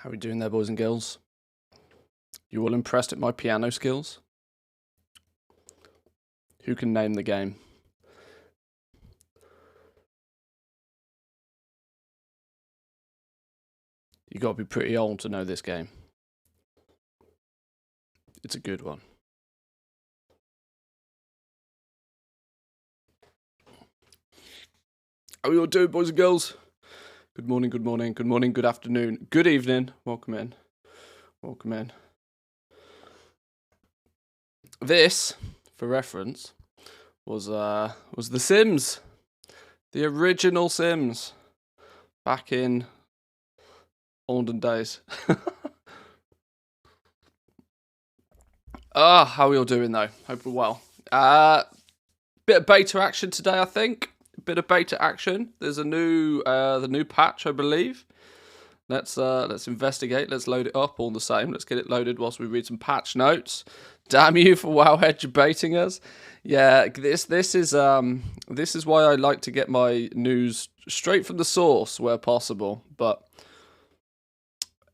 How are we doing there, boys and girls? You all impressed at my piano skills? Who can name the game? You got to be pretty old to know this game. It's a good one. How are you all doing, boys and girls? Good morning, good morning, good morning, good afternoon, good evening. Welcome in. Welcome in. This, for reference, was The Sims. The original Sims. Back in olden days. How are we all doing though? Hope we're well. Bit of beta action today, I think. Bit of beta action. There's the new patch, I believe. Let's investigate. Let's load it up all the same. Let's get it loaded whilst we read some patch notes. Damn you for Wowhead baiting us. Yeah, this is why I like to get my news straight from the source where possible. But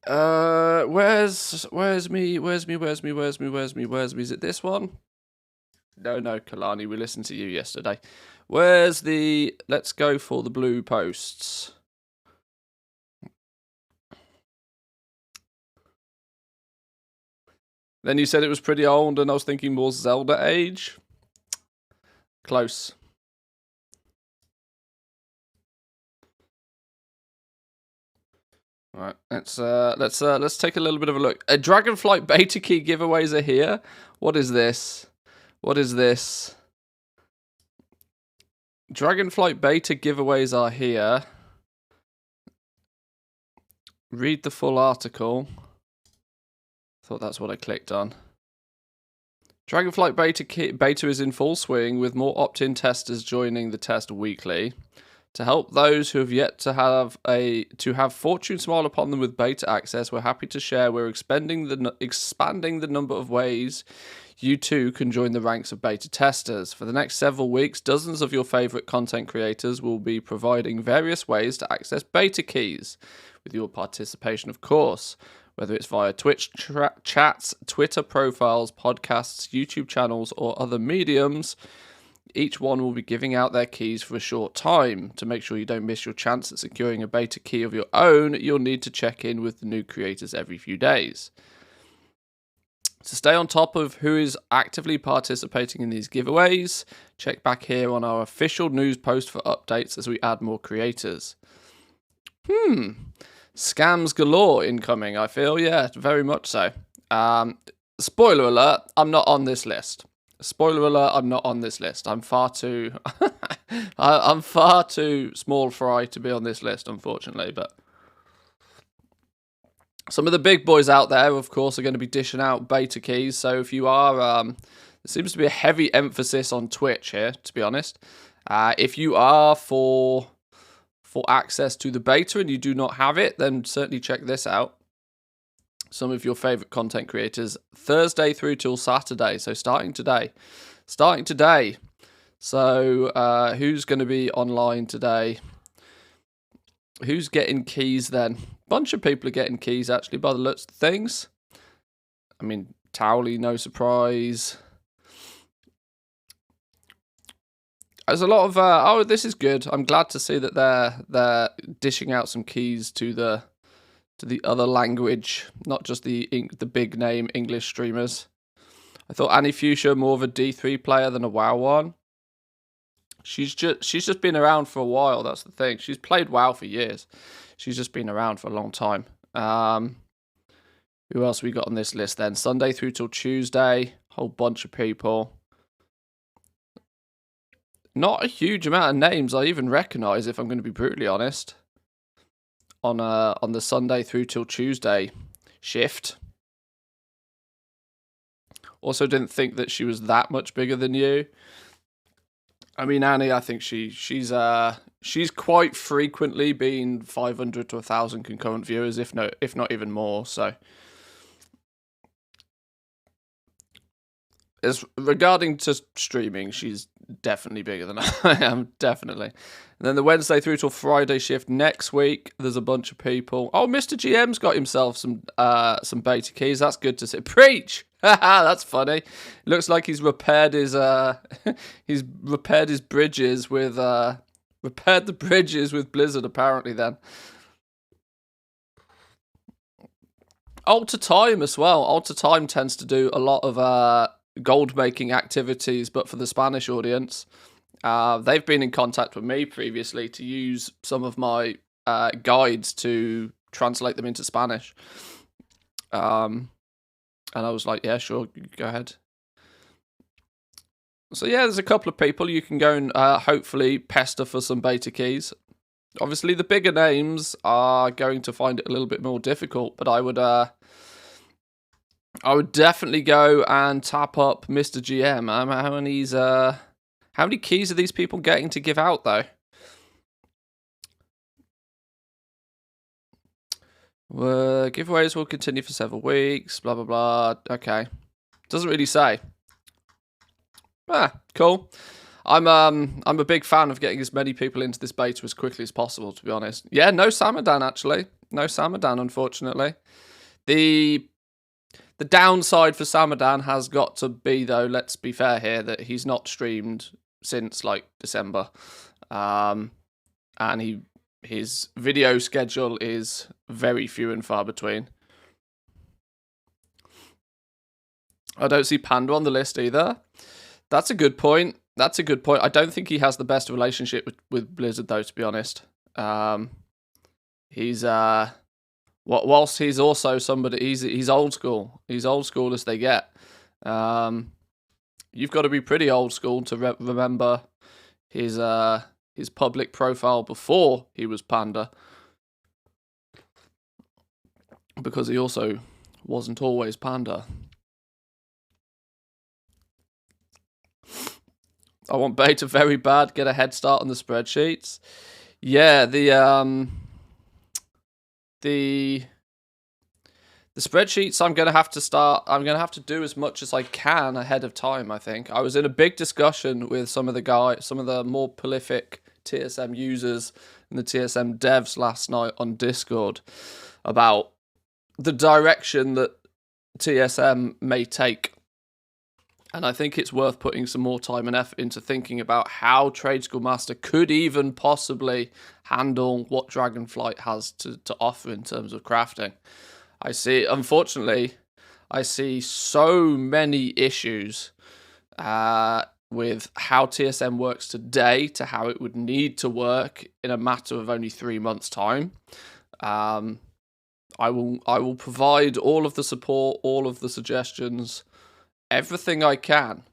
where's me? Is it this one? No, Kalani, we listened to you yesterday. Let's go for the blue posts. Then you said it was pretty old, and I was thinking more Zelda age. Close. All right, let's take a little bit of a look. Dragondflight beta key giveaways are here. What is this? Dragondflight beta giveaways are here. Read the full article. Thought that's what I clicked on. Dragondflight beta is in full swing, with more opt-in testers joining the test weekly. To help those who have yet to have fortune smile upon them with beta access, we're happy to share we're expanding the number of ways you too can join the ranks of beta testers. For the next several weeks, dozens of your favorite content creators will be providing various ways to access beta keys, with your participation, of course. Whether it's via Twitch chats, Twitter profiles, podcasts, YouTube channels, or other mediums, each one will be giving out their keys for a short time. To make sure you don't miss your chance at securing a beta key of your own, you'll need to check in with the new creators every few days. To stay on top of who is actively participating in these giveaways, check back here on our official news post for updates as we add more creators. Scams galore incoming, I feel. Yeah, very much so. Spoiler alert, I'm not on this list. I'm far too I'm far too small fry to be on this list, unfortunately, but some of the big boys out there, of course, are going to be dishing out beta keys. So if you are there seems to be a heavy emphasis on Twitch here, to be honest. If you are for access to the beta and you do not have it, then certainly check this out. Some of your favorite content creators, Thursday through till Saturday. So starting today. So who's going to be online today? Who's getting keys then? Bunch of people are getting keys, actually, by the looks of things. I mean, Towley, no surprise. There's a lot of this is good. I'm glad to see that they're dishing out some keys to the other language, not just the big name English streamers. I thought Annie Fuchsia more of a D3 player than a WoW one. She's just been around for a while. That's the thing. She's played WoW for years. She's just been around for a long time. Who else we got on this list then? Sunday through till Tuesday. Whole bunch of people. Not a huge amount of names I even recognise, if I'm going to be brutally honest. On the Sunday through till Tuesday shift. Also didn't think that she was that much bigger than you. I mean, Annie, I think she's quite frequently been 500 to 1,000 concurrent viewers, if not even more. So, as regarding to streaming, she's definitely bigger than I am, definitely. And then the Wednesday through till Friday shift next week, there's a bunch of people. Oh, Mr. GM's got himself some beta keys. That's good to see. Preach! That's funny. Looks like he's repaired his he's repaired his bridges with repaired the bridges with Blizzard apparently then. Alter Time as well. Alter Time tends to do a lot of gold making activities, but for the Spanish audience. They've been in contact with me previously to use some of my guides to translate them into Spanish. And I was like, yeah, sure, go ahead. So yeah, there's a couple of people you can go and hopefully pester for some beta keys. Obviously, the bigger names are going to find it a little bit more difficult, but I would definitely go and tap up Mr. GM. How many keys are these people getting to give out, though? Giveaways will continue for several weeks, blah, blah, blah. Okay. Doesn't really say. Cool. I'm a big fan of getting as many people into this beta as quickly as possible, to be honest. Yeah, no Samadan, actually. No Samadan, unfortunately. The downside for Samadan has got to be, though, let's be fair here, that he's not streamed since, like, December. And his video schedule is very few and far between. I don't see Panda on the list either. That's a good point. I don't think he has the best relationship with Blizzard, though, to be honest. He's whilst he's also somebody, he's old school. He's old school as they get. You've got to be pretty old school to remember his public profile before he was Panda, because he also wasn't always Panda. I want beta very bad. Get a head start on the spreadsheets. Yeah, the spreadsheets I'm going to have to start. I'm going to have to do as much as I can ahead of time, I think. I was in a big discussion with some of the more prolific TSM users and the TSM devs last night on Discord about the direction that TSM may take. And I think it's worth putting some more time and effort into thinking about how Trade School Master could even possibly handle what Dragondflight has to offer in terms of crafting. Unfortunately, I see so many issues with how TSM works today to how it would need to work in a matter of only 3 months' time. I will provide all of the support, all of the suggestions, everything I can,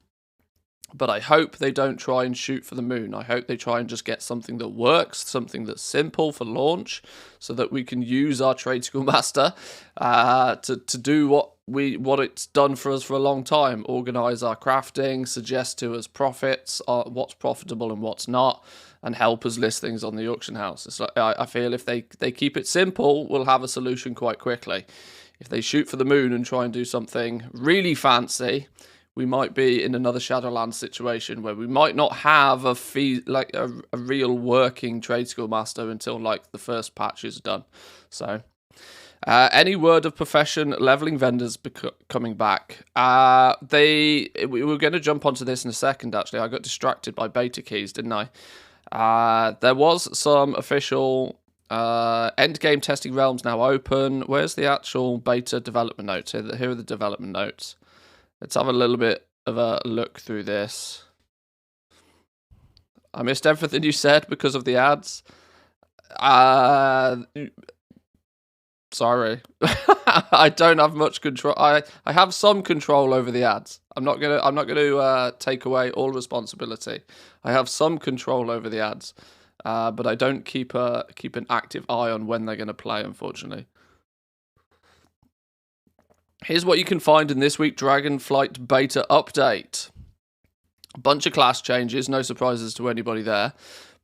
but I hope they don't try and shoot for the moon. I hope they try and just get something that works, something that's simple for launch, so that we can use our Trade School Master to do what it's done for us for a long time: organize our crafting, suggest to us profits, what's profitable and what's not, and help us list things on the auction house. It's like, I feel if they keep it simple, we'll have a solution quite quickly. If they shoot for the moon and try and do something really fancy, we might be in another Shadowlands situation where we might not have a real working Trade School Master until like the first patch is done. So, any word of profession leveling vendors coming back? We were going to jump onto this in a second. Actually, I got distracted by beta keys, didn't I? There was some official. Endgame testing realms now open. Where's the actual beta development notes? Here are the development notes. Let's have a little bit of a look through this. I missed everything you said because of the ads. Sorry. I don't have much control. I have some control over the ads. I'm not gonna take away all responsibility. I have some control over the ads. But I don't keep an active eye on when they're going to play, unfortunately. Here's what you can find in this week Dragondflight beta update. A bunch of class changes, no surprises to anybody there.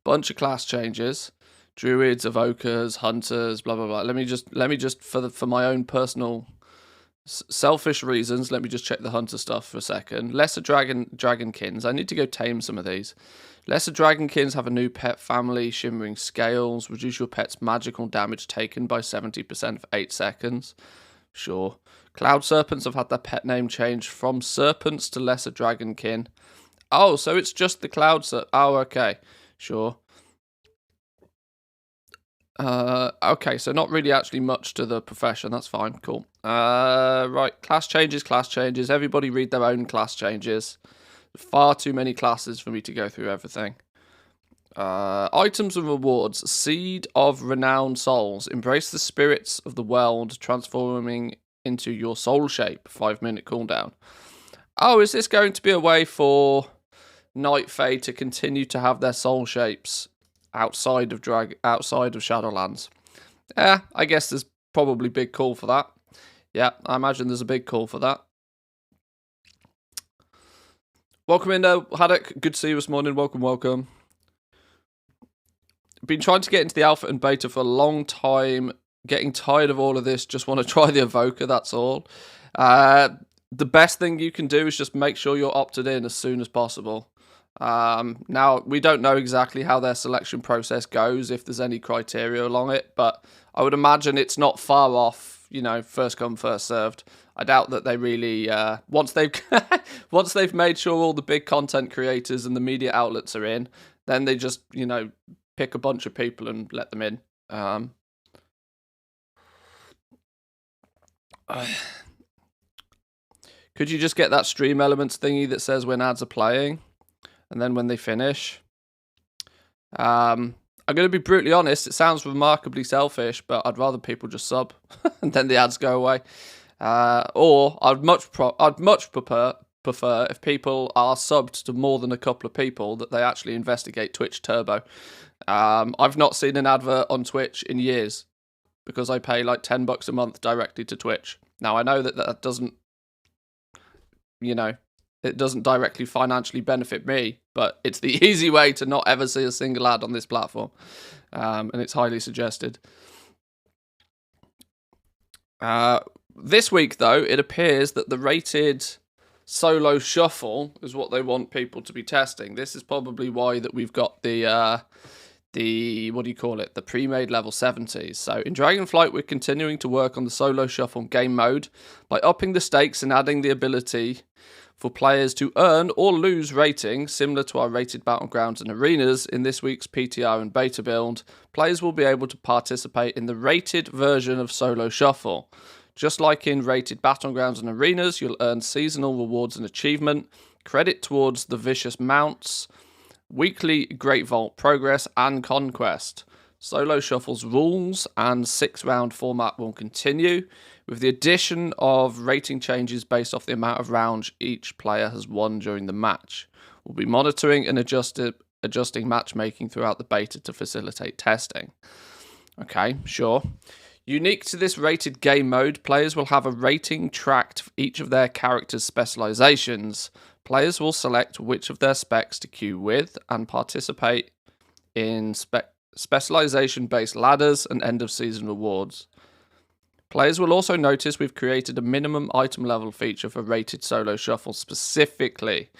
Bunch of class changes. Druids, evokers, hunters, blah blah blah. Let me just for my own personal Selfish reasons. Let me just check the hunter stuff for a second. Lesser dragonkins. I need to go tame some of these. Lesser dragonkins have a new pet family, shimmering scales. Reduce your pet's magical damage taken by 70% for 8 seconds. Sure. Cloud serpents have had their pet name changed from serpents to lesser dragonkin. Oh, so it's just the cloud serpent. Oh, okay. Sure. Okay, so not really actually much to the profession. That's fine. Cool. Right. Class changes. Everybody read their own class changes. Far too many classes for me to go through everything. Items and rewards. Seed of Renowned Souls. Embrace the spirits of the world, transforming into your soul shape. 5-minute cooldown. Oh, is this going to be a way for Night Fae to continue to have their soul shapes outside of Shadowlands? Yeah, I guess there's probably big call for that. Yeah, I imagine there's a big call for that. Welcome in, Haddock. Good to see you this morning. Welcome. Been trying to get into the alpha and beta for a long time. Getting tired of all of this. Just want to try the Evoker, that's all. The best thing you can do is just make sure you're opted in as soon as possible. Now, we don't know exactly how their selection process goes, if there's any criteria along it, but I would imagine it's not far off, first come, first served. I doubt that they really, once they've made sure all the big content creators and the media outlets are in, then they just, pick a bunch of people and let them in. Could you just get that stream elements thingy that says when ads are playing, and then when they finish? I'm going to be brutally honest, it sounds remarkably selfish, but I'd rather people just sub, and then the ads go away. Or I'd much prefer if people are subbed to more than a couple of people that they actually investigate Twitch Turbo. I've not seen an advert on Twitch in years because I pay like $10 a month directly to Twitch. Now I know that doesn't, it doesn't directly financially benefit me, but it's the easy way to not ever see a single ad on this platform, and it's highly suggested. This week, though, it appears that the rated solo shuffle is what they want people to be testing. This is probably why that we've got the pre-made level 70s. So in Dragondflight, we're continuing to work on the solo shuffle game mode by upping the stakes and adding the ability for players to earn or lose ratings, similar to our rated battlegrounds and arenas. In this week's PTR and beta build, players will be able to participate in the rated version of solo shuffle. Just like in rated battlegrounds and arenas, you'll earn seasonal rewards and achievement, credit towards the vicious mounts, weekly Great Vault progress, and conquest. Solo Shuffle's rules and 6-round format will continue, with the addition of rating changes based off the amount of rounds each player has won during the match. We'll be monitoring and adjusting matchmaking throughout the beta to facilitate testing. Okay, sure. Unique to this rated game mode, players will have a rating tracked for each of their characters' specializations. Players will select which of their specs to queue with and participate in specialization-based ladders and end-of-season rewards. Players will also notice we've created a minimum item level feature for rated solo shuffle specifically,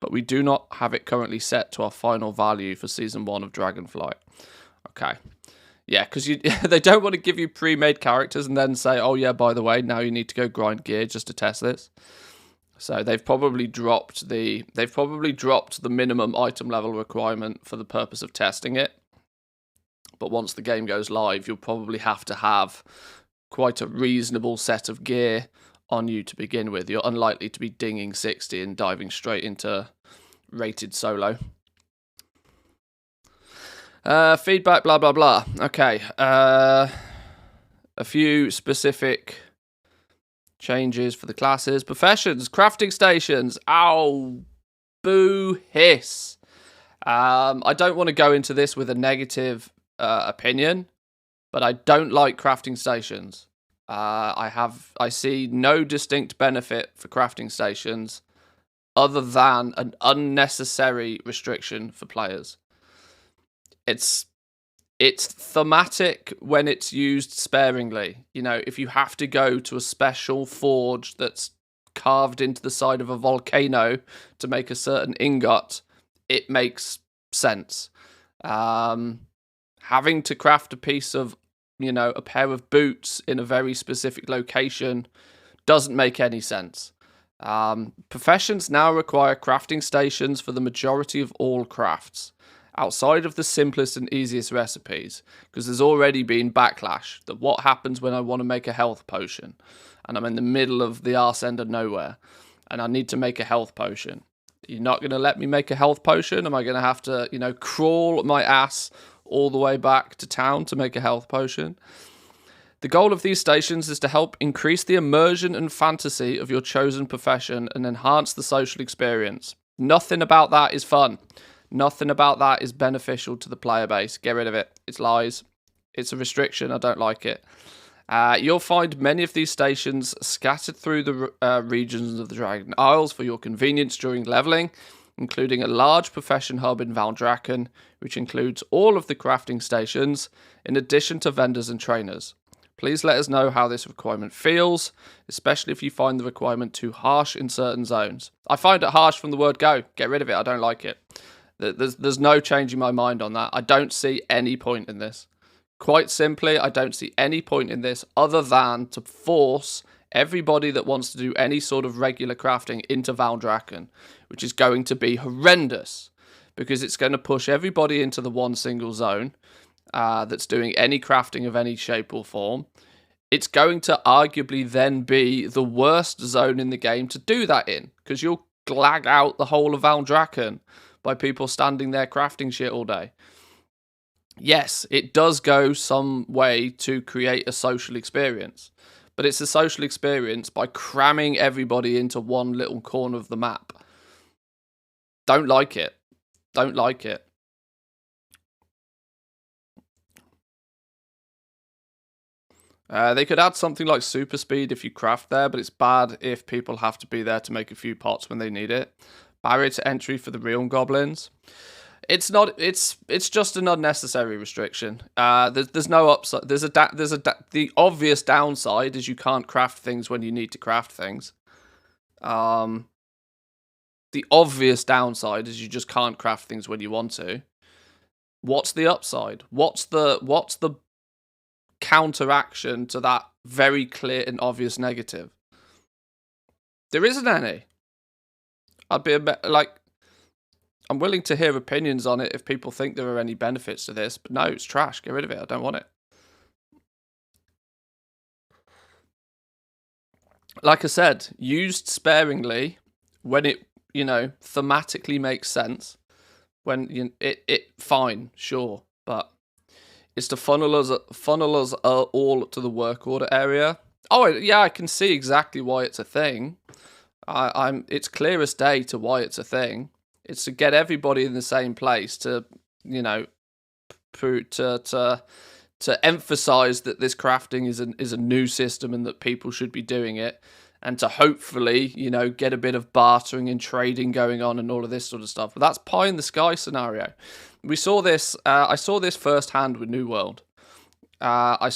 but we do not have it currently set to our final value for Season 1 of Dragondflight. Okay. Yeah, because they don't want to give you pre-made characters and then say, oh yeah, by the way, now you need to go grind gear just to test this. So they've probably dropped the minimum item level requirement for the purpose of testing it. But once the game goes live, you'll probably have to have quite a reasonable set of gear on you to begin with. You're unlikely to be dinging 60 and diving straight into rated solo. Feedback, blah, blah, blah. Okay. A few specific changes for the classes. Professions, crafting stations. Ow. Boo hiss. I don't want to go into this with a negative opinion, but I don't like crafting stations. I see no distinct benefit for crafting stations other than an unnecessary restriction for players. It's It's thematic when it's used sparingly. You know, if you have to go to a special forge that's carved into the side of a volcano to make a certain ingot, it makes sense. Having to craft a piece of, you know, a pair of boots in a very specific location doesn't make any sense. Professions now require crafting stations for the majority of all crafts, outside of the simplest and easiest recipes, because there's already been backlash that what happens when I want to make a health potion and I'm in the middle of the arse end of nowhere and I need to make a health potion. You're not going to let me make a health potion? Am I going to have to, you know, crawl my ass all the way back to town to make a health potion? The goal of these stations is to help increase the immersion and fantasy of your chosen profession and enhance the social experience. Nothing about that is fun. Nothing about that is beneficial to the player base. Get rid of it. It's lies. It's a restriction. I don't like it. You'll find many of these stations scattered through the regions of the Dragon Isles for your convenience during leveling, including a large profession hub in Valdrakken, which includes all of the crafting stations, in addition to vendors and trainers. Please let us know how this requirement feels, especially if you find the requirement too harsh in certain zones. I find it harsh from the word go. Get rid of it. I don't like it. There's no changing my mind on that. I don't see any point in this. Quite simply, I don't see any point in this other than to force everybody that wants to do any sort of regular crafting into Valdrakken, which is going to be horrendous because it's going to push everybody into the one single zone that's doing any crafting of any shape or form. It's going to arguably then be the worst zone in the game to do that in, because you'll glag out the whole of Valdrakken by people standing there crafting shit all day. Yes, it does go some way to create a social experience, but it's a social experience by cramming everybody into one little corner of the map. Don't like it. Don't like it. They could add something like super speed if you craft there, but it's bad if people have to be there to make a few pots when they need it. Barrier to entry for the realm goblins. It's not. It's just an unnecessary restriction. There's no upside. The obvious downside is you can't craft things when you need to craft things. The obvious downside is you just can't craft things when you want to. What's the upside? What's the counteraction to that very clear and obvious negative? There isn't any. I'd be I'm willing to hear opinions on it if people think there are any benefits to this, but no, it's trash. Get rid of it. I don't want it. Like I said, used sparingly when it, you know, thematically makes sense. When it fine, sure, but it's to funnel us all to the work order area. Oh yeah, I can see exactly why it's a thing. It's clear as day to why it's a thing. It's to get everybody in the same place to, you know, to emphasize that this crafting is a new system and that people should be doing it, and to hopefully, you know, get a bit of bartering and trading going on and all of this sort of stuff. But that's pie in the sky scenario. We saw this. I saw this firsthand with New World. New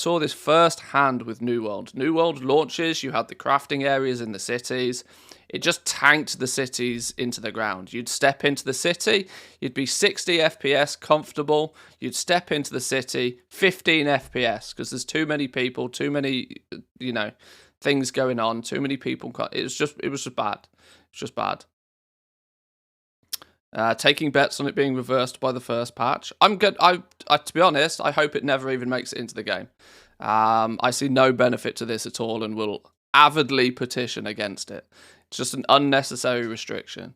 World launches. You had the crafting areas in the cities. It just tanked the cities into the ground. You'd step into the city, you'd be 60 FPS comfortable. You'd step into the city, 15 FPS, because there's too many people, too many, you know, things going on, too many people. It was just bad. It's just bad. Taking bets on it being reversed by the first patch. I'm good. To be honest, I hope it never even makes it into the game. I see no benefit to this at all and will avidly petition against it. It's just an unnecessary restriction.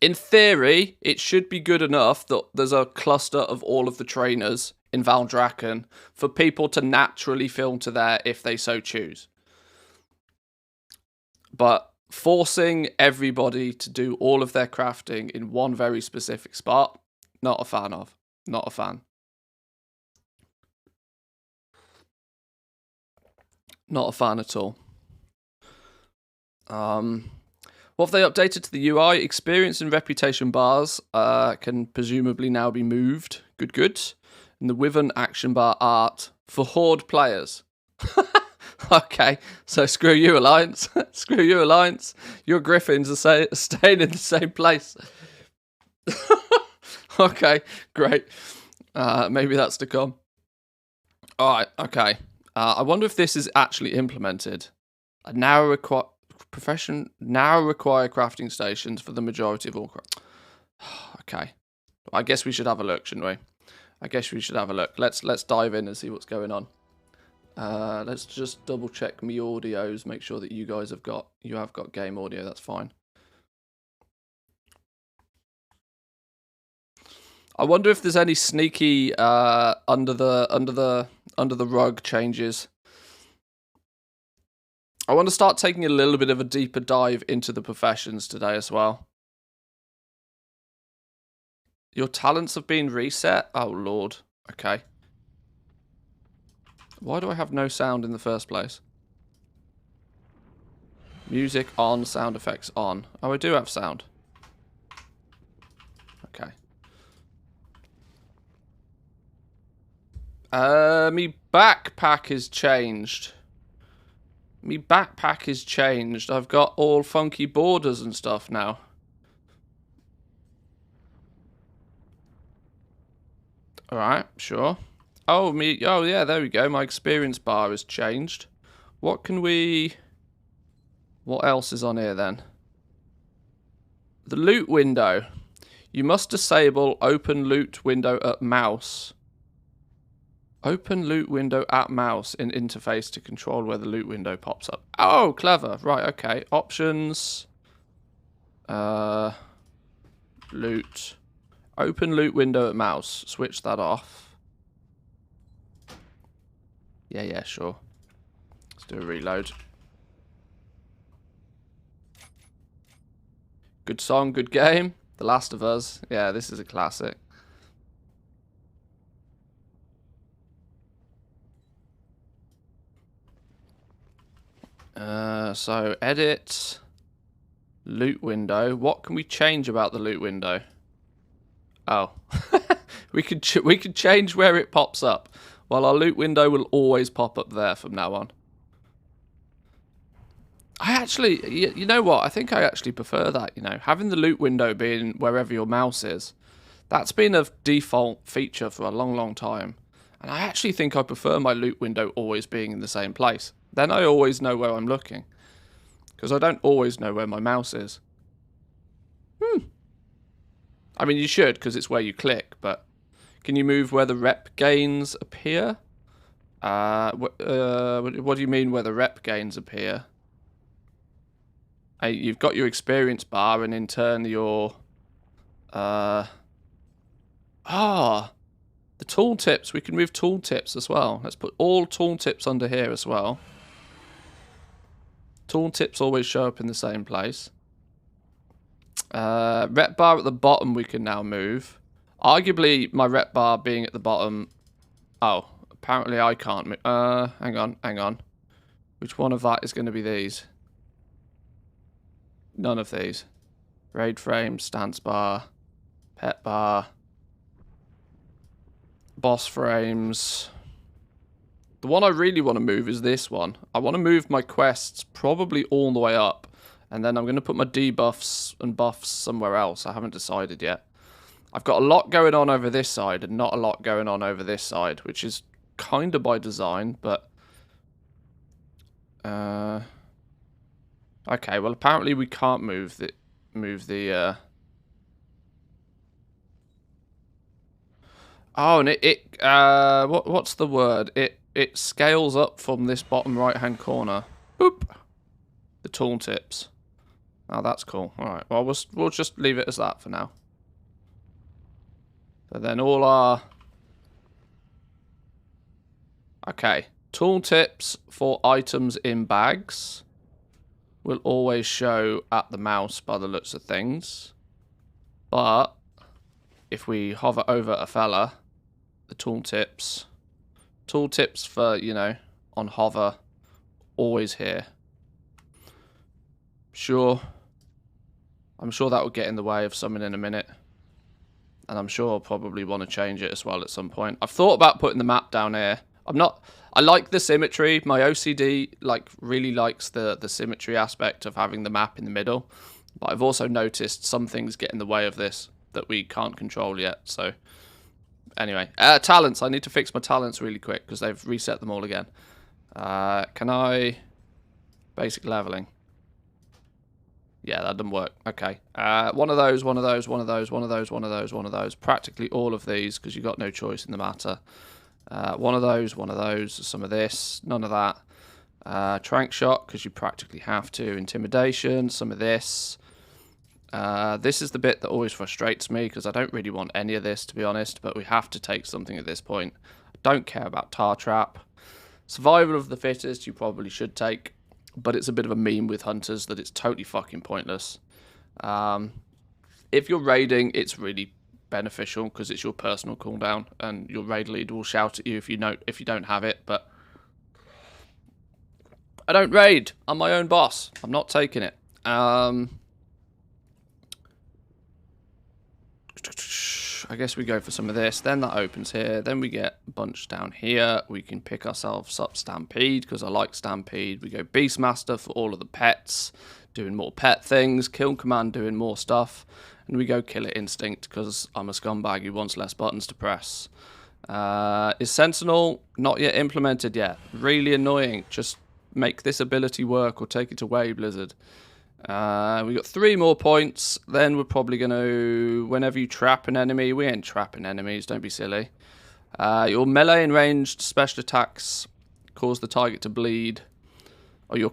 In theory, it should be good enough that there's a cluster of all of the trainers in Valdrakken for people to naturally filter there if they so choose. But forcing everybody to do all of their crafting in one very specific spot, not a fan of. Not a fan. Not a fan at all. What have they updated to the UI? Experience and reputation bars can presumably now be moved. Good, good. And the Wyvern action bar art for Horde players. Okay, so screw you, Alliance. Screw you, Alliance. Your Griffins are staying in the same place. Okay, great. Maybe that's to come. Alright, okay. I wonder if this is actually implemented. Now require crafting stations for the majority of all craft. Okay. I guess we should have a look, shouldn't we? I guess we should have a look. Let's dive in and see what's going on. Let's just double check me audios, make sure that you guys have got game audio. That's fine. I wonder if there's any sneaky under the rug changes. I want to start taking a little bit of a deeper dive into the professions today as well. Your talents have been reset? Oh, Lord. Okay. Why do I have no sound in the first place? Music on, sound effects on. Oh, I do have sound. Okay. Me backpack is changed. Me backpack is changed. I've got all funky borders and stuff now. Alright, sure. Oh, yeah, there we go. My experience bar has changed. What else is on here then? The loot window. You must disable open loot window at mouse. Open loot window at mouse in interface to control where the loot window pops up. Oh, clever. Right, okay. Options. Loot. Open loot window at mouse. Switch that off. Yeah, sure. Let's do a reload. Good song, good game. The Last of Us. Yeah, this is a classic. So edit loot window. What can we change about the loot window? Oh, we could change where it pops up. Well, our loot window will always pop up there from now on. I actually, you know what? I think I actually prefer that. You know, having the loot window being wherever your mouse is. That's been a default feature for a long, long time. And I actually think I prefer my loot window always being in the same place. Then I always know where I'm looking. Because I don't always know where my mouse is. I mean, you should, because it's where you click, but... Can you move where the rep gains appear? What do you mean where the rep gains appear? You've got your experience bar, and in turn your... the tooltips. We can move tooltips as well. Let's put all tooltips under here as well. Tooltips always show up in the same place. Rep bar at the bottom we can now move. Arguably, my rep bar being at the bottom... Oh, apparently I can't move. Hang on. Which one of that is going to be these? None of these. Raid frame, stance bar, pet bar, boss frames. The one I really want to move is this one. I want to move my quests probably all the way up. And then I'm going to put my debuffs and buffs somewhere else. I haven't decided yet. I've got a lot going on over this side and not a lot going on over this side, which is kind of by design, but... Okay, well apparently we can't move the... Oh, and what's the word? It scales up from this bottom right-hand corner. Boop! The tooltips. Oh, that's cool. Alright, well, we'll just leave it as that for now. So then all our... Okay. Tooltips for items in bags will always show at the mouse by the looks of things. But if we hover over a fella, the tooltips for, you know, on hover, always here. Sure. I'm sure that will get in the way of something in a minute. And I'm sure I'll probably want to change it as well at some point. I've thought about putting the map down here. I like the symmetry. My OCD really likes the symmetry aspect of having the map in the middle. But I've also noticed some things get in the way of this that we can't control yet. So anyway, talents. I need to fix my talents really quick because they've reset them all again. Can I... Basic leveling. Yeah, that doesn't work. Okay. One of those, one of those, one of those, one of those, one of those, one of those. Practically all of these because you've got no choice in the matter. One of those, some of this, none of that. Trank shot because you practically have to. Intimidation, some of this. This is the bit that always frustrates me because I don't really want any of this, to be honest, but we have to take something at this point. I don't care about tar trap. Survival of the fittest you probably should take, but it's a bit of a meme with hunters that it's totally fucking pointless. If you're raiding, it's really beneficial because it's your personal cooldown and your raid leader will shout at you if you don't have it, but I don't raid. I'm my own boss. I'm not taking it. I guess we go for some of this. Then that opens here. Then we get a bunch down here. We can pick ourselves up Stampede because I like Stampede. We go Beastmaster for all of the pets, doing more pet things. Kill Command doing more stuff. And we go Killer Instinct because I'm a scumbag who wants less buttons to press. Is Sentinel not yet implemented yet? Really annoying. Just make this ability work or take it away, Blizzard. We got 3 more points. Then we're probably going to, whenever you trap an enemy, we ain't trapping enemies, don't be silly. Your melee and ranged special attacks cause the target to bleed. Or your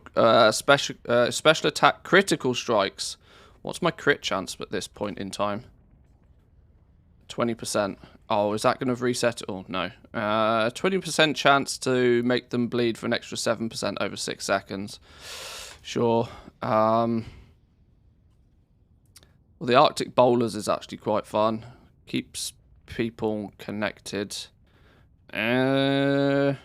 special attack critical strikes. What's my crit chance at this point in time? 20%. Oh, is that going to reset it all? No. 20% chance to make them bleed for an extra 7% over 6 seconds. Sure. Well, the Arctic Bowlers is actually quite fun. Keeps people connected. I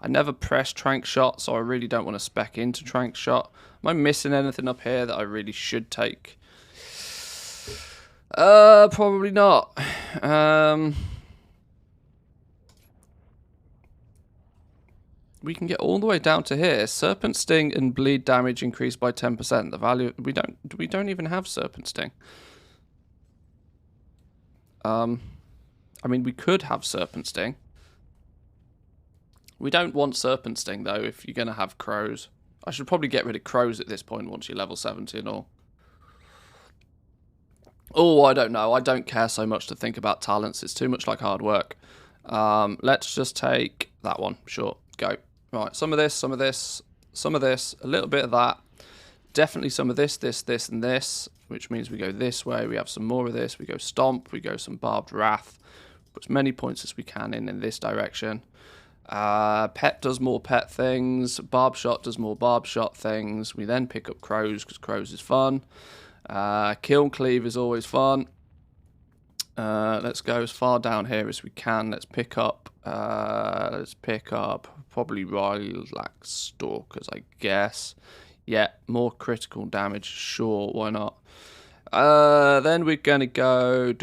never press Trank Shot, so I really don't want to spec into Trank Shot. Am I missing anything up here that I really should take? Probably not. We can get all the way down to here. Serpent Sting and bleed damage increased by 10%. The value we don't even have Serpent Sting. I mean, we could have Serpent Sting. We don't want Serpent Sting though. If you're gonna have crows, I should probably get rid of crows at this point once you're level 70 and all. Oh, I don't know. I don't care so much to think about talents. It's too much like hard work. Let's just take that one. Sure, go. Right, some of this, some of this, some of this, a little bit of that. Definitely some of this, this, this, and this, which means we go this way. We have some more of this. We go Stomp. We go some Barbed Wrath. Put as many points as we can in this direction. Pet does more pet things. Barb Shot does more barb shot things. We then pick up crows because crows is fun. Kill Cleave is always fun. Let's go as far down here as we can. Let's pick up probably Lilac Stalkers, I guess. Yeah, more critical damage. Sure, why not? Then we're going to go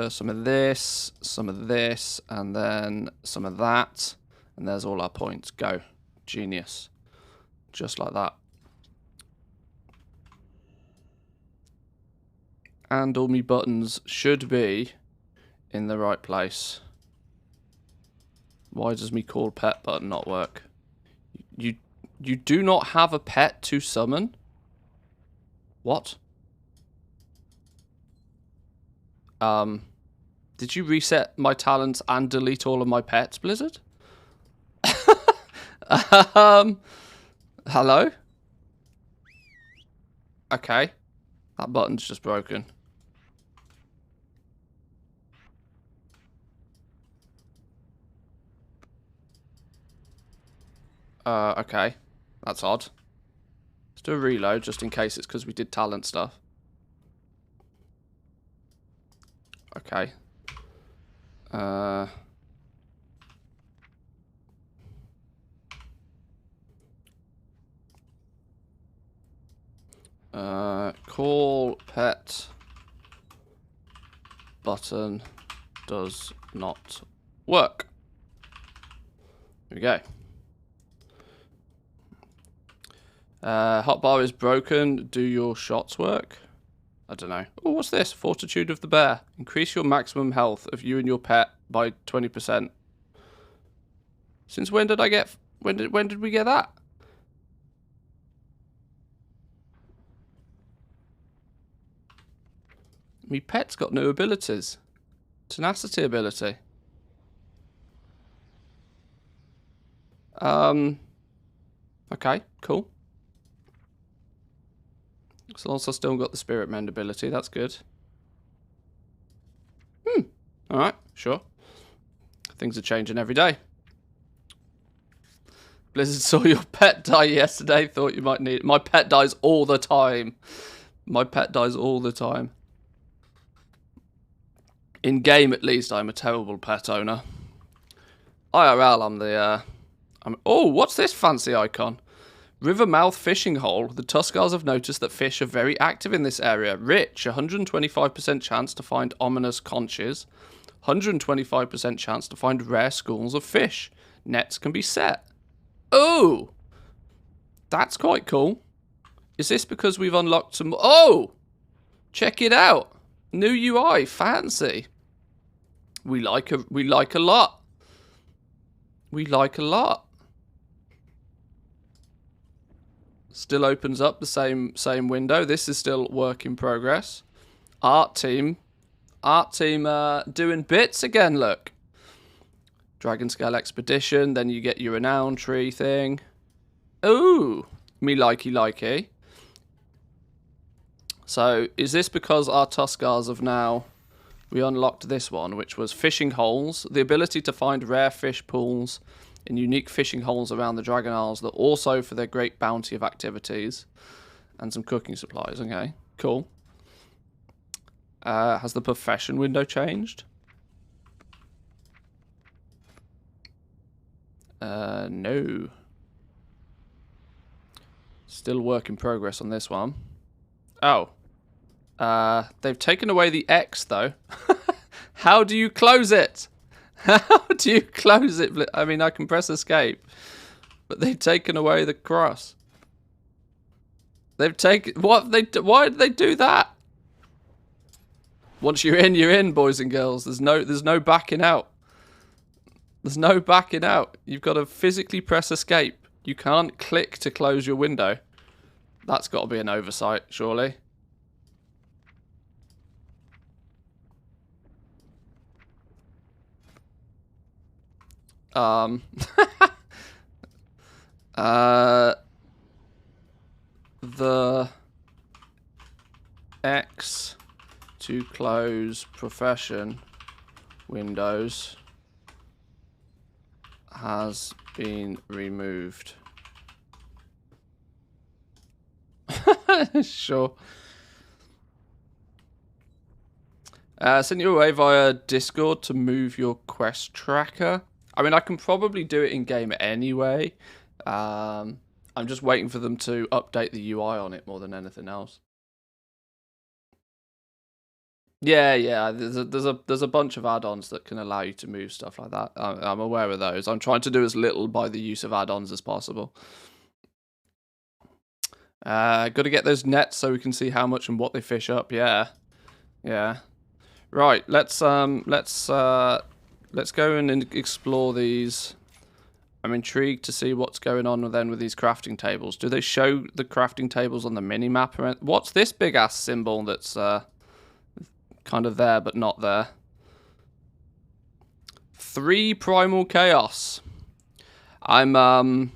some of this, and then some of that. And there's all our points. Go. Genius. Just like that. And all my buttons should be in the right place. Why does me call pet button not work? You do not have a pet to summon? What? Did you reset my talents and delete all of my pets, Blizzard? Hello? Okay. That button's just broken. Okay. That's odd. Let's do a reload just in case it's because we did talent stuff. Okay. Call pet button does not work. Here we go. Hotbar is broken. Do your shots work? I don't know. Oh, what's this? Fortitude of the bear. Increase your maximum health of you and your pet by 20%. Since when did I get... When did we get that? Me pet's got new abilities. Tenacity ability. Okay, cool. As long as I've still got the spirit mend ability, that's good. Alright, sure. Things are changing every day. Blizzard saw your pet die yesterday, thought you might need it. My pet dies all the time. My pet dies all the time. In game, at least, I'm a terrible pet owner. IRL, I'm the, oh, what's this fancy icon? River mouth fishing hole. The Tuskars have noticed that fish are very active in this area. Rich, 125% chance to find ominous conches. 125% chance to find rare schools of fish. Nets can be set. Oh! That's quite cool. Is this because we've unlocked some... Oh! Check it out. New UI. Fancy. We like a lot. We like a lot. Still opens up the same window. This is still work in progress. Art team doing bits again, look. Dragon Scale Expedition, then you get your renown tree thing. Ooh, me likey. So, is this because our Tuskars have now... We unlocked this one, which was fishing holes. The ability to find rare fish pools in unique fishing holes around the Dragon Isles that also for their great bounty of activities. And some cooking supplies, okay. Cool. Has the profession window changed? No. Still work in progress on this one. Oh. They've taken away the X, though. How do you close it? How do you close it? I mean, I can press escape. But they've taken away the cross. They've taken... What? Why did they do that? Once you're in, boys and girls. There's no backing out. There's no backing out. You've got to physically press escape. You can't click to close your window. That's got to be an oversight, surely. The X to close profession windows has been removed. Sure. Send you away via Discord to move your quest tracker. I mean, I can probably do it in game anyway. I'm just waiting for them to update the UI on it more than anything else. Yeah. There's a bunch of add-ons that can allow you to move stuff like that. I'm aware of those. I'm trying to do as little by the use of add-ons as possible. Got to get those nets so we can see how much and what they fish up. Yeah. Right. Let's go and explore these. I'm intrigued to see what's going on then with these crafting tables. Do they show the crafting tables on the mini-map? What's this big-ass symbol that's kind of there but not there? 3 Primal Chaos. I'm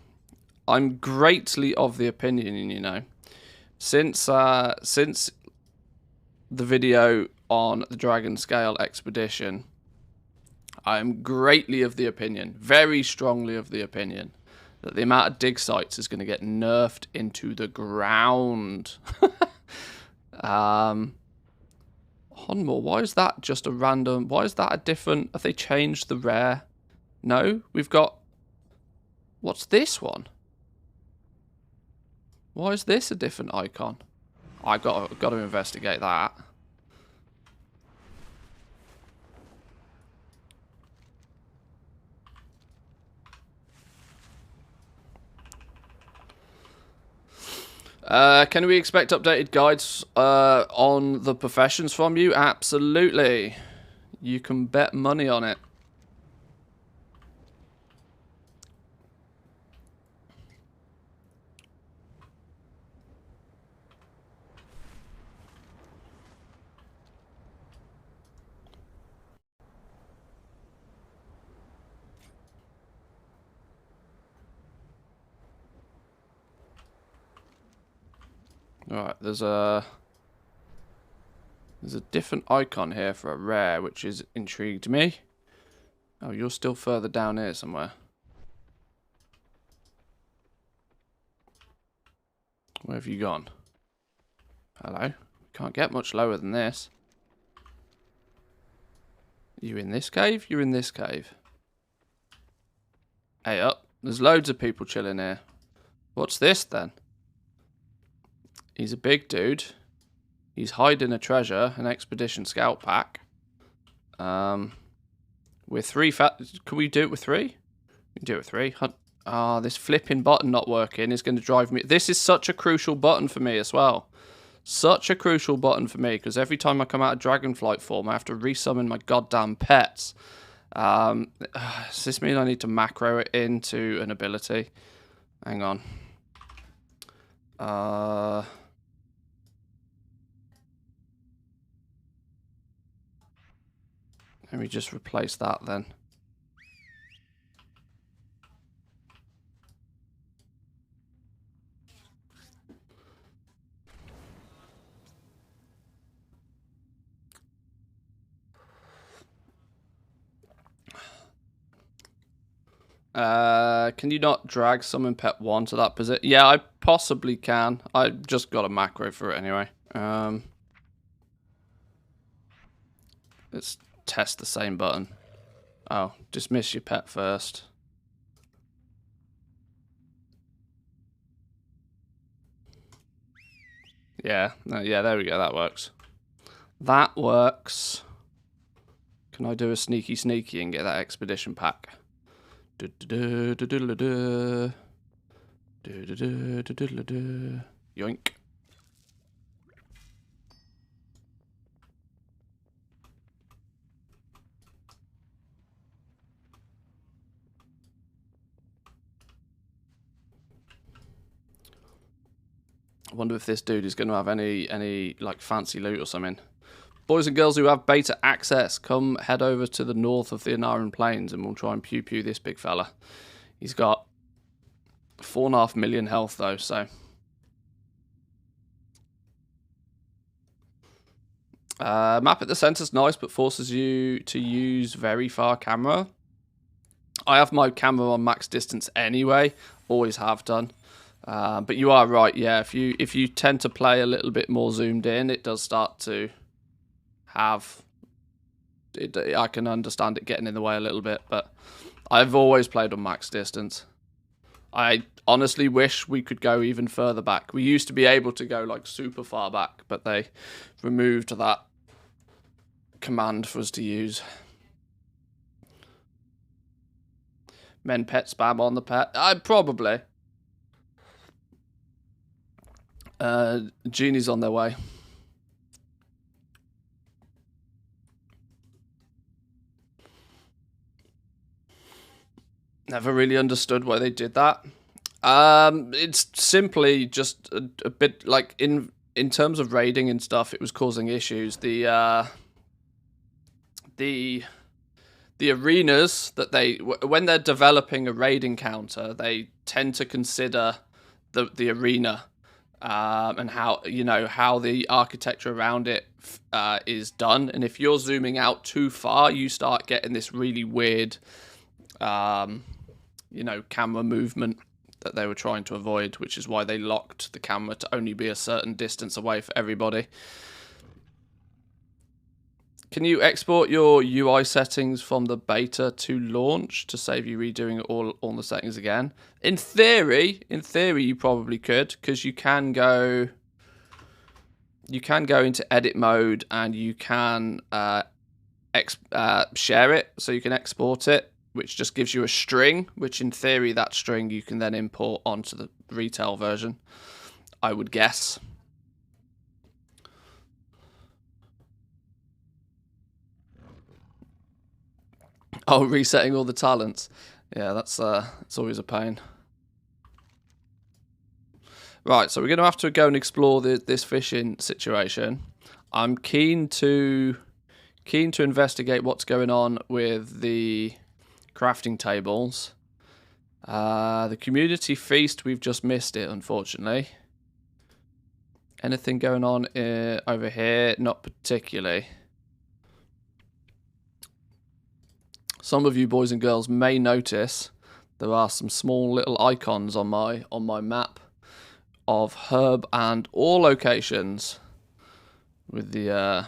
greatly of the opinion, you know, since the video on the Dragon Scale Expedition, I'm greatly of the opinion, very strongly of the opinion, that the amount of dig sites is going to get nerfed into the ground. Honmore, why is that just a random... Why is that a different... Have they changed the rare? No, we've got... What's this one? Why is this a different icon? I've got to investigate that. Can we expect updated guides on the professions from you? Absolutely. You can bet money on it. Alright, there's a different icon here for a rare, which has intrigued me. Oh, you're still further down here somewhere. Where have you gone? Hello? Can't get much lower than this. You in this cave? You're in this cave. Hey up. There's loads of people chilling here. What's this then? He's a big dude. He's hiding a treasure, an expedition scout pack. With 3 can we do it with 3? We can do it with 3. This flipping button not working is going to drive me. This is such a crucial button for me as well. Such a crucial button for me, because every time I come out of Dragonflight form, I have to resummon my goddamn pets. Does this mean I need to macro it into an ability? Hang on. Let me just replace that then. Can you not drag summon pet 1 to that position? Yeah, I possibly can. I just got a macro for it anyway. Let's test the same button. Oh, dismiss your pet first. Yeah, yeah, there we go. That works. That works. Can I do a sneaky and get that expedition pack? Yoink. I wonder if this dude is going to have any like fancy loot or something. Boys and girls who have beta access, come head over to the north of the Anaran Plains and we'll try and pew this big fella. He's got 4.5 million health though, so. Map at the centre's nice, but forces you to use very far camera. I have my camera on max distance anyway, always have done. But you are right, yeah. If you tend to play a little bit more zoomed in, it does start to have. I can understand it getting in the way a little bit, but I've always played on max distance. I honestly wish we could go even further back. We used to be able to go like super far back, but they removed that command for us to use. Men pet spam on the pet. Probably. Genie's on their way. Never really understood why they did that. It's simply just a bit like in terms of raiding and stuff, it was causing issues. The arenas that when they're developing a raid encounter, they tend to consider the arena and how the architecture around it is done. And if you're zooming out too far, you start getting this really weird camera movement that they were trying to avoid, which is why they locked the camera to only be a certain distance away for everybody. Can you export your UI settings from the beta to launch to save you redoing all the settings again? In theory, you probably could, because you can go into edit mode and you can share it, so you can export it, which just gives you a string, which in theory that string you can then import onto the retail version. I would guess. Oh, resetting all the talents. Yeah, that's it's always a pain. Right, so we're going to have to go and explore this fishing situation. I'm keen to investigate what's going on with the crafting tables. The community feast, we've just missed it, unfortunately. Anything going on over here? Not particularly. Some of you boys and girls may notice there are some small little icons on my map of herb and ore locations with the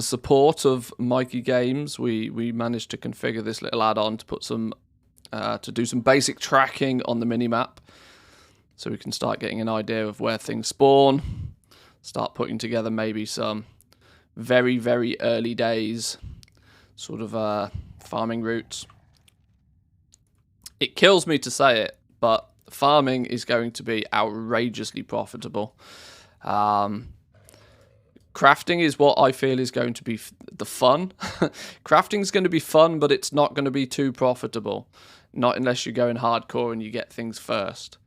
support of Mikey Games. We managed to configure this little add-on to put some to do some basic tracking on the minimap, so we can start getting an idea of where things spawn, start putting together maybe some very, very early days sort of farming routes. It kills me to say it, but farming is going to be outrageously profitable. Crafting is what I feel is going to be the fun. Crafting is going to be fun, but it's not going to be too profitable. Not unless you're going hardcore and you get things first.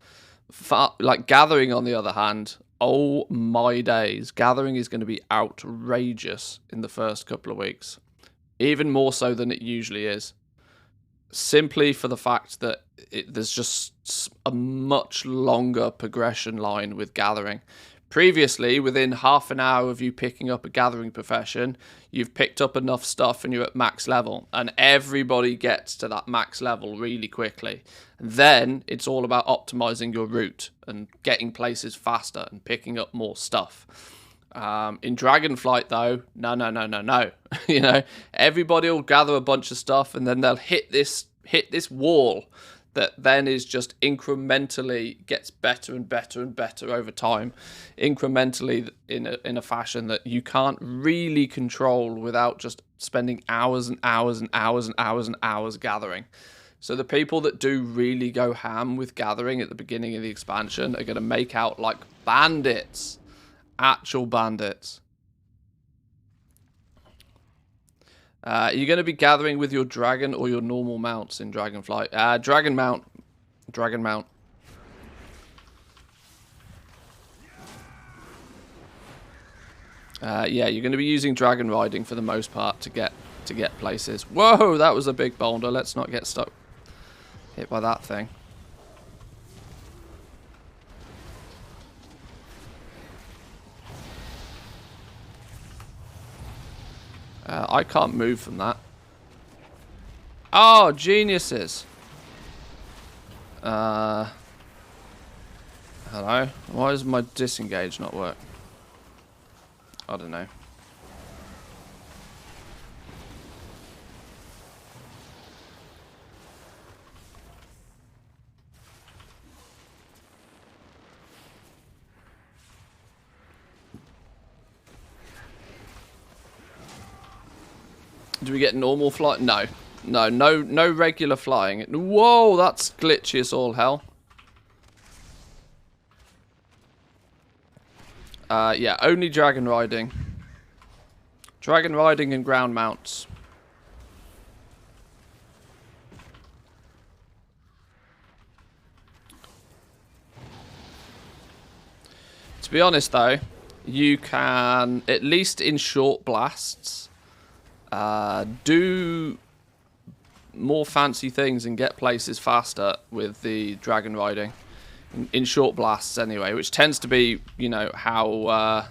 Like gathering, on the other hand, oh my days. Gathering is going to be outrageous in the first couple of weeks. Even more so than it usually is. Simply for the fact that there's just a much longer progression line with gathering. Previously, within half an hour of you picking up a gathering profession, you've picked up enough stuff and you're at max level. And everybody gets to that max level really quickly. And then it's all about optimizing your route and getting places faster and picking up more stuff. In Dragondflight, though, no. You know, everybody will gather a bunch of stuff and then they'll hit this wall that then is just incrementally gets better and better and better over time, incrementally in a fashion that you can't really control without just spending hours and hours and hours and hours and hours gathering. So the people that do really go ham with gathering at the beginning of the expansion are going to make out like bandits. Actual bandits. You're going to be gathering with your dragon or your normal mounts in Dragonflight. Dragon mount. Yeah, you're going to be using dragon riding for the most part to get places. Whoa, that was a big boulder. Let's not get stuck hit by that thing. I can't move from that. Oh, geniuses. Hello? Why does my disengage not work? I don't know. Do we get normal flight? No regular flying. Whoa, that's glitchy as all hell. Yeah, only dragon riding. Dragon riding and ground mounts. To be honest though, you can, at least in short blasts, do more fancy things and get places faster with the dragon riding in short blasts anyway, which tends to be, you know, how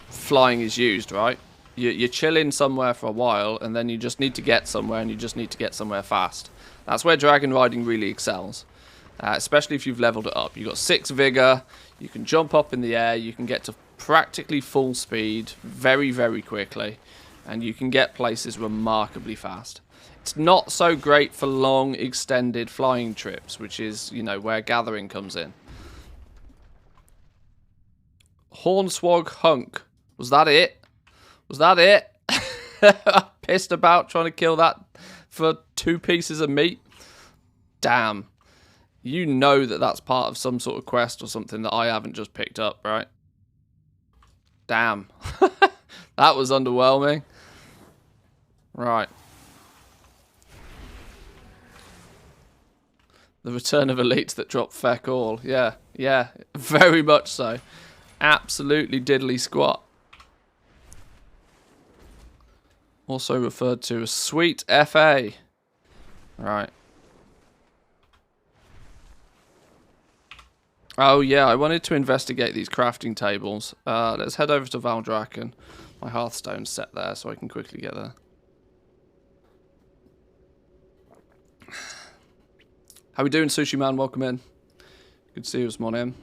flying is used, right? You're chilling somewhere for a while and then you just need to get somewhere, and you just need to get somewhere fast. That's where dragon riding really excels. Especially if you've leveled it up. You've got 6 vigor, you can jump up in the air, you can get to practically full speed very, very quickly, and you can get places remarkably fast. It's not so great for long, extended flying trips, which is, you know, where gathering comes in. Hornswog Hunk. Was that it? Was that it? Pissed about trying to kill that for 2 pieces of meat. Damn. You know that that's part of some sort of quest or something that I haven't just picked up, right? Damn. That was underwhelming. Right. The return of elites that drop feck all. Yeah, yeah, very much so. Absolutely diddly squat. Also referred to as Sweet FA. Right. Oh yeah, I wanted to investigate these crafting tables. Let's head over to Valdrakken. My Hearthstone's set there, so I can quickly get there. How we doing, Sushi Man? Welcome in. Good to see you this morning.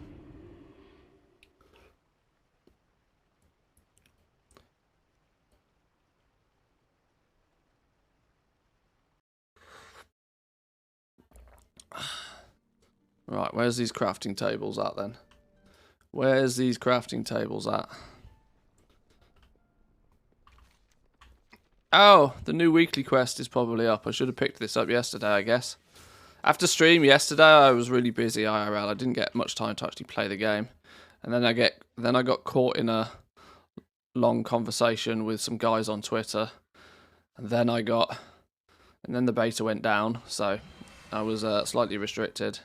Right, where's these crafting tables at then? Where's these crafting tables at? Oh, the new weekly quest is probably up. I should have picked this up yesterday, I guess. After stream yesterday, I was really busy IRL. I didn't get much time to actually play the game. And then I got caught in a long conversation with some guys on Twitter. And then the beta went down, so I was slightly restricted.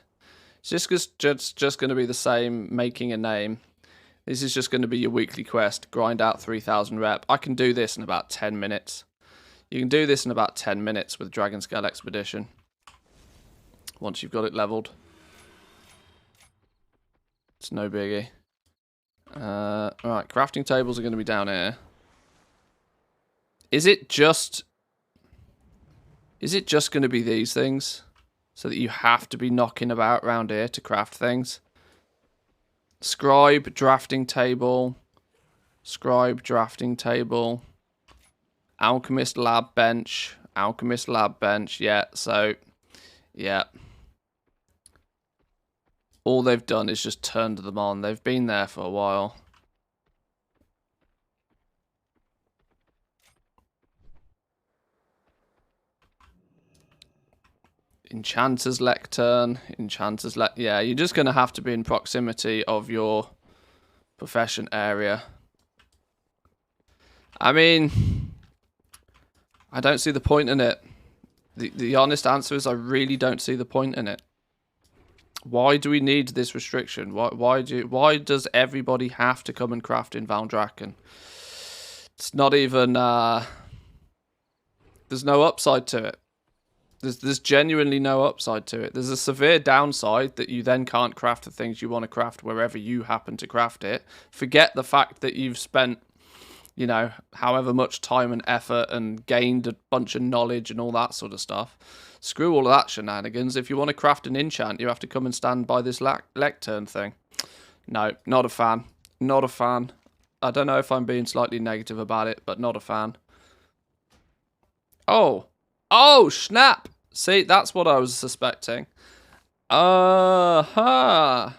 It's just going to be the same, making a name. This is just going to be your weekly quest. Grind out 3,000 rep. I can do this in about 10 minutes. You can do this in about 10 minutes with Dragon Scale Expedition. Once you've got it leveled. It's no biggie. Alright, crafting tables are going to be down here. Is it just going to be these things? So that you have to be knocking about around here to craft things? Scribe, drafting table. Scribe, drafting table. Alchemist lab bench. Alchemist lab bench. Yeah, so... yeah. All they've done is just turned them on. They've been there for a while. Enchanter's lectern. Yeah, you're just going to have to be in proximity of your profession area. I mean, I don't see the point in it. The honest answer is I really don't see the point in it. Why do we need this restriction? Why does everybody have to come and craft in Valdrakken? It's not even there's no upside to it. There's genuinely no upside to it. There's a severe downside that you then can't craft the things you want to craft wherever you happen to craft it. Forget the fact that you've spent, you know, however much time and effort and gained a bunch of knowledge and all that sort of stuff. Screw all of that shenanigans. If you want to craft an enchant, you have to come and stand by this lectern thing. No, not a fan. Not a fan. I don't know if I'm being slightly negative about it, but not a fan. Oh. Oh, snap. See, that's what I was suspecting. Okay,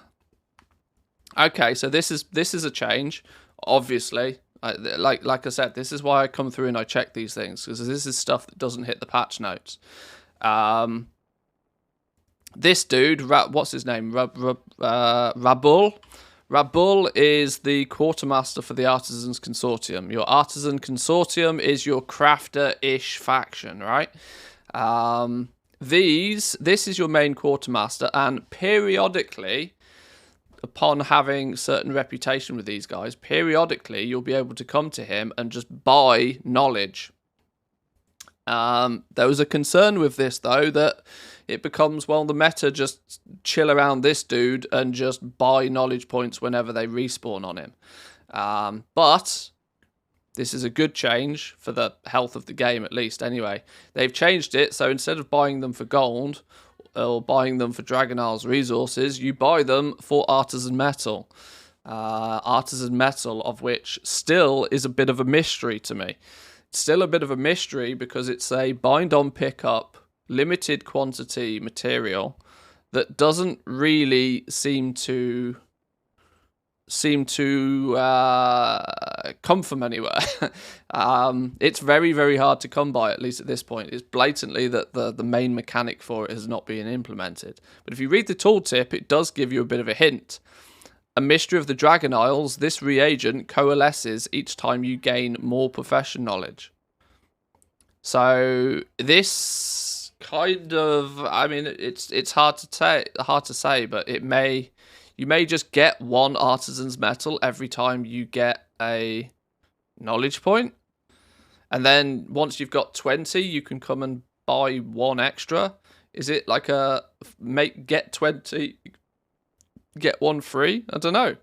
so this is a change, obviously. Like I said, this is why I come through and I check these things, because this is stuff that doesn't hit the patch notes. This dude, what's his name? Rabul. Rabul is the quartermaster for the Artisans Consortium. Your Artisan Consortium is your crafter-ish faction, right? This is your main quartermaster, and periodically, upon having certain reputation with these guys, periodically you'll be able to come to him and just buy knowledge. There was a concern with this, though, that it becomes, well, the meta just chill around this dude and just buy knowledge points whenever they respawn on him. But this is a good change for the health of the game, at least, anyway. They've changed it, so instead of buying them for gold or buying them for Dragon Isle's resources, you buy them for Artisan Metal. Artisan Metal, of which still is a bit of a mystery to me. It's still a bit of a mystery because it's a bind-on pickup, limited quantity material that doesn't really seem to seem to come from anywhere. It's very, very hard to come by, at least at this point. It's blatantly that the main mechanic for it has not been implemented. But if you read the tooltip, it does give you a bit of a hint. A mystery of the Dragon Isles, this reagent coalesces each time you gain more profession knowledge. So this kind of, I mean, it's hard to say, but you may just get one Artisan's Metal every time you get a knowledge point. And then once you've got 20, you can come and buy one extra. Is it like a get 20, get one free? I don't know.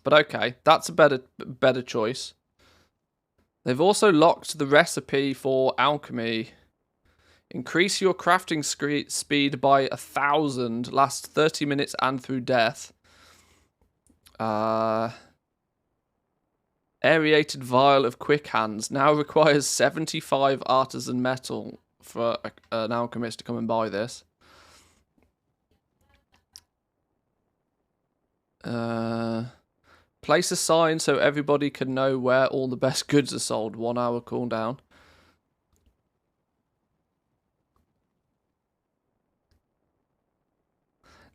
But okay, that's a better choice. They've also locked the recipe for alchemy. Increase your crafting speed by 1,000. Last 30 minutes and through death. Aerated vial of quick hands now requires 75 artisan metal for an alchemist to come and buy this. Place a sign so everybody can know where all the best goods are sold. 1 hour cooldown.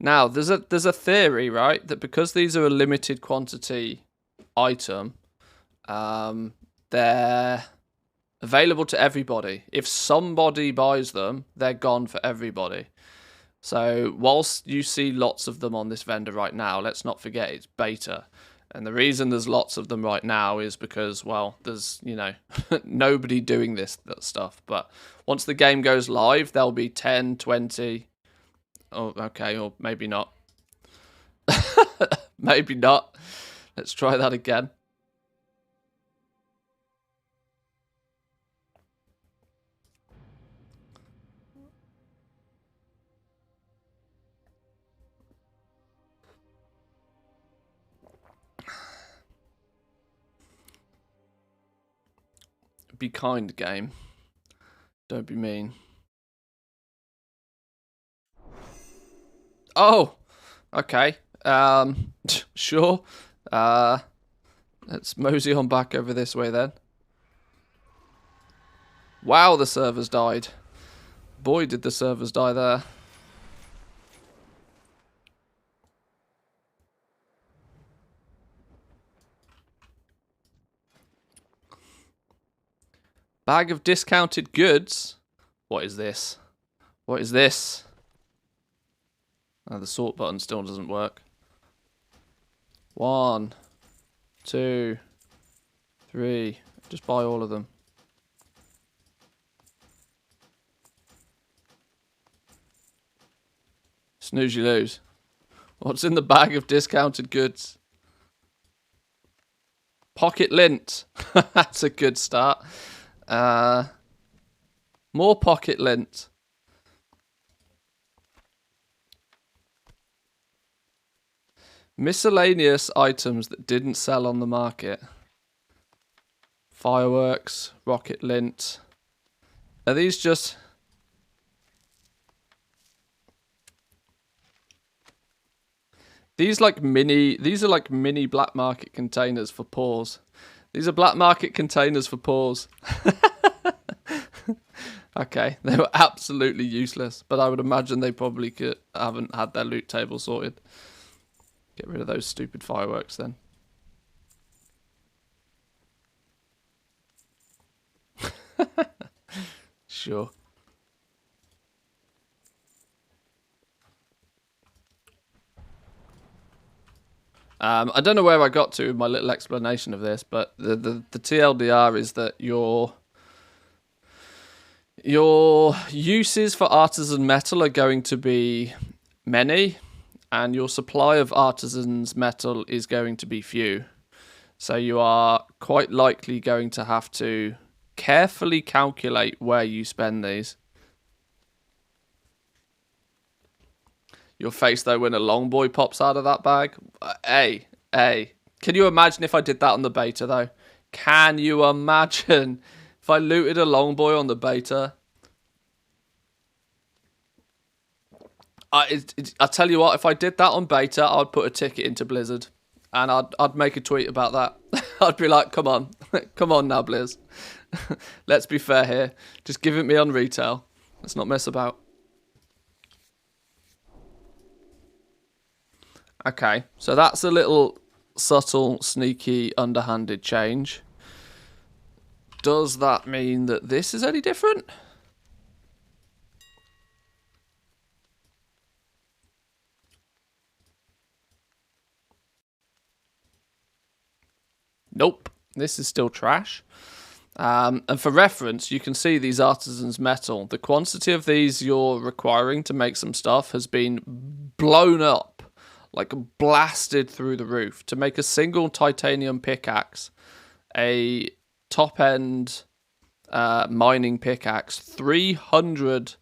Now, there's a theory, right, that because these are a limited quantity item, they're available to everybody. If somebody buys them, they're gone for everybody. So whilst you see lots of them on this vendor right now, let's not forget it's beta. And the reason there's lots of them right now is because, well, there's, you know, nobody doing that stuff. But once the game goes live, there'll be 10, 20... Oh, okay, or maybe not. Maybe not. Let's try that again. Be kind, game. Don't be mean. Oh, okay. Sure. Let's mosey on back over this way then. Wow, the servers died. Boy, did the servers die there. Bag of discounted goods. What is this? What is this? Oh, the sort button still doesn't work. 1, 2, 3. Just buy all of them. Snooze, you lose. What's in the bag of discounted goods? Pocket lint. That's a good start. More pocket lint. Miscellaneous items that didn't sell on the market. Fireworks, rocket lint. Are these just... These are like mini black market containers for paws. These are black market containers for paws. Okay, they were absolutely useless, but I would imagine they probably haven't had their loot table sorted. Get rid of those stupid fireworks then. Sure. I don't know where I got to in my little explanation of this, but the TLDR is that your uses for artisan metal are going to be many, and your supply of artisan's metal is going to be few. So you are quite likely going to have to carefully calculate where you spend these. Your face, though, when a long boy pops out of that bag. Hey. Can you imagine if I did that on the beta, though? Can you imagine if I looted a long boy on the beta? I tell you what, if I did that on beta, I'd put a ticket into Blizzard, and I'd make a tweet about that. I'd be like, come on, come on now, Blizz. Let's be fair here. Just give it me on retail. Let's not mess about. Okay, so that's a little subtle, sneaky, underhanded change. Does that mean that this is any different? Nope, this is still trash. And for reference, you can see these Artisan's Metal. The quantity of these you're requiring to make some stuff has been blown up, like blasted through the roof. To make a single titanium pickaxe, a top-end mining pickaxe, 300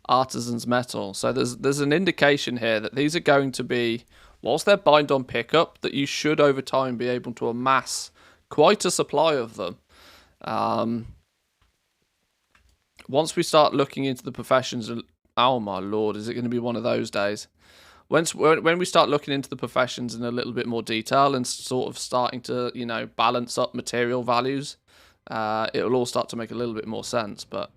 Artisan's Metal. So there's an indication here that these are going to be, whilst they're bind on pickup, that you should over time be able to amass quite a supply of them. Once we start looking into the professions, oh my lord, is it going to be one of those days? When we start looking into the professions in a little bit more detail and sort of starting to, you know, balance up material values, it'll all start to make a little bit more sense. But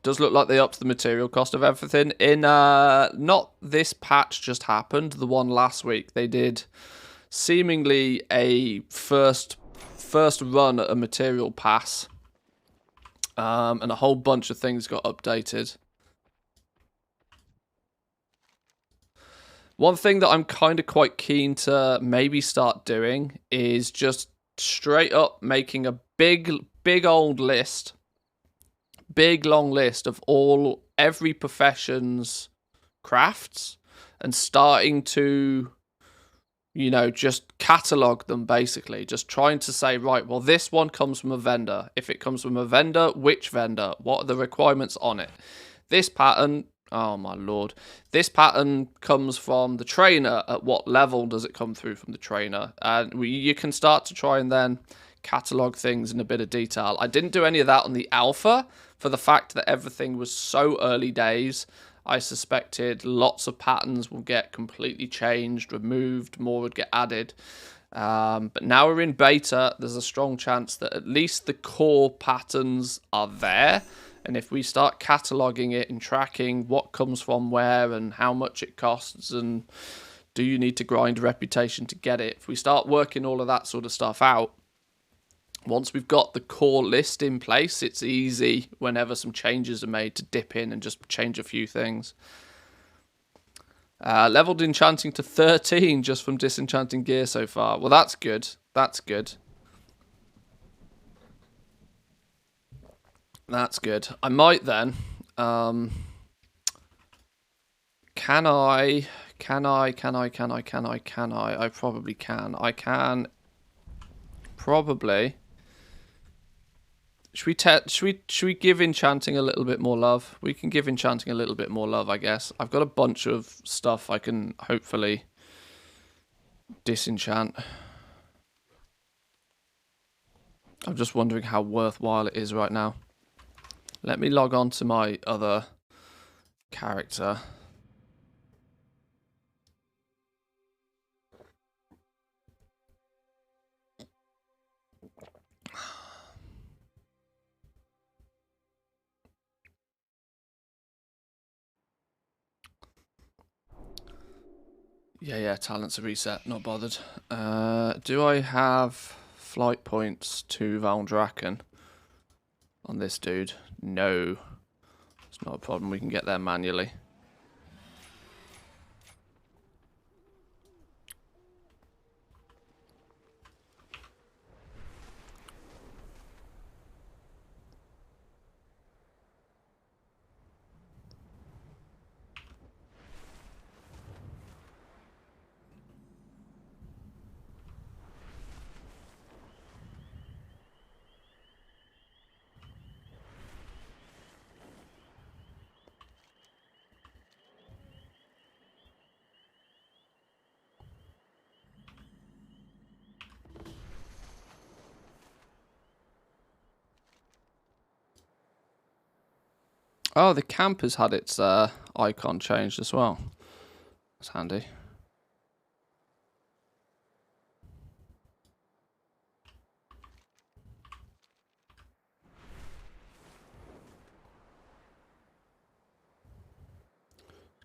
does look like they upped the material cost of everything. In not this patch just happened, the one last week, they did seemingly a first run at a material pass, and a whole bunch of things got updated. One thing that I'm kind of quite keen to maybe start doing is just straight up making a big old list, big long list of every profession's crafts, and starting to, you know, just catalog them, basically. Just trying to say, right, well, this one comes from a vendor. If it comes from a vendor, which vendor? What are the requirements on it? This pattern, oh my lord. This pattern comes from the trainer. At what level does it come through from the trainer? And you can start to try and then catalog things in a bit of detail. I didn't do any of that on the alpha for the fact that everything was so early days. I suspected lots of patterns will get completely changed, removed, more would get added. But now we're in beta, there's a strong chance that at least the core patterns are there. And if we start cataloging it and tracking what comes from where and how much it costs and do you need to grind a reputation to get it, if we start working all of that sort of stuff out, once we've got the core list in place, it's easy whenever some changes are made to dip in and just change a few things. Leveled Enchanting to 13 just from disenchanting gear so far. Well, that's good. That's good. That's good. I might then. Can I? I probably can. I can. Probably. Should we give Enchanting a little bit more love? We can give Enchanting a little bit more love, I guess. I've got a bunch of stuff I can hopefully disenchant. I'm just wondering how worthwhile it is right now. Let me log on to my other character. Yeah, talents are reset, not bothered. Do I have flight points to Valdraken on this dude? No. It's not a problem, we can get there manually. Oh, the camp has had its icon changed as well. That's handy.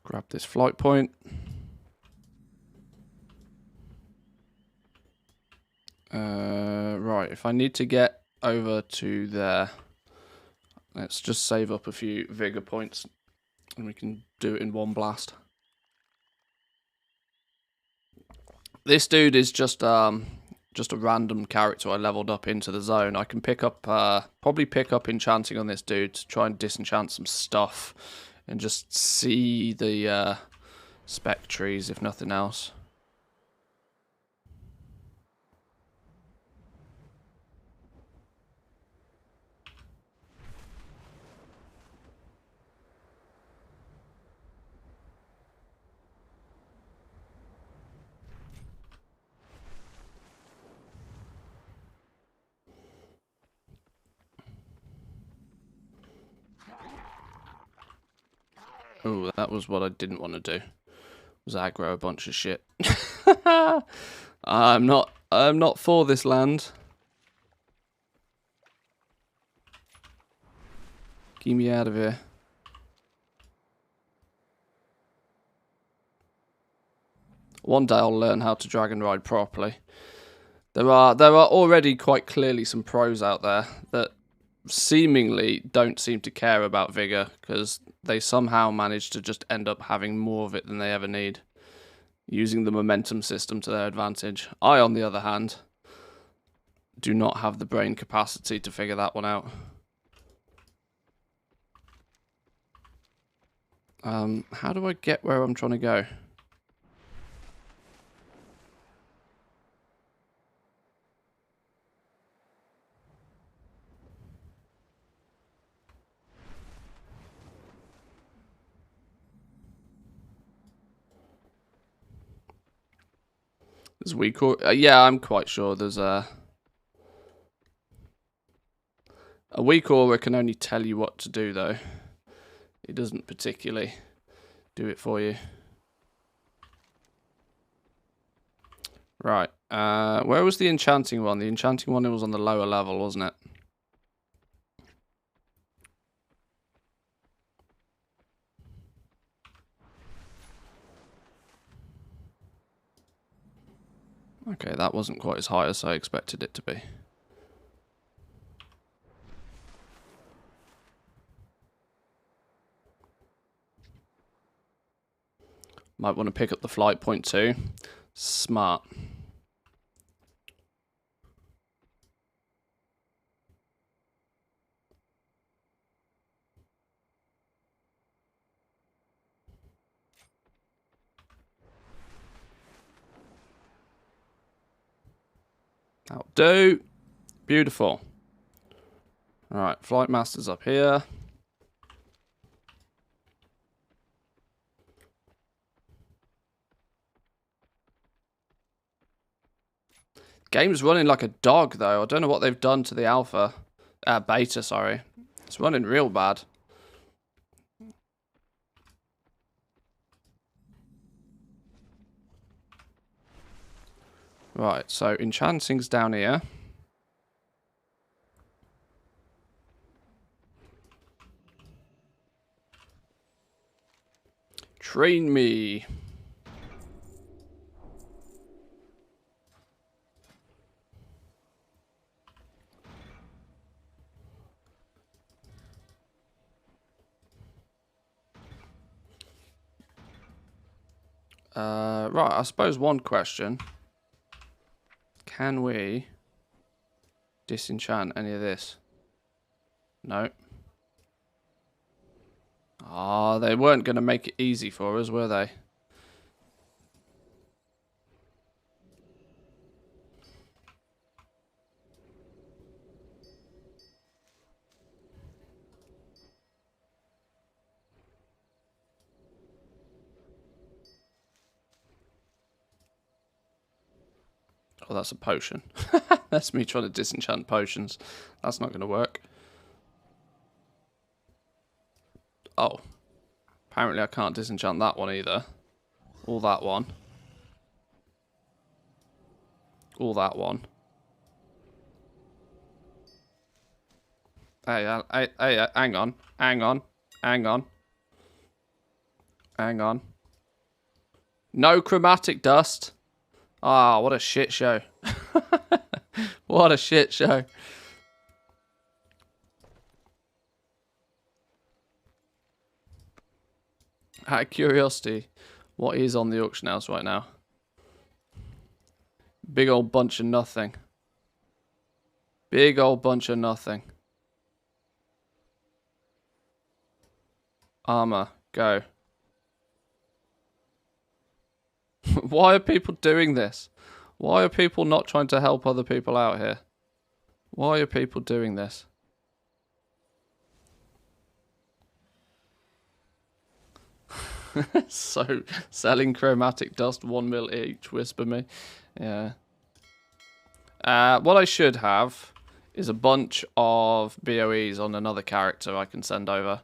Grab this flight point. Right, if I need to get over to there, let's just save up a few vigor points and we can do it in one blast. This dude is just a random character I leveled up into the zone. I can pick up, probably pick up Enchanting on this dude to try and disenchant some stuff and just see the spec trees, if nothing else. Oh, that was what I didn't want to do. Was aggro a bunch of shit. I'm not for this land. Get me out of here. One day I'll learn how to dragon ride properly. There are already quite clearly some pros out there that seemingly don't seem to care about vigor because they somehow manage to just end up having more of it than they ever need, using the momentum system to their advantage. I, on the other hand, do not have the brain capacity to figure that one out. How do I get where I'm trying to go? There's weak aura. Yeah, I'm quite sure there's a weak aura can only tell you what to do, though. It doesn't particularly do it for you. Right. Where was the enchanting one? The enchanting one, it was on the lower level, wasn't it? Okay, that wasn't quite as high as I expected it to be. Might want to pick up the flight point too. Smart. That'll do. Beautiful. Alright, Flight Master's up here. Game's running like a dog, though. I don't know what they've done to the alpha. Beta, sorry. It's running real bad. Right, so Enchanting's down here. Train me. Right, I suppose one question. Can we disenchant any of this? No. Ah, they weren't going to make it easy for us, were they? Oh, that's a potion. That's me trying to disenchant potions. That's not going to work. Oh. Apparently I can't disenchant that one either. Or that one. Or that one. Hey, hang on. Hang on. Hang on. Hang on. No chromatic dust. Ah, what a shit show. What a shit show. Out of curiosity, what is on the auction house right now? Big old bunch of nothing. Big old bunch of nothing. Armor, go. Why are people doing this? Why are people not trying to help other people out here? Why are people doing this? So, selling chromatic dust, 1 mil each, whisper me. Yeah. What I should have is a bunch of BOEs on another character I can send over.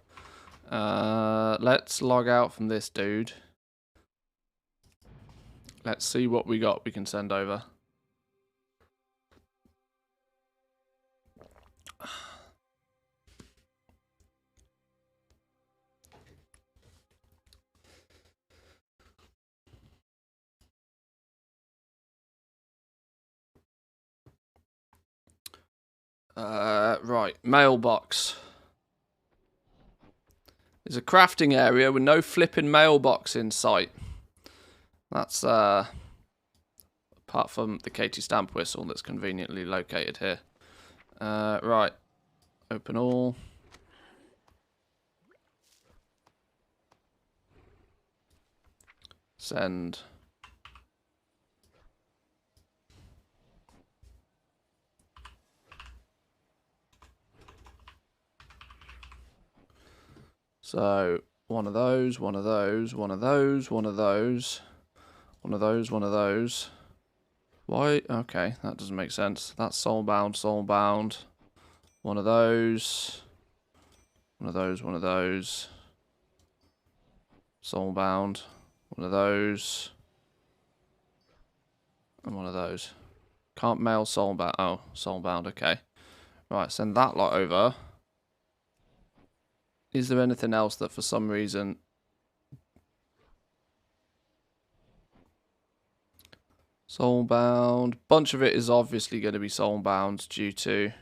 Let's log out from this dude. Let's see what we got we can send over. Right, mailbox. There's a crafting area with no flipping mailbox in sight. That's, apart from the Katie stamp whistle that's conveniently located here. Right. Open all. Send. So, one of those, one of those, one of those, one of those, one of those, one of those. Why? Okay, that doesn't make sense. That's soulbound, soulbound. One of those. One of those, one of those. Soulbound. One of those. And one of those. Can't mail soulbound. Oh, soulbound, okay. Right, send that lot over. Is there anything else that for some reason... Soulbound. Bunch of it is obviously going to be soulbound due to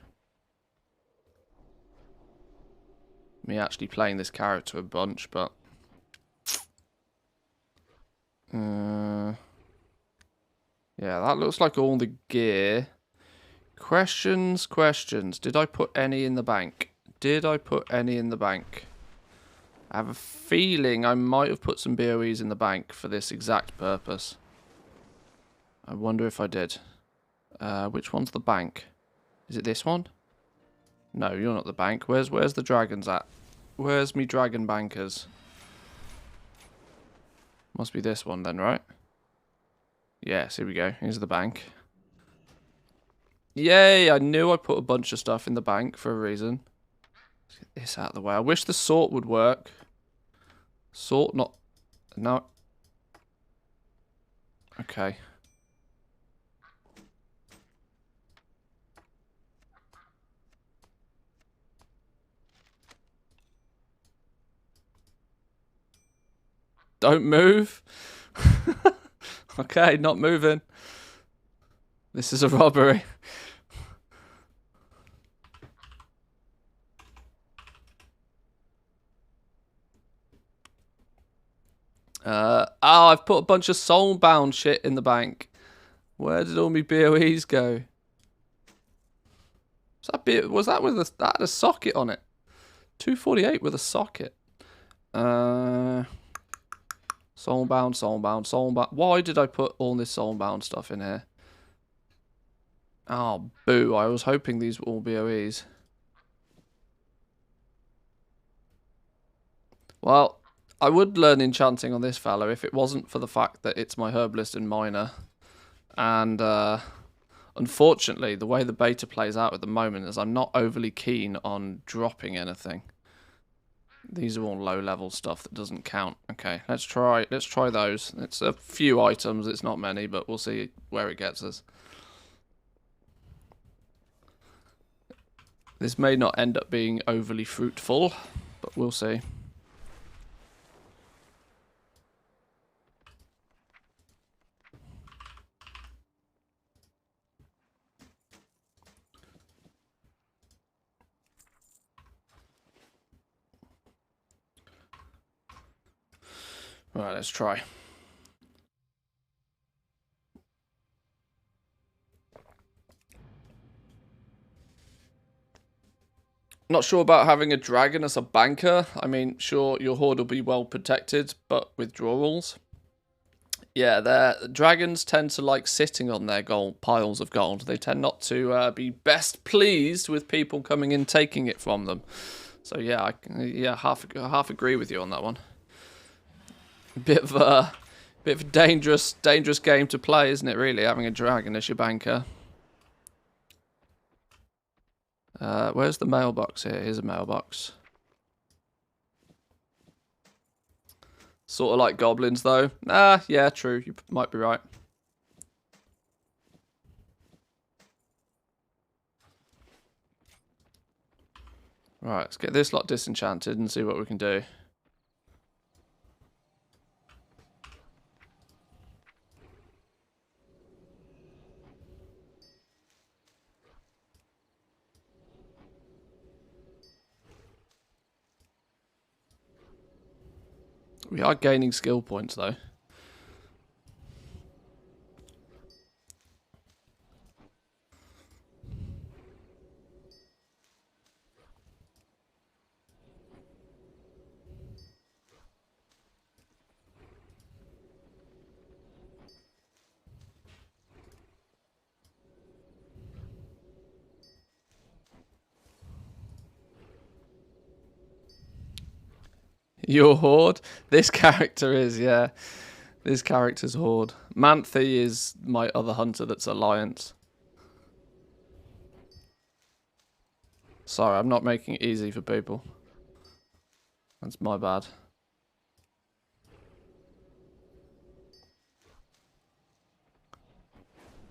me actually playing this character a bunch, but... yeah, that looks like all the gear. Questions. Did I put any in the bank? Did I put any in the bank? I have a feeling I might have put some BOEs in the bank for this exact purpose. I wonder if I did. Which one's the bank? Is it this one? No, you're not the bank. Where's the dragons at? Where's me dragon bankers? Must be this one then, right? Yes, here we go. Here's the bank. Yay! I knew I put a bunch of stuff in the bank for a reason. Let's get this out of the way. I wish the sort would work. Sort not... No. Okay. Don't move. Okay, not moving. This is a robbery. Oh, I've put a bunch of soulbound shit in the bank. Where did all my BOEs go? Was that with that had a socket on it? 248 with a socket. Soulbound. Why did I put all this soulbound stuff in here? Oh, boo. I was hoping these were all BOEs. Well, I would learn enchanting on this fella if it wasn't for the fact that it's my herbalist and miner. And unfortunately, the way the beta plays out at the moment is I'm not overly keen on dropping anything. These are all low-level stuff that doesn't count. Okay, let's try those. It's a few items, it's not many, but we'll see where it gets us. This may not end up being overly fruitful, but we'll see. Right, let's try. Not sure about having a dragon as a banker. I mean, sure, your horde will be well protected, but withdrawals. Yeah, dragons tend to like sitting on their gold piles of gold. They tend not to be best pleased with people coming in taking it from them. So yeah, half agree with you on that one. Bit of a dangerous game to play, isn't it? Really, having a dragon as your banker. Where's the mailbox here? Here's a mailbox. Sort of like goblins, though. Ah, yeah, true. You might be right. Right, let's get this lot disenchanted and see what we can do. We are gaining skill points, though. Your horde? This character is, yeah. This character's horde. Manthe is my other hunter that's alliance. Sorry, I'm not making it easy for people. That's my bad.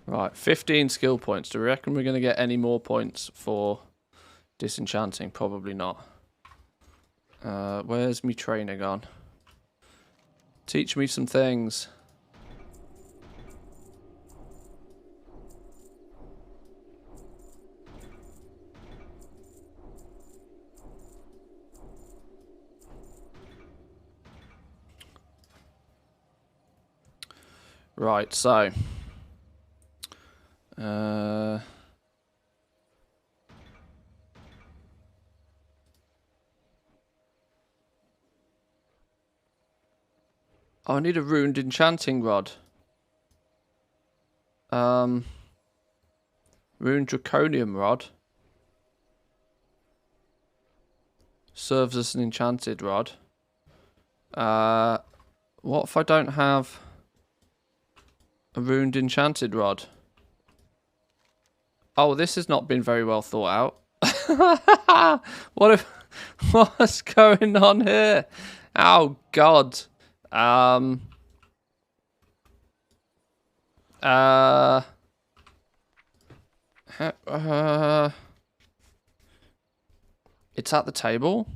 Right, 15 skill points. Do we reckon we're going to get any more points for disenchanting? Probably not. Where's me trainer gone? Teach me some things. Right, so... Oh, I need a ruined enchanting rod. Ruined draconium rod. Serves as an enchanted rod. What if I don't have a ruined enchanted rod? Oh, this has not been very well thought out. What's going on here? Oh God. It's at the table.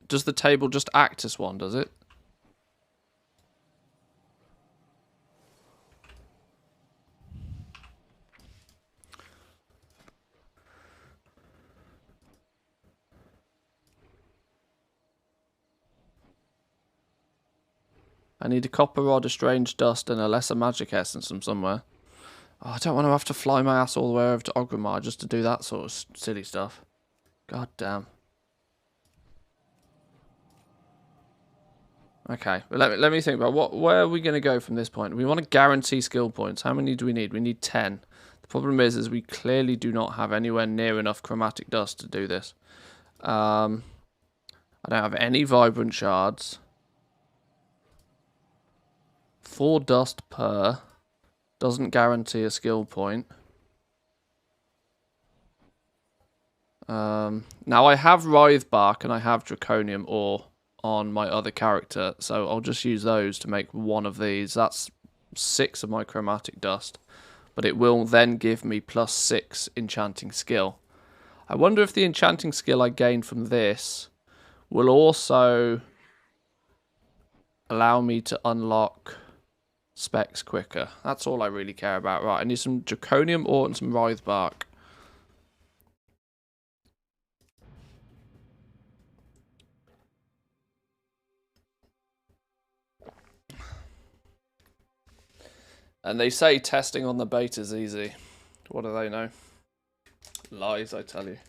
Does the table just act as one, does it? I need a copper rod, a strange dust, and a lesser magic essence from somewhere. Oh, I don't want to have to fly my ass all the way over to Ogrimmar just to do that sort of silly stuff. God damn. Okay, well, let me think about where are we going to go from this point? We want to guarantee skill points. How many do we need? We need 10. The problem is we clearly do not have anywhere near enough chromatic dust to do this. I don't have any vibrant shards. 4 dust per. Doesn't guarantee a skill point. Now I have Writhe Bark and I have Draconium Ore on my other character, so I'll just use those to make one of these. That's 6 of my Chromatic Dust, but it will then give me +6 enchanting skill. I wonder if the enchanting skill I gain from this will also allow me to unlock specs quicker. That's all I really care about. Right, I need some Draconium Ore and some Writhe Bark. And they say testing on the beta's easy. What do they know? Lies, I tell you.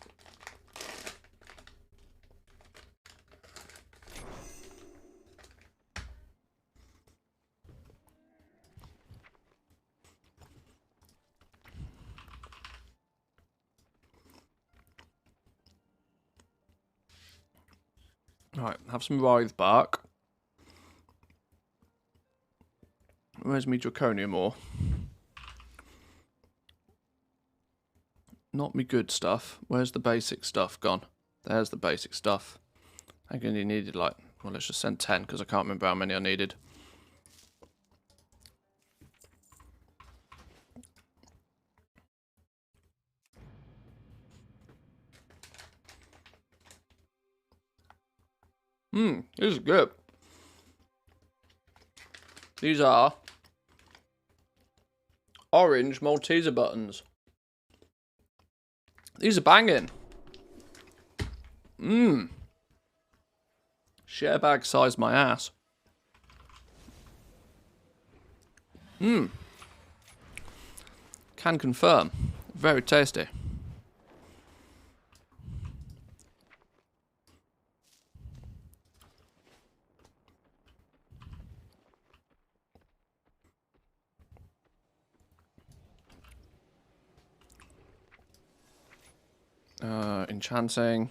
Right, have some Writhe Bark. Where's me Draconium Ore? Not me good stuff. Where's the basic stuff gone? There's the basic stuff. I only needed like, well, let's just send 10 because I can't remember how many I needed. This is good. These are orange Malteser buttons. These are banging. Share bag size my ass. Can confirm. Very tasty. Enchanting.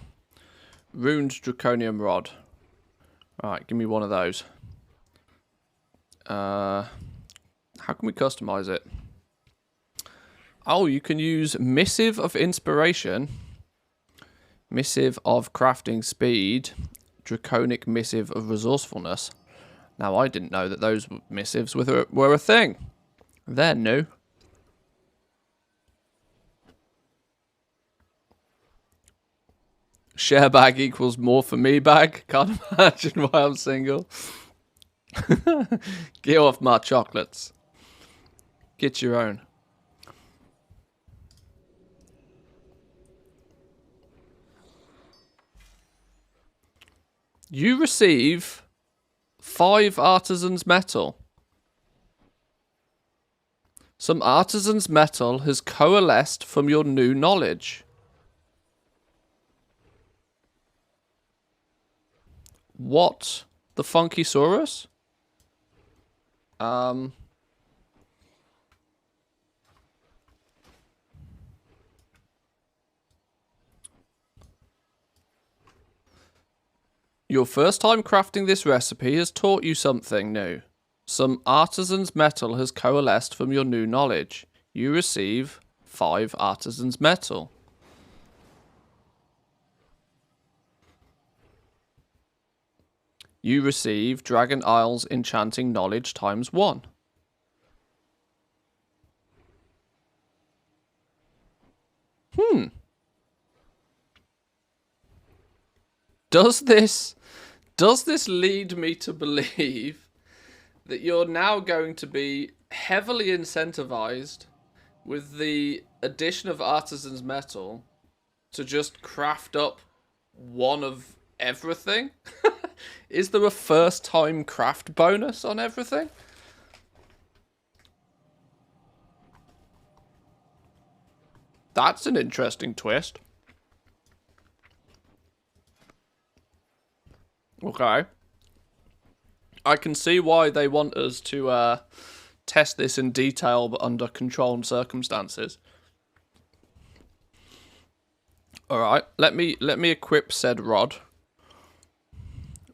Ruined Draconium Rod. Right, give me one of those. How can we customize it? Oh, you can use Missive of Inspiration, Missive of Crafting Speed, Draconic Missive of Resourcefulness. Now, I didn't know that those missives were a thing. They're new. Share bag equals more for me bag. Can't imagine why I'm single. Get off my chocolates. Get your own. You receive 5 Artisan's Metal. Some Artisan's Metal has coalesced from your new knowledge. What? The Funkysaurus? Your first time crafting this recipe has taught you something new. Some Artisan's Metal has coalesced from your new knowledge. You receive 5 Artisan's Metal. You receive Dragon Isle's Enchanting Knowledge ×1. Does this lead me to believe that you're now going to be heavily incentivized with the addition of Artisan's Metal to just craft up one of everything? Is there a first time craft bonus on everything? That's an interesting twist. Okay. I can see why they want us to test this in detail, but under controlled circumstances. Alright, let me equip said rod.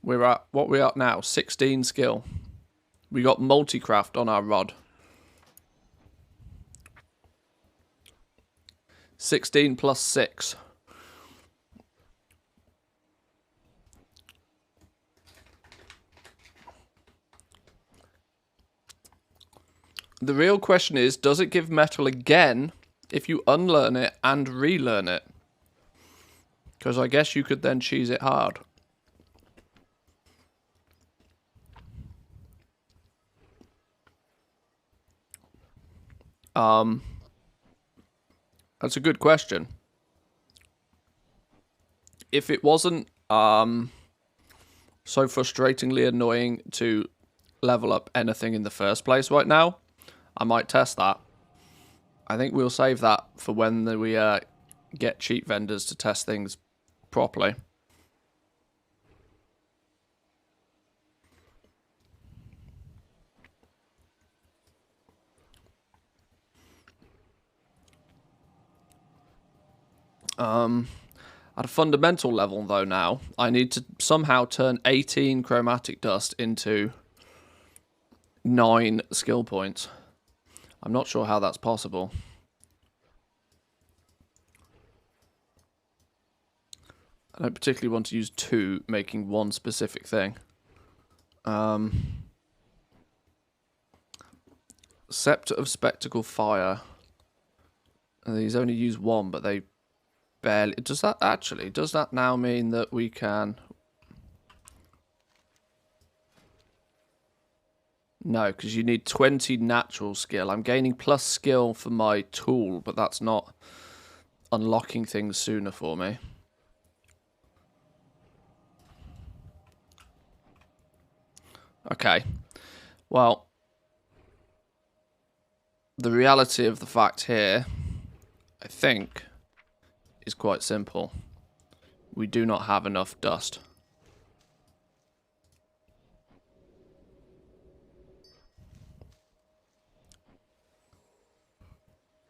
We're at, what we at now? 16 skill. We got multi-craft on our rod. 16 plus 6. The real question is, does it give metal again if you unlearn it and relearn it? Because I guess you could then cheese it hard. That's a good question. If it wasn't so frustratingly annoying to level up anything in the first place right now, I might test that. I think we'll save that for when we get cheap vendors to test things properly. At a fundamental level, though, now, I need to somehow turn 18 Chromatic Dust into 9 skill points. I'm not sure how that's possible. I don't particularly want to use 2 making one specific thing. Sept of Spectacle Fire. These only use 1, but they barely... Does that now mean that we can... No, because you need 20 natural skill. I'm gaining plus skill for my tool, but that's not unlocking things sooner for me. Okay. Well, the reality of the fact here, I think, is quite simple. We do not have enough dust.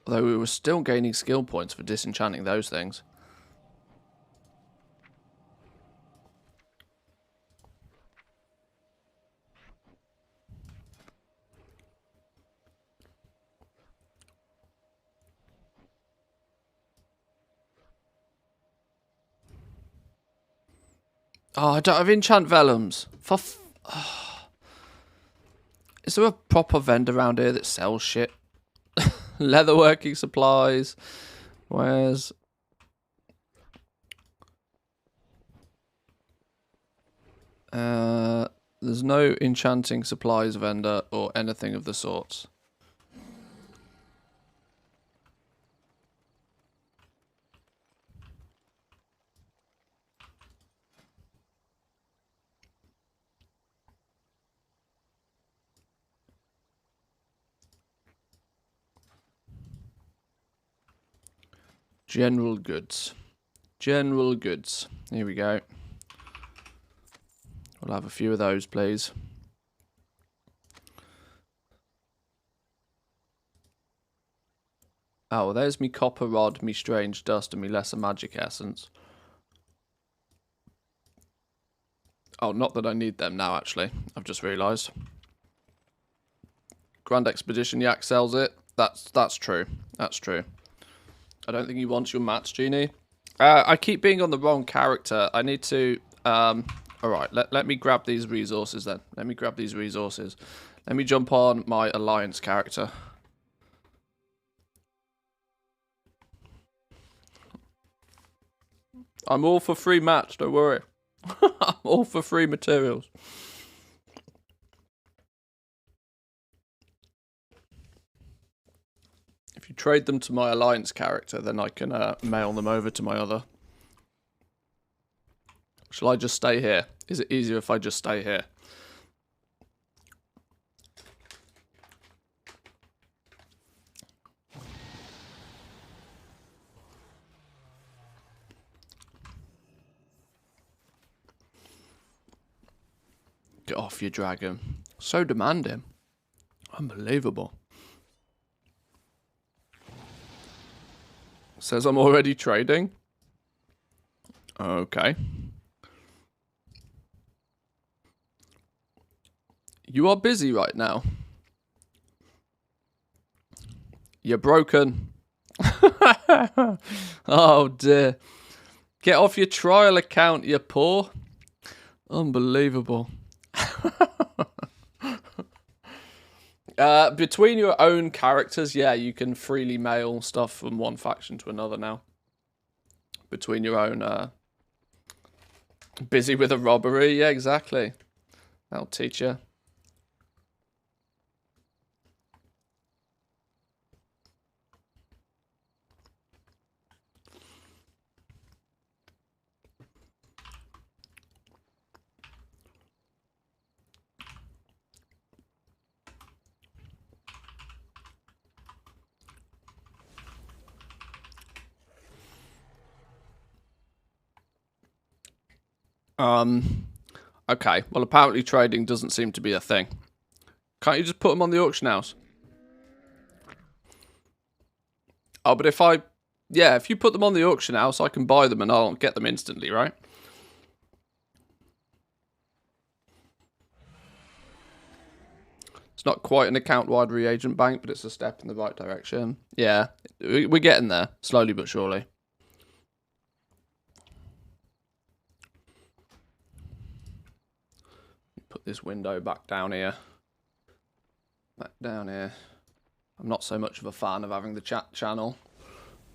Although we were still gaining skill points for disenchanting those things. Oh, I don't have enchant vellums. Is there a proper vendor around here that sells shit? Leatherworking supplies. Where's... there's no enchanting supplies vendor or anything of the sorts. General goods. General goods. Here we go. We'll have a few of those, please. Oh, well, there's me copper rod, me strange dust, and me lesser magic essence. Oh, not that I need them now, actually. I've just realised. Grand Expedition Yak sells it. That's true. That's true. I don't think he wants your mats, Genie. I keep being on the wrong character. I need to... Alright, let me grab these resources then. Let me grab these resources. Let me jump on my Alliance character. I'm all for free mats, don't worry. I'm all for free materials. If you trade them to my Alliance character, then I can mail them over to my other. Shall I just stay here? Is it easier if I just stay here? Get off, you dragon. So demanding. Unbelievable. Says I'm already trading. Okay. You are busy right now. You're broken. Oh dear. Get off your trial account, you poor. Unbelievable. Between your own characters, yeah, you can freely mail stuff from one faction to another now. Between your own, busy with a robbery, yeah, exactly. That'll teach you. Okay, well, apparently trading doesn't seem to be a thing. Can't you just put them on the auction house? Oh, but if you put them on the auction house, I can buy them and I'll get them instantly, right? It's not quite an account-wide reagent bank, but it's a step in the right direction. Yeah, we're getting there, slowly but surely. Put this window back down here. Back down here. I'm not so much of a fan of having the chat channel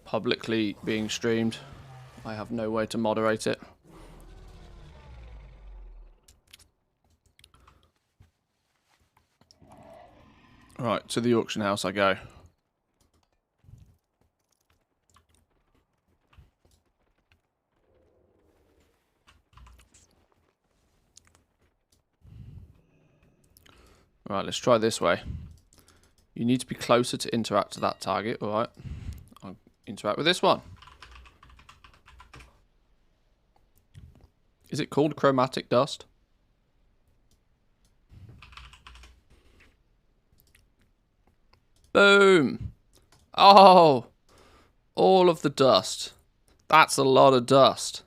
publicly being streamed. I have no way to moderate it. Right, to the auction house I go. Right, let's try this way. You need to be closer to interact to that target. Alright. I'll interact with this one. Is it called Chromatic Dust? Boom! Oh! All of the dust. That's a lot of dust.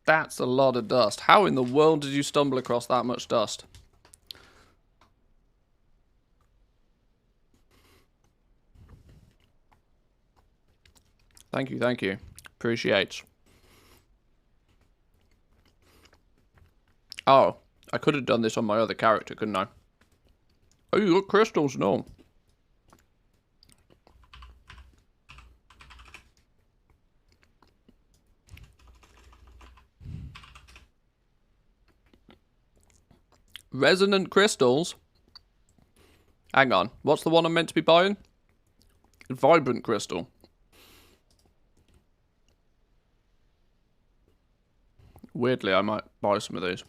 That's a lot of dust. How in the world did you stumble across that much dust? Thank you, thank you. Appreciate. Oh, I could have done this on my other character, couldn't I? Oh, you got crystals? No. Resonant crystals? Hang on. What's the one I'm meant to be buying? Vibrant crystal. Weirdly, I might buy some of these.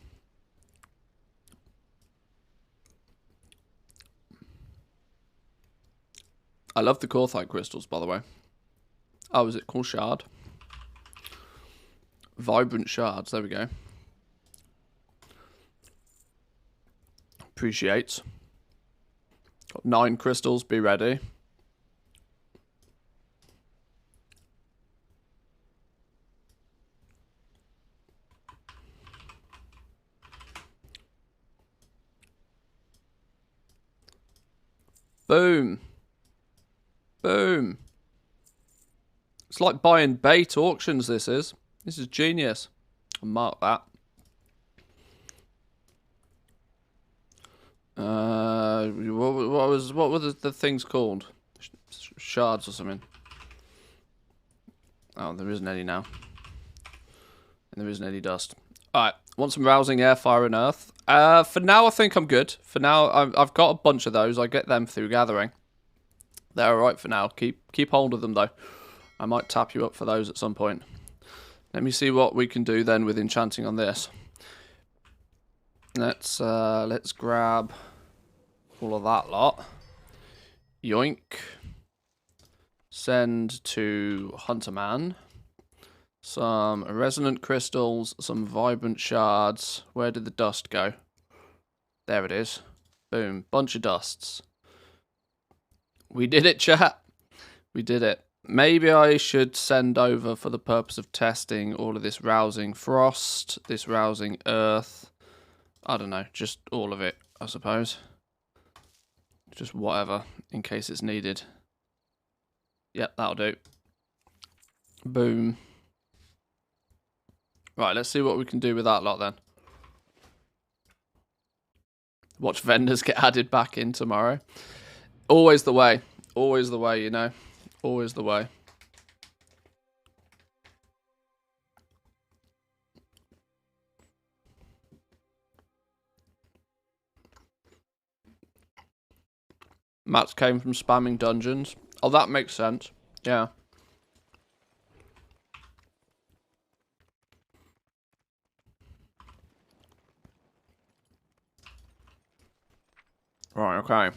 I love the Corthite crystals, by the way. Oh, is it called shard? Vibrant shards, there we go. Appreciates. Got 9 crystals, be ready. Boom. Boom. It's like buying bait auctions, this is. This is genius. I'll mark that. What were the things called? Shards or something. Oh, there isn't any now. And there isn't any dust. Alright, want some rousing air, fire, and earth? For now, I think I'm good. For now, I've got a bunch of those. I get them through gathering. They're alright for now. Keep hold of them, though. I might tap you up for those at some point. Let me see what we can do then with enchanting on this. Let's grab all of that lot. Yoink. Send to Hunterman. Some resonant crystals, some vibrant shards. Where did the dust go? There it is. Boom. Bunch of dusts. We did it, chat. We did it. Maybe I should send over, for the purpose of testing, all of this rousing frost, this rousing earth. I don't know. Just all of it, I suppose. Just whatever, in case it's needed. Yep, that'll do. Boom. Right, let's see what we can do with that lot then. Watch vendors get added back in tomorrow. Always the way. Always the way, you know. Always the way. Mats came from spamming dungeons. Oh, that makes sense. Yeah. Right, okay.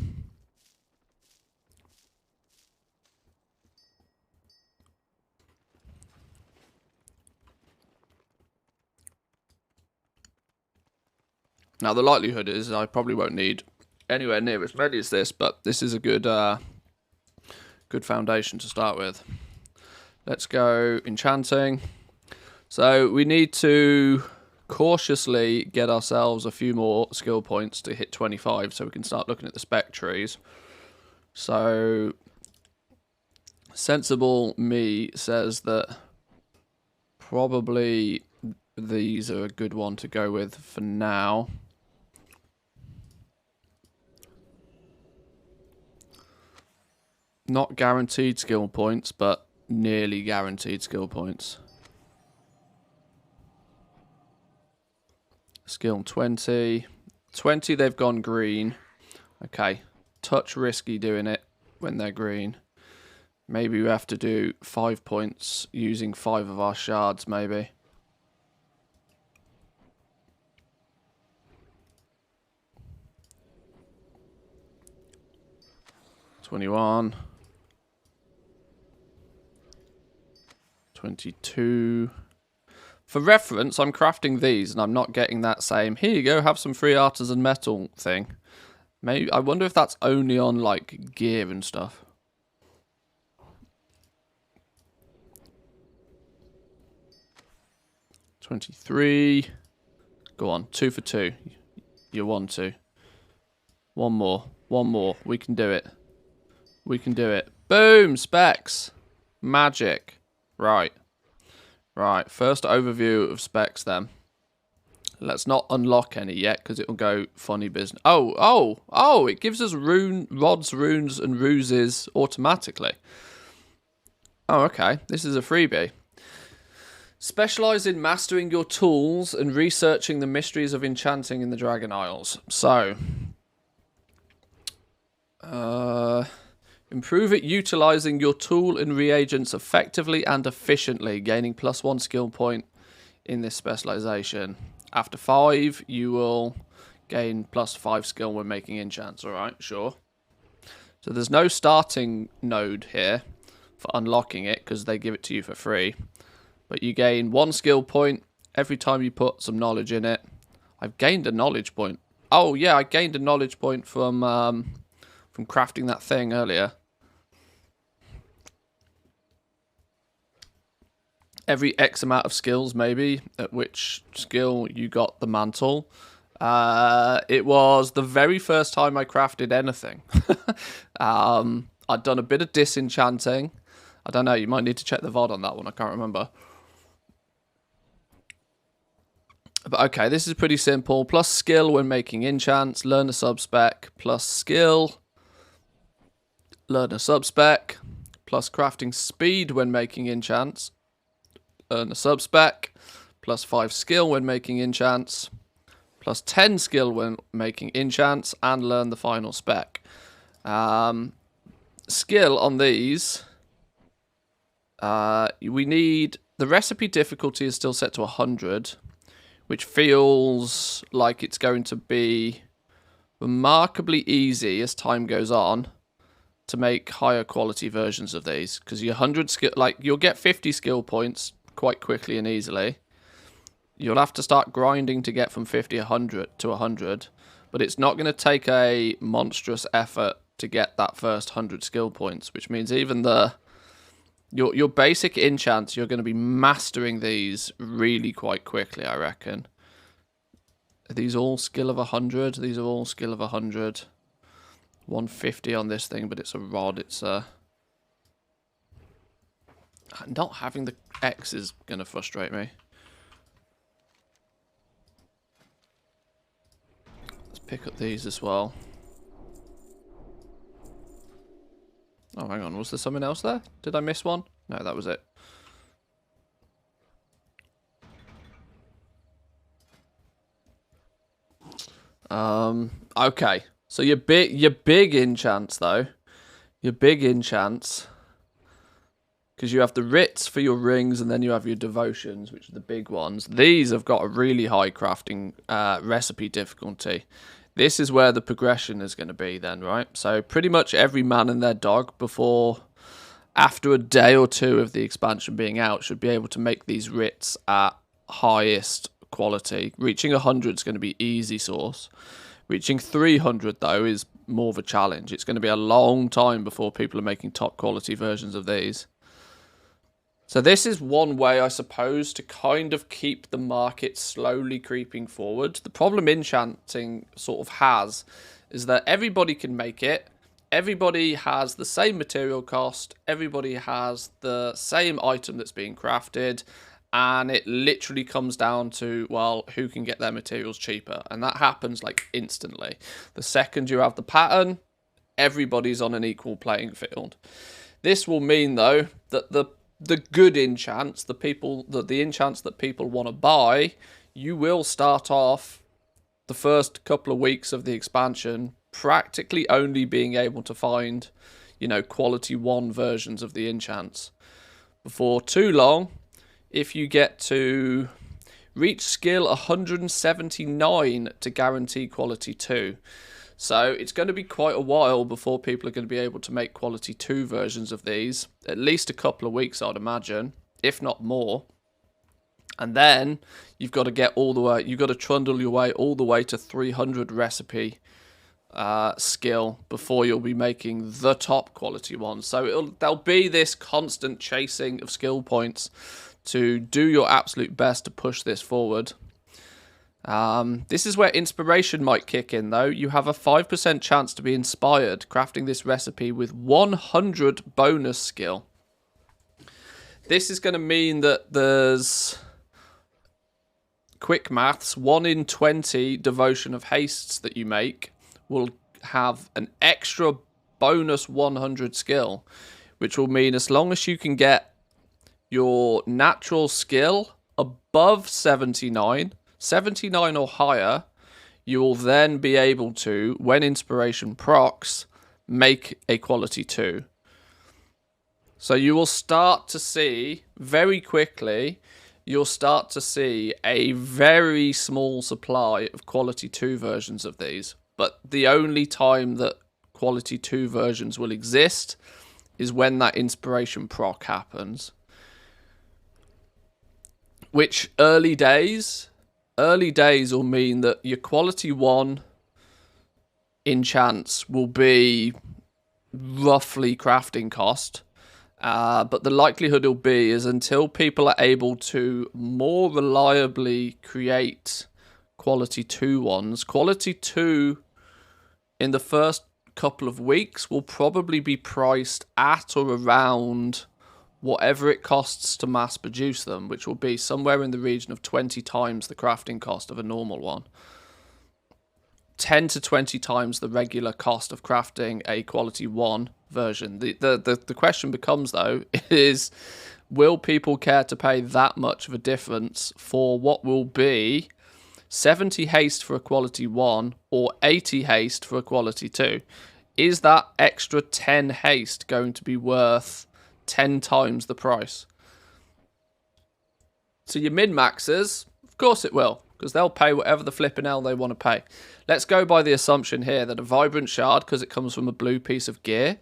Now, the likelihood is I probably won't need anywhere near as many as this, but this is a good good foundation to start with. Let's go Enchanting. So we need to cautiously get ourselves a few more skill points to hit 25 so we can start looking at the spec trees. So sensible me says that probably these are a good one to go with for now. Not guaranteed skill points, but nearly guaranteed skill points. Skill 20. 20, they've gone green. Okay. Touch risky doing it when they're green. Maybe we have to do 5 points using 5 of our shards, maybe. $21. 22. For reference, I'm crafting these and I'm not getting that same, here you go, have some free artisan metal thing. Maybe I wonder if that's only on like gear and stuff. $23. Go on, 2 for 2. You want to. One more. One more. We can do it. We can do it. Boom! Specs. Magic. Right. Right. First overview of specs then. Let's not unlock any yet because it will go funny business. Oh! It gives us rods, runes, and ruses automatically. Oh, okay. This is a freebie. Specialise in mastering your tools and researching the mysteries of enchanting in the Dragon Isles. So, improve at utilising your tool and reagents effectively and efficiently, gaining +1 skill point in this specialisation. After 5, you will gain +5 skill when making enchants. Alright, sure. So there's no starting node here for unlocking it because they give it to you for free. But you gain 1 skill point every time you put some knowledge in it. I've gained a knowledge point. Oh yeah, I gained a knowledge point from crafting that thing earlier. Every X amount of skills, maybe, at which skill you got the mantle. It was the very first time I crafted anything. I'd done a bit of disenchanting. I don't know, you might need to check the VOD on that one, I can't remember. But okay, this is pretty simple. Plus skill when making enchants, learn a subspec, plus skill, learn a subspec, plus crafting speed when making enchants, learn a subspec, plus 5 skill when making enchants, plus 10 skill when making enchants, and learn the final spec. Skill on these, we need, the recipe difficulty is still set to 100, which feels like it's going to be remarkably easy as time goes on to make higher quality versions of these, because your 100 skill, like you'll get 50 skill points quite quickly and easily. You'll have to start grinding to get from 50 to 100, but it's not going to take a monstrous effort to get that first 100 skill points, which means even your basic enchants, you're going to be mastering these really quite quickly, I reckon. Are these all skill of 100? These are all skill of 100. 150 on this thing, but it's a rod. It's not having the X is going to frustrate me. Let's pick up these as well. on. Was there something else there? Did I miss one? No, that was it. Okay. So your big enchants though. Your big enchants. Because you have the writs for your rings, and then you have your devotions, which are the big ones. These have got a really high crafting recipe difficulty. This is where the progression is going to be then, right? So pretty much every man and their dog after a day or two of the expansion being out, should be able to make these writs at highest quality. Reaching 100 is going to be easy source. Reaching 300 though is more of a challenge. It's going to be a long time before people are making top quality versions of these. So this is one way, I suppose, to kind of keep the market slowly creeping forward. The problem Enchanting sort of has is that everybody can make it. Everybody has the same material cost. Everybody has the same item that's being crafted. And it literally comes down to, well, who can get their materials cheaper? And that happens like instantly. The second you have the pattern, everybody's on an equal playing field. This will mean, though, that the good enchants, the enchants that people want to buy, you will start off the first couple of weeks of the expansion practically only being able to find, quality 1 versions of the enchants. Before too long, if you get to reach skill 179 to guarantee quality 2. So it's going to be quite a while before people are going to be able to make quality 2 versions of these. At least a couple of weeks, I'd imagine, if not more. And then you've got to trundle your way all the way to 300 recipe skill before you'll be making the top quality ones. So there'll be this constant chasing of skill points to do your absolute best to push this forward. This is where inspiration might kick in, though. You have a 5% chance to be inspired crafting this recipe with 100 bonus skill. This is going to mean that there's, quick maths, 1 in 20 devotion of hastes that you make will have an extra bonus 100 skill, which will mean as long as you can get your natural skill above 79 or higher, you will then be able to, when inspiration procs, make a quality 2. So you will start to see, very quickly, you'll start to see a very small supply of quality 2 versions of these. But the only time that quality 2 versions will exist is when that inspiration proc happens. Which early days will mean that your quality 1 enchants will be roughly crafting cost. But the likelihood will be is until people are able to more reliably create quality 2 ones, quality 2 in the first couple of weeks will probably be priced at or around whatever it costs to mass produce them, which will be somewhere in the region of 20 times the crafting cost of a normal one. 10 to 20 times the regular cost of crafting a quality 1 version. The question becomes, though, is will people care to pay that much of a difference for what will be 70 haste for a quality 1 or 80 haste for a quality 2? Is that extra 10 haste going to be worth 10 times the price? So your min-maxers, of course it will, because they'll pay whatever the flipping hell they want to pay. Let's go by the assumption here that a vibrant shard, because it comes from a blue piece of gear,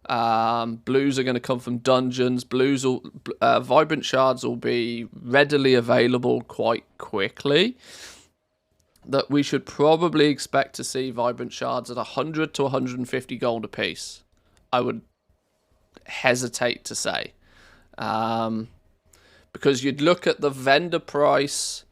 blues are going to come from dungeons, vibrant shards will be readily available quite quickly, that we should probably expect to see vibrant shards at 100 to 150 gold a piece. I would hesitate to say, because you'd look at the vendor price.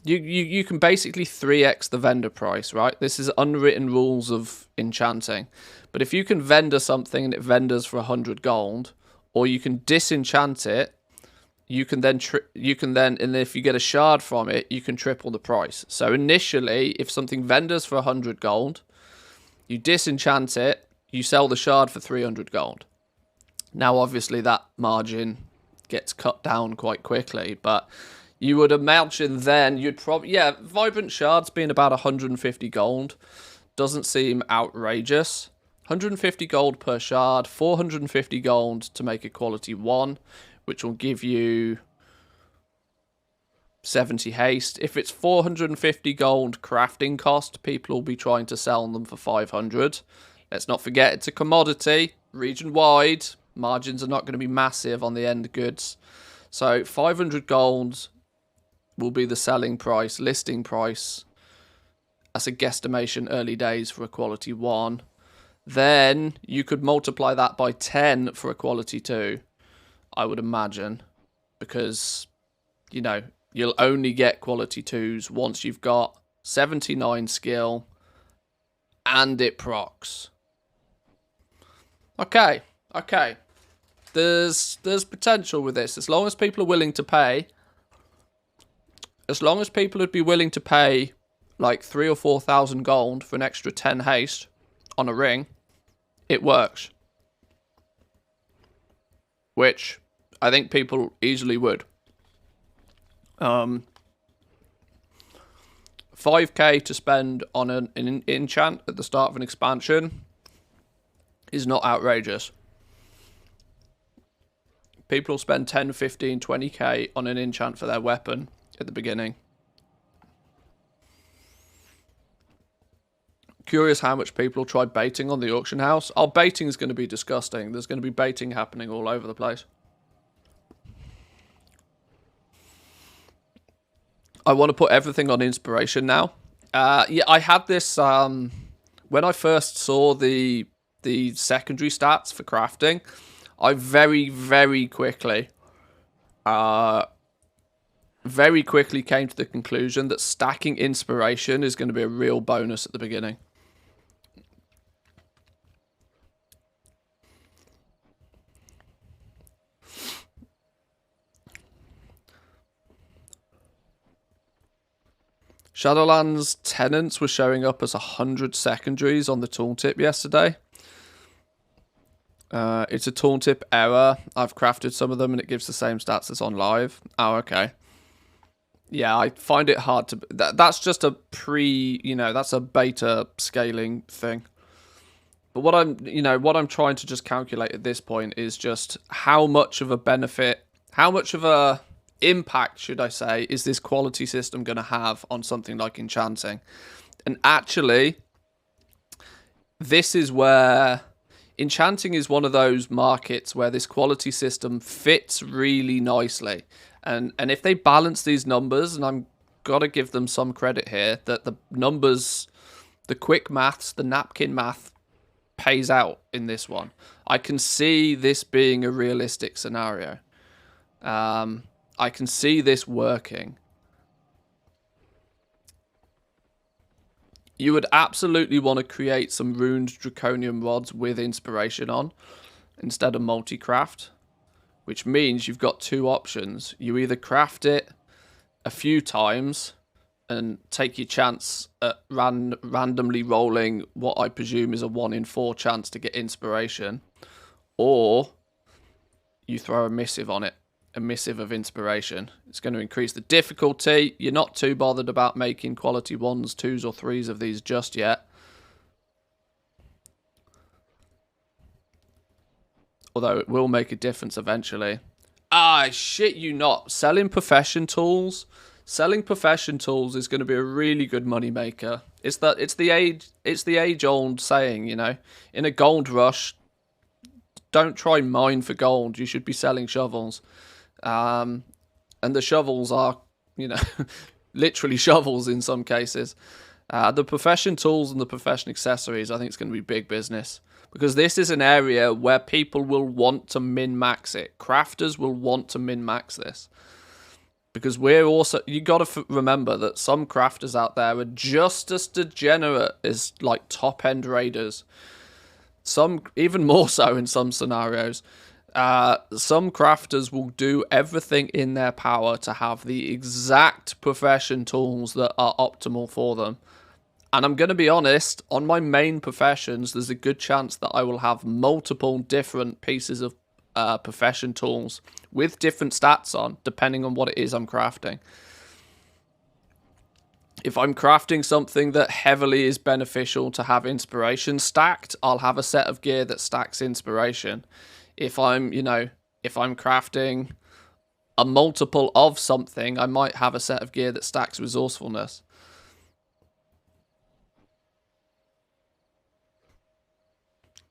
You can basically 3x the vendor price, right? This is unwritten rules of enchanting. But if you can vendor something and it vendors for 100 gold, or you can disenchant it, you can then and if you get a shard from it, you can triple the price. So initially, if something vendors for 100 gold, you disenchant it, you sell the shard for 300 gold. Now, obviously, that margin gets cut down quite quickly, but you would imagine then you'd probably... Yeah, Vibrant Shards being about 150 gold doesn't seem outrageous. 150 gold per shard, 450 gold to make a quality 1, which will give you 70 haste. If it's 450 gold crafting cost, people will be trying to sell them for 500. Let's not forget it's a commodity, region-wide. Margins are not going to be massive on the end goods. So 500 gold will be the selling price, listing price. That's a guesstimation early days for a quality 1. Then you could multiply that by 10 for a quality 2, I would imagine. Because, you know, you'll only get quality 2s once you've got 79 skill and it procs. Okay. There's potential with this. As long as people are willing to pay. As long as people would be willing to pay like 3,000 or 4,000 gold for an extra 10 haste on a ring, it works. Which I think people easily would. 5k to spend on an enchant at the start of an expansion is not outrageous. People will spend 10, 15, 20k on an enchant for their weapon at the beginning. Curious how much people will try baiting on the auction house. Oh, baiting is going to be disgusting. There's going to be baiting happening all over the place. I want to put everything on inspiration now. Yeah, I had this when I first saw the secondary stats for crafting. I very quickly came to the conclusion that stacking inspiration is going to be a real bonus at the beginning. Shadowlands tenants were showing up as 100 secondaries on the tooltip yesterday. It's a tooltip error. I've crafted some of them and it gives the same stats as on live. Oh, okay. Yeah, I find it hard to... That's just a that's a beta scaling thing. But what I'm trying to just calculate at this point is just how much of a benefit, how much of a impact, should I say, is this quality system going to have on something like Enchanting? And actually, this is where... Enchanting is one of those markets where this quality system fits really nicely. And if they balance these numbers, and I'm got to give them some credit here, that the numbers, the quick maths, the napkin math pays out in this one. I can see this being a realistic scenario. I can see this working. You would absolutely want to create some runed draconium rods with inspiration on instead of multi-craft, which means you've got two options. You either craft it a few times and take your chance at randomly rolling what I presume is a 1 in 4 chance to get inspiration, or you throw a missive on it. A missive of inspiration. It's going to increase the difficulty. You're not too bothered about making quality 1s, 2s or 3s of these just yet. Although it will make a difference eventually. I shit you not. Selling profession tools is going to be a really good money maker. It's the age old saying, you know, in a gold rush, don't try mine for gold. You should be selling shovels. And the shovels are, you know, literally shovels in some cases. The profession tools and the profession accessories, I think it's going to be big business. Because this is an area where people will want to min-max it. Crafters will want to min-max this. Because we're also... You got to remember that some crafters out there are just as degenerate as, like, top-end raiders. Some, even more so in some scenarios. Some crafters will do everything in their power to have the exact profession tools that are optimal for them. And I'm going to be honest, on my main professions, there's a good chance that I will have multiple different pieces of profession tools with different stats on, depending on what it is I'm crafting. If I'm crafting something that heavily is beneficial to have inspiration stacked, I'll have a set of gear that stacks inspiration. If I'm crafting a multiple of something, I might have a set of gear that stacks resourcefulness.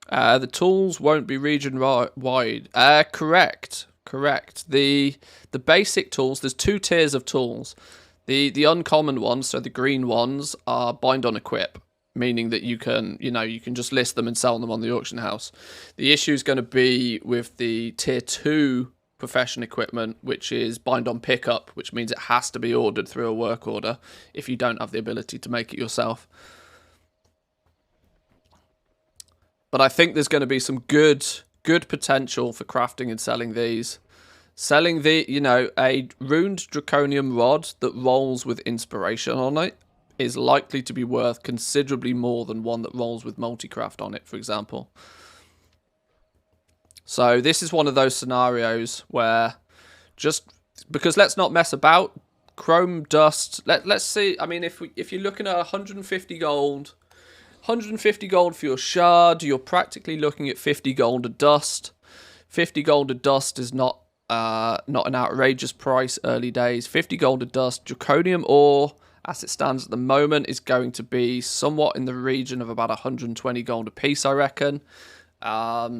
The tools won't be region wide. Correct. The basic tools, there's 2 tiers of tools. The uncommon ones, so the green ones, are bind on equip, meaning that you can just list them and sell them on the auction house. The issue is going to be with the tier 2 profession equipment, which is bind on pickup, which means it has to be ordered through a work order if you don't have the ability to make it yourself. But I think there's going to be some good potential for crafting and selling these. Selling a runed draconium rod that rolls with inspiration on it is likely to be worth considerably more than one that rolls with multicraft on it, for example. So this is one of those scenarios where, just because let's not mess about, chrome dust, let's see, I mean, if you're looking at 150 gold, 150 gold for your shard, you're practically looking at 50 gold a dust. 50 gold a dust is not an outrageous price early days. 50 gold a dust. Draconium ore, as it stands at the moment, is going to be somewhat in the region of about 120 gold a piece, I reckon.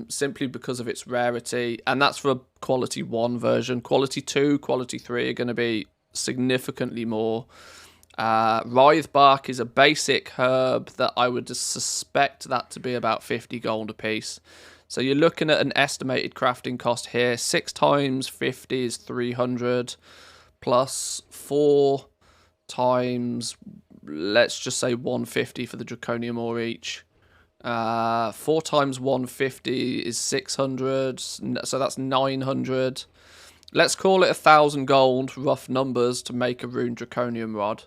Simply because of its rarity. And that's for a quality 1 version. Quality 2, quality 3 are going to be significantly more. Writhe bark is a basic herb that I would suspect that to be about 50 gold a piece. So you're looking at an estimated crafting cost here. 6 times 50 is 300, plus 4 times, let's just say 150 for the draconium ore each. 4 times 150 is 600, so that's 900. Let's call it 1,000 gold, rough numbers, to make a rune draconium rod.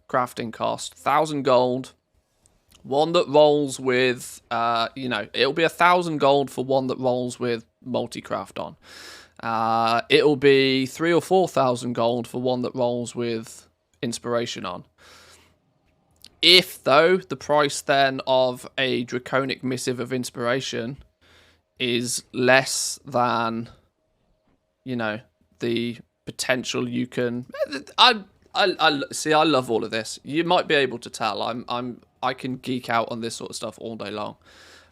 Crafting cost 1,000 gold. One that rolls with, it'll be 1,000 gold for one that rolls with multi-craft on. It'll be 3,000 or 4,000 gold for one that rolls with inspiration on. If, though, the price then of a draconic missive of inspiration is less than, the potential you can... I love all of this. You might be able to tell. I can geek out on this sort of stuff all day long.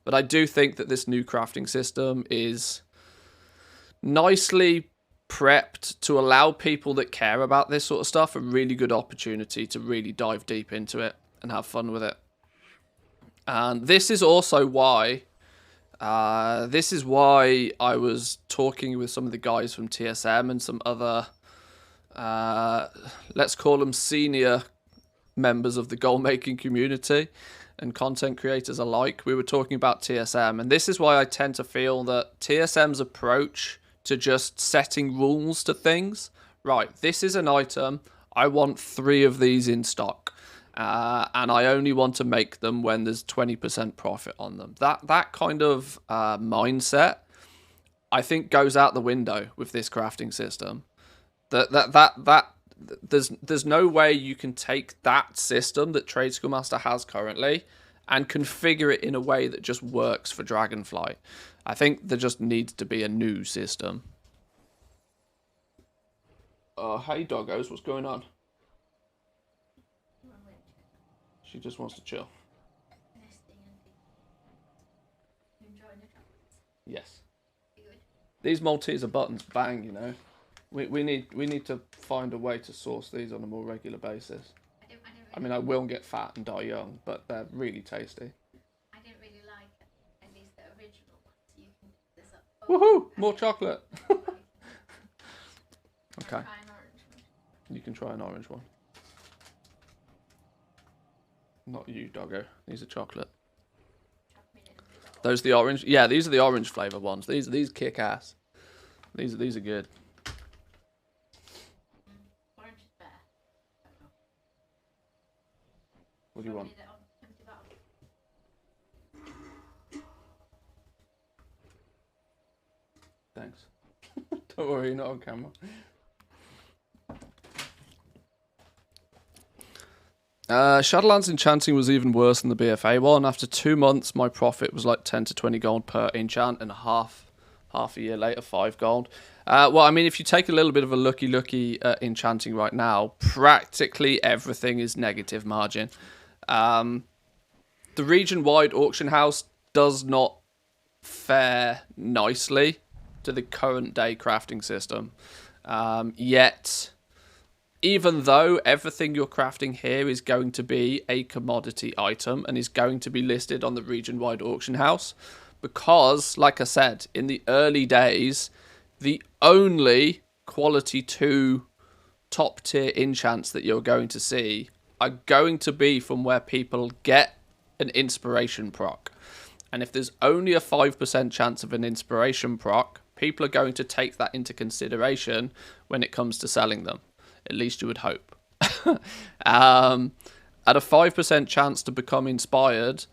But I do think that this new crafting system is nicely prepped to allow people that care about this sort of stuff a really good opportunity to really dive deep into it and have fun with it. And this is also why I was talking with some of the guys from TSM and some other let's call them senior members of the goal making community and content creators alike. We were talking about TSM, and this is why I tend to feel that TSM's approach to just setting rules to things, right, this is an item, I want 3 of these in stock, and I only want to make them when there's 20% profit on them. That kind of mindset, I think, goes out the window with this crafting system. There's no way you can take that system that Trade Schoolmaster has currently and configure it in a way that just works for Dragondflight. I think there just needs to be a new system. Hey doggos, what's going on? She just wants to chill. Yes. These Malteser buttons bang, We need to find a way to source these on a more regular basis. I mean, I will get fat and die young, but they're really tasty. I didn't really like at least the original ones. You can pick this up. Woohoo! More chocolate. Okay. Try an orange one. You can try an orange one. Not you, doggo. These are chocolate. Those are the orange. Yeah, these are the orange flavour ones. These kick ass. These are good. Orange is better. What do you want? thanks. Don't worry, you're not on camera. Shadowlands Enchanting was even worse than the BFA one. After 2 months, my profit was like 10 to 20 gold per enchant, and half a year later, 5 gold. Well, I mean, if you take a little bit of a looky at Enchanting right now, practically everything is negative margin. The region-wide auction house does not fare nicely to the current day crafting system. Yet, even though everything you're crafting here is going to be a commodity item and is going to be listed on the region-wide auction house, because, like I said, in the early days, the only quality 2 top-tier enchants that you're going to see are going to be from where people get an inspiration proc. And if there's only a 5% chance of an inspiration proc, people are going to take that into consideration when it comes to selling them. At least you would hope. At a 5% chance to become inspired,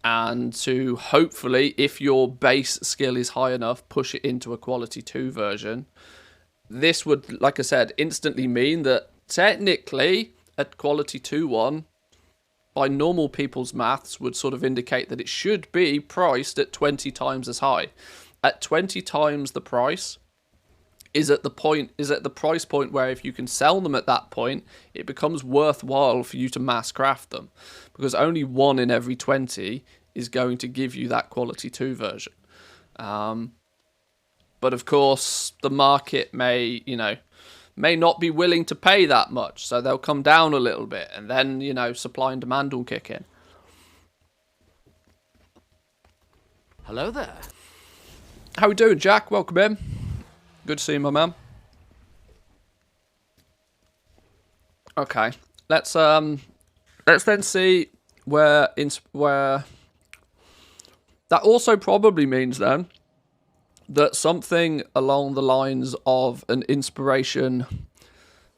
and to hopefully, if your base skill is high enough, push it into a quality 2 version. This would, like I said, instantly mean that technically a quality 2 one, by normal people's maths, would sort of indicate that it should be priced at 20 times as high. At 20 times the price is at the price point where if you can sell them at that point, it becomes worthwhile for you to mass craft them, because only 1 in every 20 is going to give you that quality 2 version. But of course, the market may not be willing to pay that much, so they'll come down a little bit, and then, supply and demand will kick in. Hello there. How we doing, Jack? Welcome in. Good to see you, my man. Okay, let's then see where that also probably means then that something along the lines of an inspiration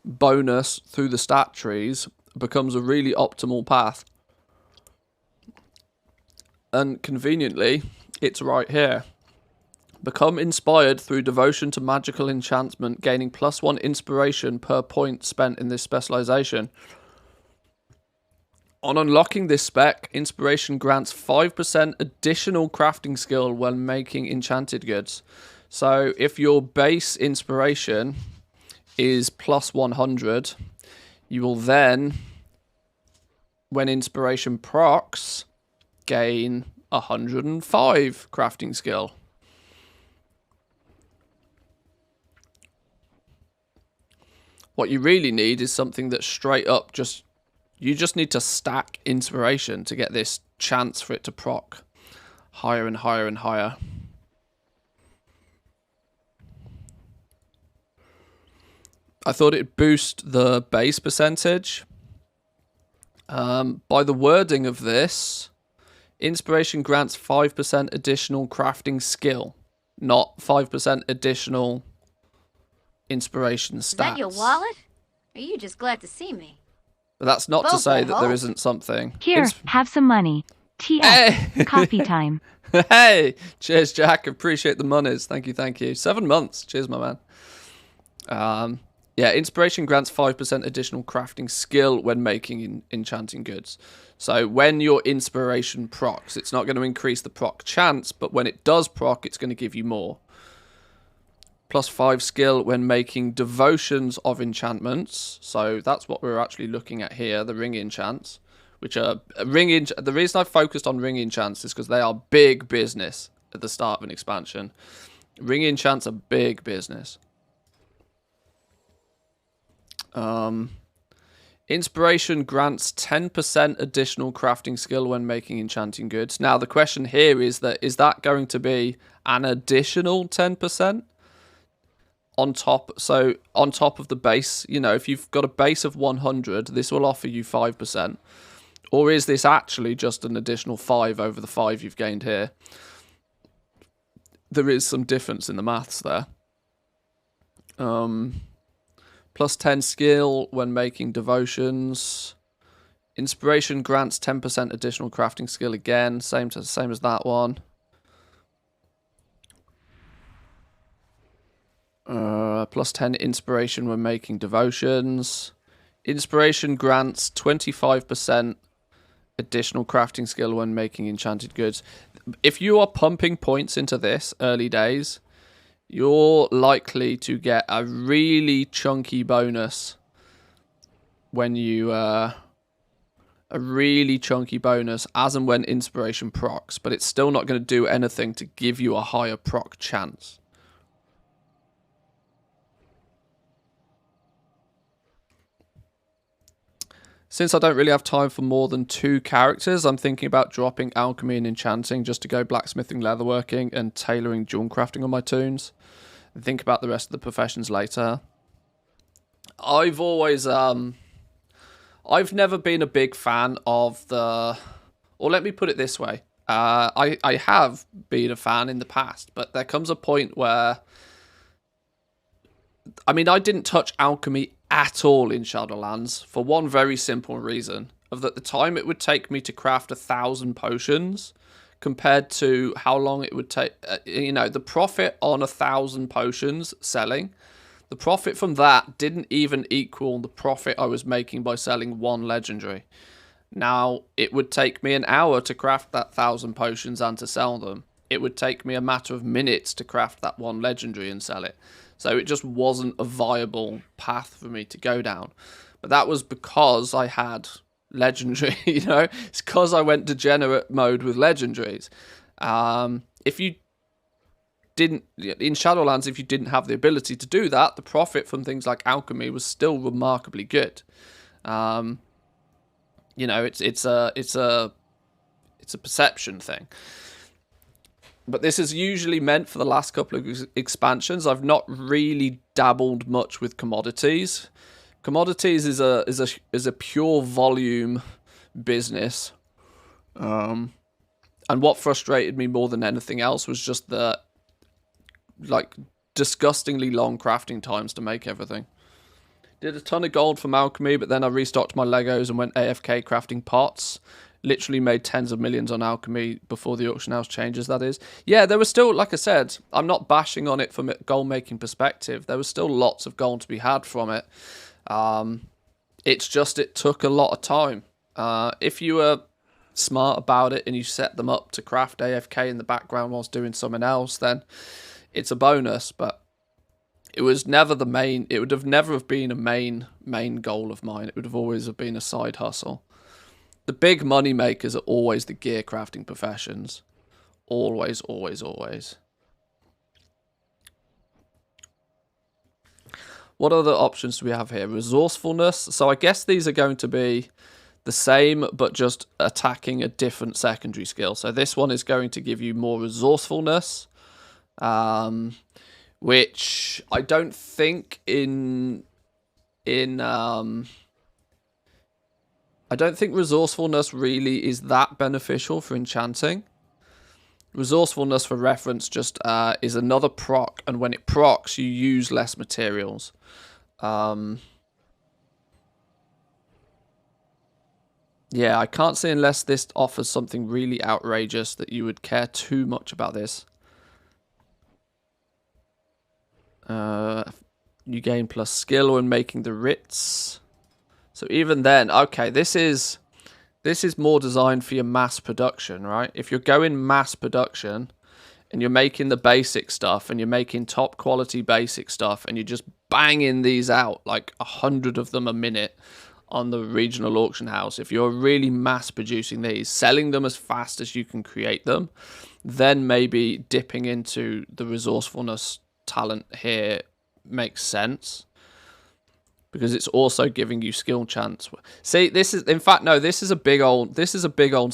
bonus through the stat trees becomes a really optimal path. And conveniently, it's right here. Become inspired through devotion to magical enchantment, gaining +1 inspiration per point spent in this specialization. On unlocking this spec, inspiration grants 5% additional crafting skill when making enchanted goods. So if your base inspiration is +100, you will then, when inspiration procs, gain 105 crafting skill. What you really need is something that's straight up you just need to stack inspiration to get this chance for it to proc higher and higher and higher. I thought it'd boost the base percentage. By the wording of this, inspiration grants 5% additional crafting skill, not 5% additional inspiration stats. Is that your wallet? Or are you just glad to see me? But that's not to say that there isn't something. Here, have some money. TF, Hey! coffee time. Hey! Cheers, Jack. Appreciate the monies. Thank you. 7 months. Cheers, my man. Yeah, inspiration grants 5% additional crafting skill when making enchanting goods. So when your inspiration procs, it's not going to increase the proc chance, but when it does proc, it's going to give you more. +5 skill when making devotions of enchantments. So that's what we're actually looking at here, the ring enchants, which are the reason I focused on ring enchants is because they are big business at the start of an expansion. Ring enchants are big business. Inspiration grants 10% additional crafting skill when making enchanting goods. Now the question here is that going to be an additional 10%? On top of the base, if you've got a base of 100, this will offer you 5%. Or is this actually just an additional 5 over the 5 you've gained here? There is some difference in the maths there. +10 skill when making devotions. Inspiration grants 10% additional crafting skill again, same as that one. Plus 10 inspiration when making devotions. Inspiration grants 25% additional crafting skill when making enchanted goods. If you are pumping points into this early days, you're likely to get a really chunky bonus when you a really chunky bonus as and when inspiration procs, but it's still not going to do anything to give you a higher proc chance. Since I don't really have time for more than 2 characters, I'm thinking about dropping alchemy and enchanting just to go blacksmithing, leatherworking, and tailoring jewel crafting on my toons. And think about the rest of the professions later. I've always, I've never been a big fan of the, or let me put it this way. I have been a fan in the past, but there comes a point where, I mean, I didn't touch alchemy at all in Shadowlands for one very simple reason, of that the time it would take me to craft 1,000 potions compared to how long it would take, the profit on 1,000 potions selling, the profit from that didn't even equal the profit I was making by selling 1 legendary. Now, it would take me an hour to craft that 1,000 potions and to sell them. It would take me a matter of minutes to craft that 1 legendary and sell it. So it just wasn't a viable path for me to go down. But that was because I had legendary, It's because I went degenerate mode with legendaries. If you didn't, in Shadowlands, if you didn't have the ability to do that, the profit from things like alchemy was still remarkably good. It's a perception thing. But this is usually meant for the last couple of expansions. I've not really dabbled much with commodities. Commodities is a pure volume business. And what frustrated me more than anything else was just the disgustingly long crafting times to make everything. Did a ton of gold from alchemy, but then I restocked my Legos and went AFK crafting pots. Literally made tens of millions on alchemy before the auction house changes, that is. Yeah, there was still, like I said, I'm not bashing on it from a gold-making perspective. There was still lots of gold to be had from it. It's just it took a lot of time. If you were smart about it and you set them up to craft AFK in the background whilst doing something else, then it's a bonus, but it was never the main, it would have never have been a main goal of mine. It would have always have been a side hustle. The big money makers are always the gear crafting professions. Always, always, always. What other options do we have here? Resourcefulness. So I guess these are going to be the same, but just attacking a different secondary skill. So this one is going to give you more resourcefulness, which I don't think I don't think resourcefulness really is that beneficial for enchanting. Resourcefulness, for reference, just is another proc, and when it procs, you use less materials. Yeah, I can't see unless this offers something really outrageous that you would care too much about this. You gain plus skill when making the writs. So even then, okay, this is more designed for your mass production, right? If you're going mass production and you're making the basic stuff and you're making top quality basic stuff and you're just banging these out like 100 of them a minute on the regional auction house, if you're really mass producing these, selling them as fast as you can create them, then maybe dipping into the resourcefulness talent here makes sense. Because it's also giving you skill chance. See, this is, in fact, no, this is a big old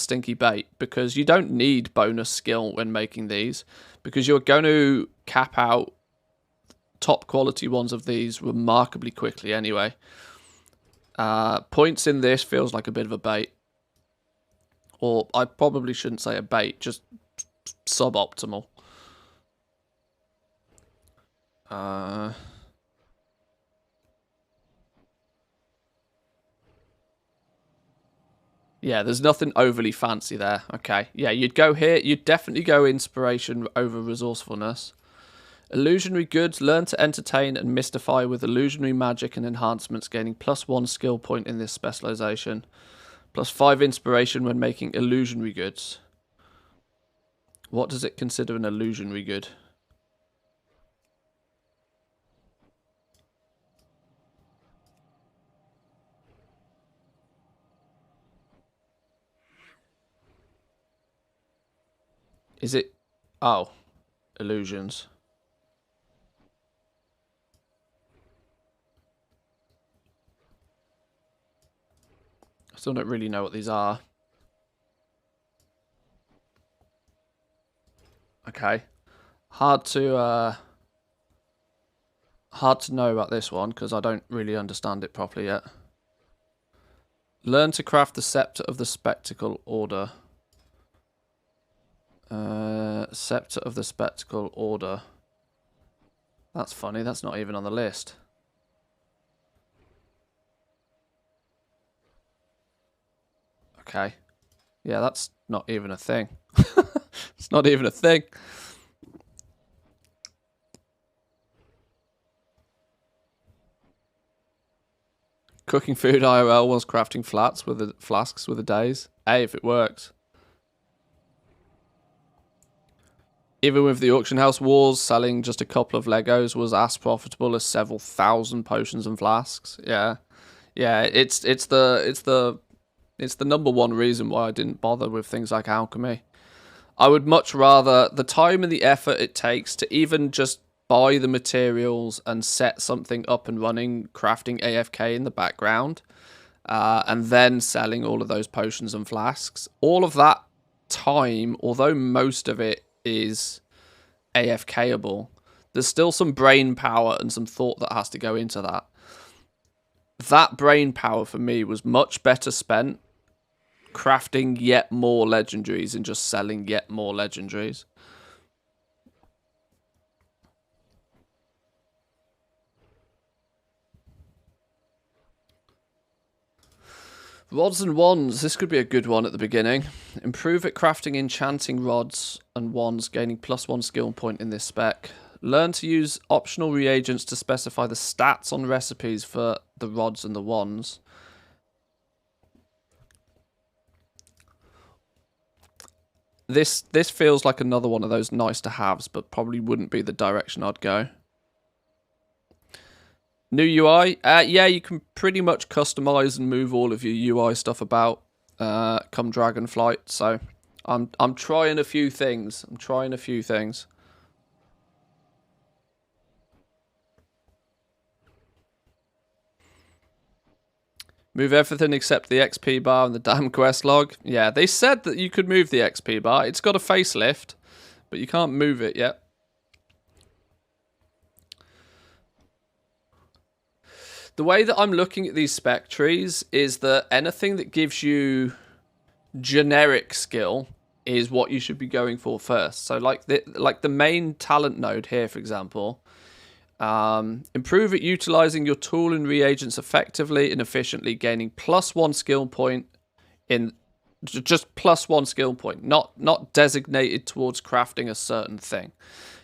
stinky bait, because you don't need bonus skill when making these, because you're going to cap out top quality ones of these remarkably quickly anyway. Points in this feels like a bit of a bait. Or I probably shouldn't say a bait, just suboptimal. Yeah, there's nothing overly fancy there. Okay, yeah, you'd go here. You'd definitely go inspiration over resourcefulness. Illusionary Goods. Learn to entertain and mystify with illusionary magic and enhancements, gaining +1 skill point in this specialization. +5 inspiration when making illusionary goods. What does it consider an illusionary good? Is it... Oh. Illusions. I still don't really know what these are. Okay. Hard to know about this one because I don't really understand it properly yet. Learn to craft the Sept of the Spectacle Order. Sept of the Spectacle Order. That's funny, that's not even on the list. Okay. Yeah, that's not even a thing. It's not even a thing. Cooking food IRL whilst crafting flasks with the days. Hey, if it works. Even with the auction house wars, selling just a couple of Legos was as profitable as several thousand potions and flasks. Yeah, yeah. It's the number one reason why I didn't bother with things like alchemy. I would much rather the time and the effort it takes to even just buy the materials and set something up and running, crafting AFK in the background, and then selling all of those potions and flasks. All of that time, although most of it is AFKable, there's still some brain power and some thought that has to go into that. That brain power for me was much better spent crafting yet more legendaries and just selling yet more legendaries. Rods and wands. This could be a good one at the beginning. Improve at crafting enchanting rods and wands, gaining +1 skill point in this spec. Learn to use optional reagents to specify the stats on recipes for the rods and the wands. This feels like another one of those nice to haves, but probably wouldn't be the direction I'd go. New UI, yeah, you can pretty much customize and move all of your UI stuff about come Dragondflight. So I'm trying a few things. Move everything except the XP bar and the damn quest log. Yeah, they said that you could move the XP bar. It's got a facelift, but you can't move it yet. The way that I'm looking at these spec trees is that anything that gives you generic skill is what you should be going for first. So like the main talent node here, for example, improve at utilizing your tool and reagents effectively and efficiently, gaining +1 skill point in just +1 skill point, not designated towards crafting a certain thing,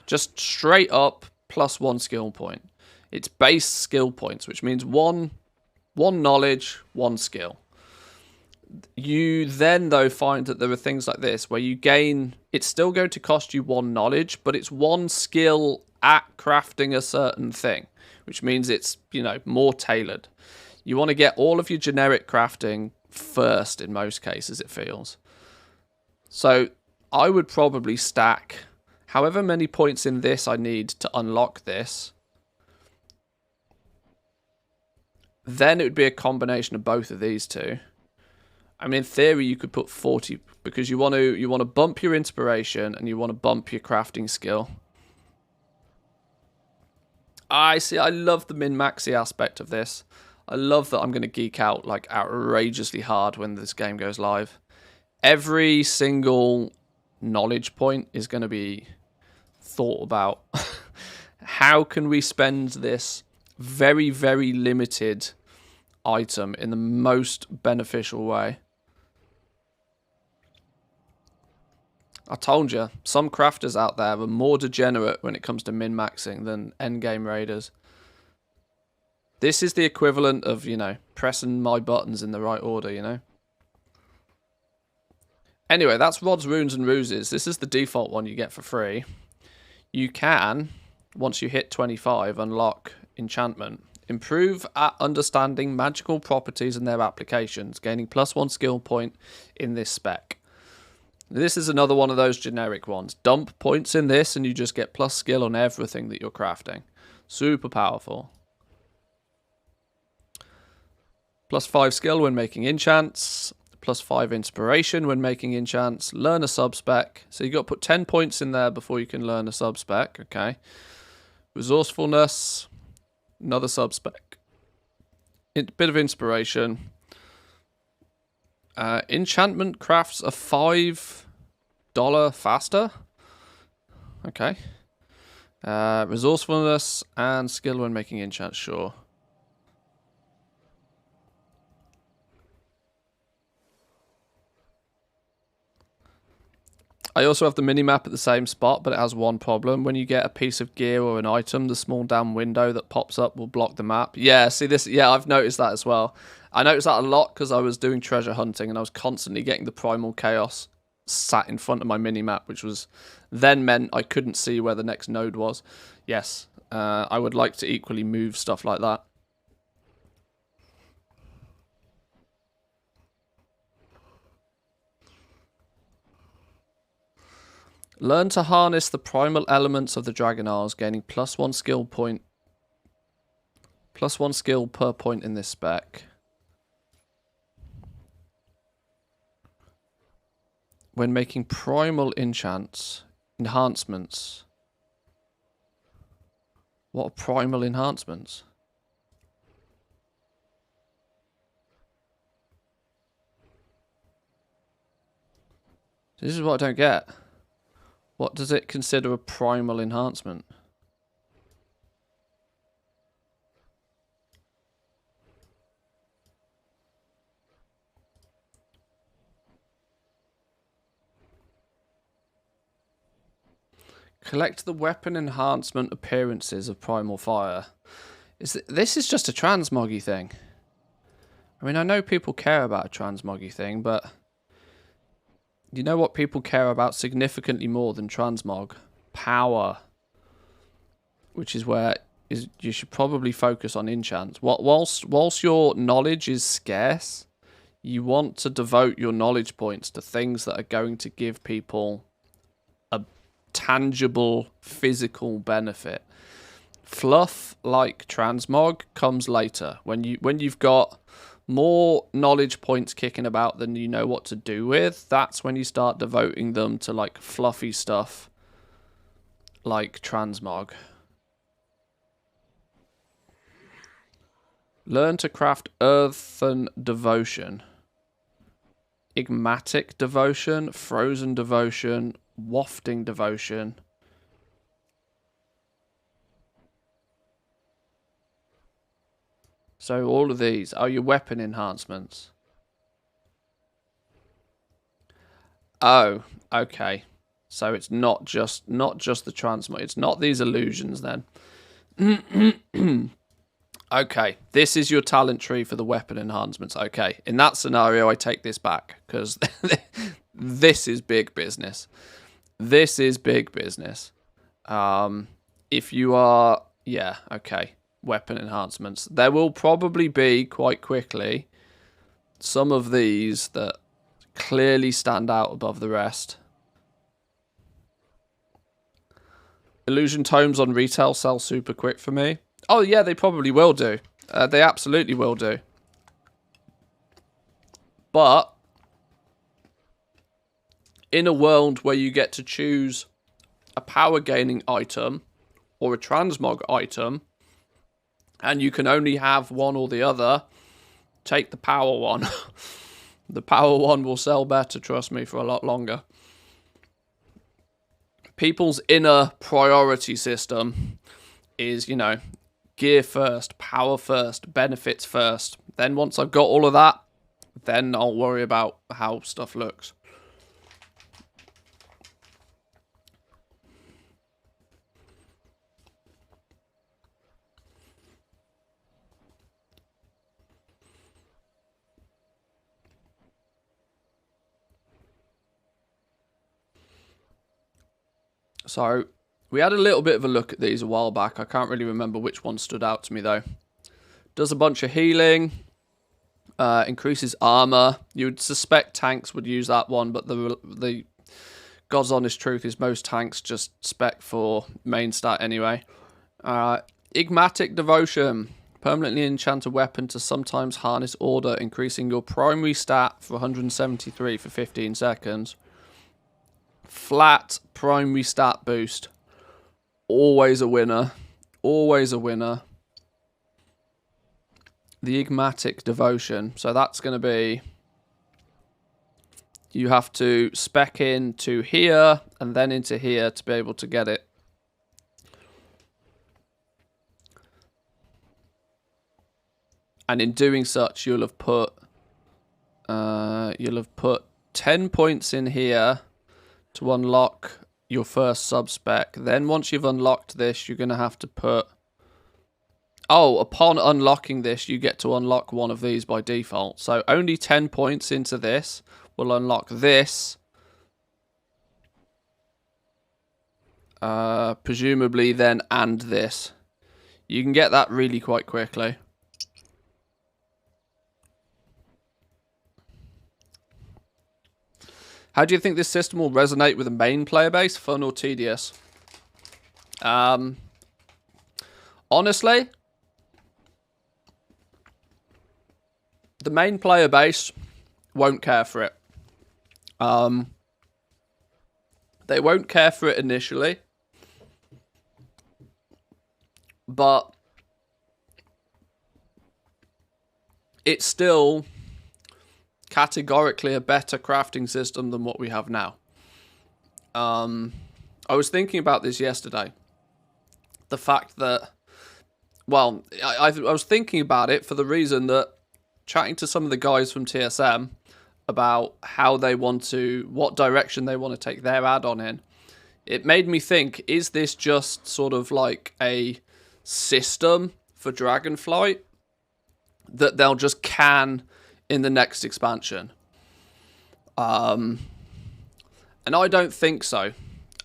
just straight up +1 skill point. It's base skill points, which means one knowledge, 1 skill. You then, though, find that there are things like this where you gain... It's still going to cost you 1 knowledge, but it's 1 skill at crafting a certain thing, which means it's, you know, more tailored. You want to get all of your generic crafting first in most cases, it feels. So I would probably stack however many points in this I need to unlock this. Then it would be a combination of both of these two. I mean, in theory, you could put 40 because you want to bump your inspiration and you want to bump your crafting skill. I see. I love the min-maxy aspect of this. I love that I'm going to geek out like outrageously hard when this game goes live. Every single knowledge point is going to be thought about. How can we spend this very, very limited item in the most beneficial way? I told you, some crafters out there are more degenerate when it comes to min-maxing than endgame raiders. This is the equivalent of, you know, pressing my buttons in the right order, you know? Anyway, that's Rods, Runes, and Ruses. This is the default one you get for free. You can, once you hit 25, unlock Enchantment. Improve at understanding magical properties and their applications, gaining +1 skill point in this spec. This is another one of those generic ones. Dump points in this and you just get plus skill on everything that you're crafting. Super powerful. +5 skill when making enchants. +5 inspiration when making enchants. Learn a sub-spec. So you got to put 10 points in there before you can learn a sub-spec. Okay. Resourcefulness. Another sub-spec. Bit of inspiration. Enchantment crafts are $5 faster. Okay. Resourcefulness and skill when making enchants, sure. I also have the mini-map at the same spot, but it has one problem. When you get a piece of gear or an item, the small damn window that pops up will block the map. Yeah, see this? Yeah, I've noticed that as well. I noticed that a lot because I was doing treasure hunting and I was constantly getting the Primal Chaos sat in front of my mini-map, which was then meant I couldn't see where the next node was. Yes, I would like to equally move stuff like that. Learn to harness the primal elements of the Dragon Isles, gaining +1 skill point. +1 skill per point in this spec. When making primal enhancements. What are primal enhancements? This is what I don't get. What does it consider a primal enhancement? Collect the weapon enhancement appearances of primal fire. This is just a transmoggy thing. I mean, I know people care about a transmoggy thing, but you know what people care about significantly more than transmog? Power. Which is where you should probably focus on enchants. Whilst your knowledge is scarce, you want to devote your knowledge points to things that are going to give people a tangible physical benefit. Fluff like transmog comes later. When you've got more knowledge points kicking about than you know what to do with, that's when you start devoting them to like fluffy stuff like transmog. Learn to craft Earthen Devotion, Igmatic Devotion, Frozen Devotion, Wafting Devotion. So all of these are your weapon enhancements. Oh, okay. So it's not just the transmog. It's not these illusions then. Okay, this is your talent tree for the weapon enhancements. Okay, in that scenario, I take this back because this is big business. This is big business. If you are, yeah, okay. Weapon enhancements. There will probably be quite quickly some of these that clearly stand out above the rest. Illusion tomes on retail sell super quick for me. Oh yeah, they probably will do. They absolutely will do. But in a world where you get to choose a power gaining item or a transmog item, and you can only have one or the other, take the power one. The power one will sell better, trust me, for a lot longer. People's inner priority system is, you know, gear first, power first, benefits first. Then once I've got all of that, then I'll worry about how stuff looks. So we had a little bit of a look at these a while back. I can't really remember which one stood out to me though. Does a bunch of healing, increases armor. You would suspect tanks would use that one, but the God's honest truth is most tanks just spec for main stat anyway. Igmatic Devotion. Permanently enchant a weapon to sometimes harness order, increasing your primary stat for 173 for 15 seconds. Flat primary stat boost. Always a winner. Always a winner. The Igmatic Devotion. So that's going to be... You have to spec into here and then into here to be able to get it. And in doing such, you'll have put 10 points in here to unlock your first sub-spec. Then once you've unlocked this, you're going to have to put... Oh, upon unlocking this, you get to unlock one of these by default. So only 10 points into this will unlock this. Presumably then and this. You can get that really quite quickly. How do you think this system will resonate with the main player base? Fun or tedious? Honestly, the main player base won't care for it. They won't care for it initially, but it's still categorically a better crafting system than what we have now. I was thinking about this yesterday. The fact that, well, I was thinking about it for the reason that chatting to some of the guys from TSM about how they want to, what direction they want to take their add-on in, it made me think, is this just sort of like a system for Dragondflight that they'll just can in the next expansion? And I don't think so.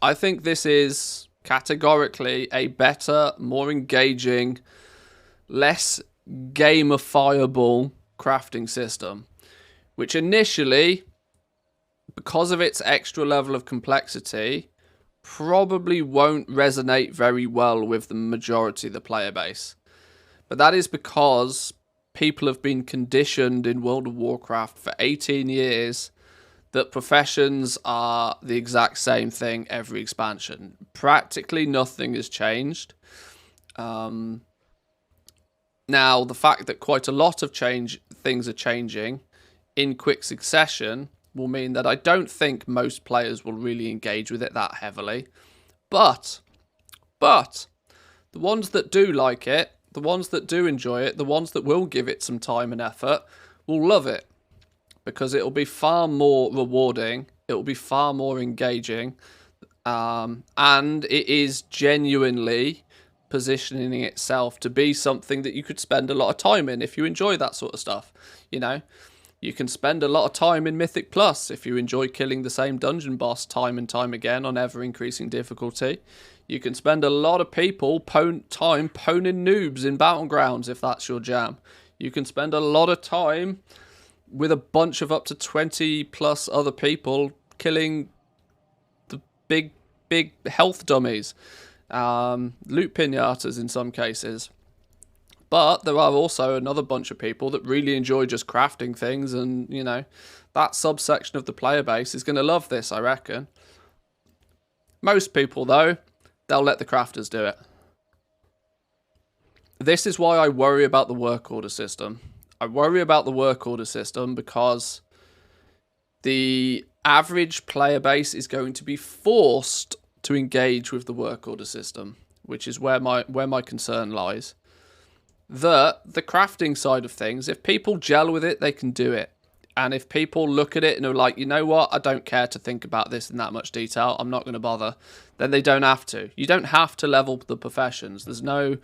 I think this is categorically a better, more engaging, less gamifiable crafting system, which initially, because of its extra level of complexity, probably won't resonate very well with the majority of the player base. But that is because people have been conditioned in World of Warcraft for 18 years that professions are the exact same thing every expansion. Practically nothing has changed. Now, the fact that quite a lot of things are changing in quick succession will mean that I don't think most players will really engage with it that heavily. But the ones that do like it, the ones that do enjoy it, the ones that will give it some time and effort will love it, because it will be far more rewarding, it will be far more engaging, and it is genuinely positioning itself to be something that you could spend a lot of time in if you enjoy that sort of stuff. You know, you can spend a lot of time in Mythic Plus if you enjoy killing the same dungeon boss time and time again on ever-increasing difficulty. You can spend a lot of time poning noobs in Battlegrounds if that's your jam. You can spend a lot of time with a bunch of up to 20 plus other people killing the big health dummies. Loot pinatas in some cases. But there are also another bunch of people that really enjoy just crafting things, and, you know, that subsection of the player base is going to love this, I reckon. Most people, though, they'll let the crafters do it. This is why I worry about the work order system. I worry about the work order system because the average player base is going to be forced to engage with the work order system, which is where my concern lies. The crafting side of things, if people gel with it, they can do it. And if people look at it and are like, you know what, I don't care to think about this in that much detail, I'm not going to bother, then they don't have to. You don't have to level the professions. There's no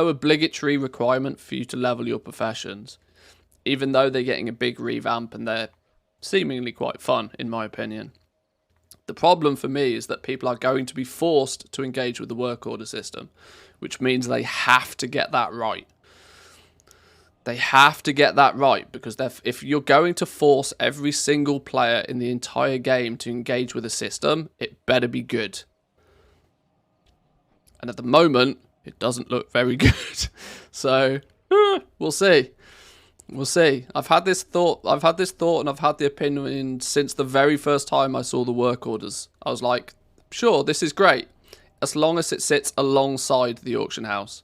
obligatory requirement for you to level your professions, even though they're getting a big revamp and they're seemingly quite fun, in my opinion. The problem for me is that people are going to be forced to engage with the work order system, which means they have to get that right. They have to get that right, because if you're going to force every single player in the entire game to engage with a system, it better be good. And at the moment, it doesn't look very good. So, we'll see. We'll see. I've had this thought and I've had the opinion since the very first time I saw the work orders. I was like, sure, this is great, as long as it sits alongside the auction house.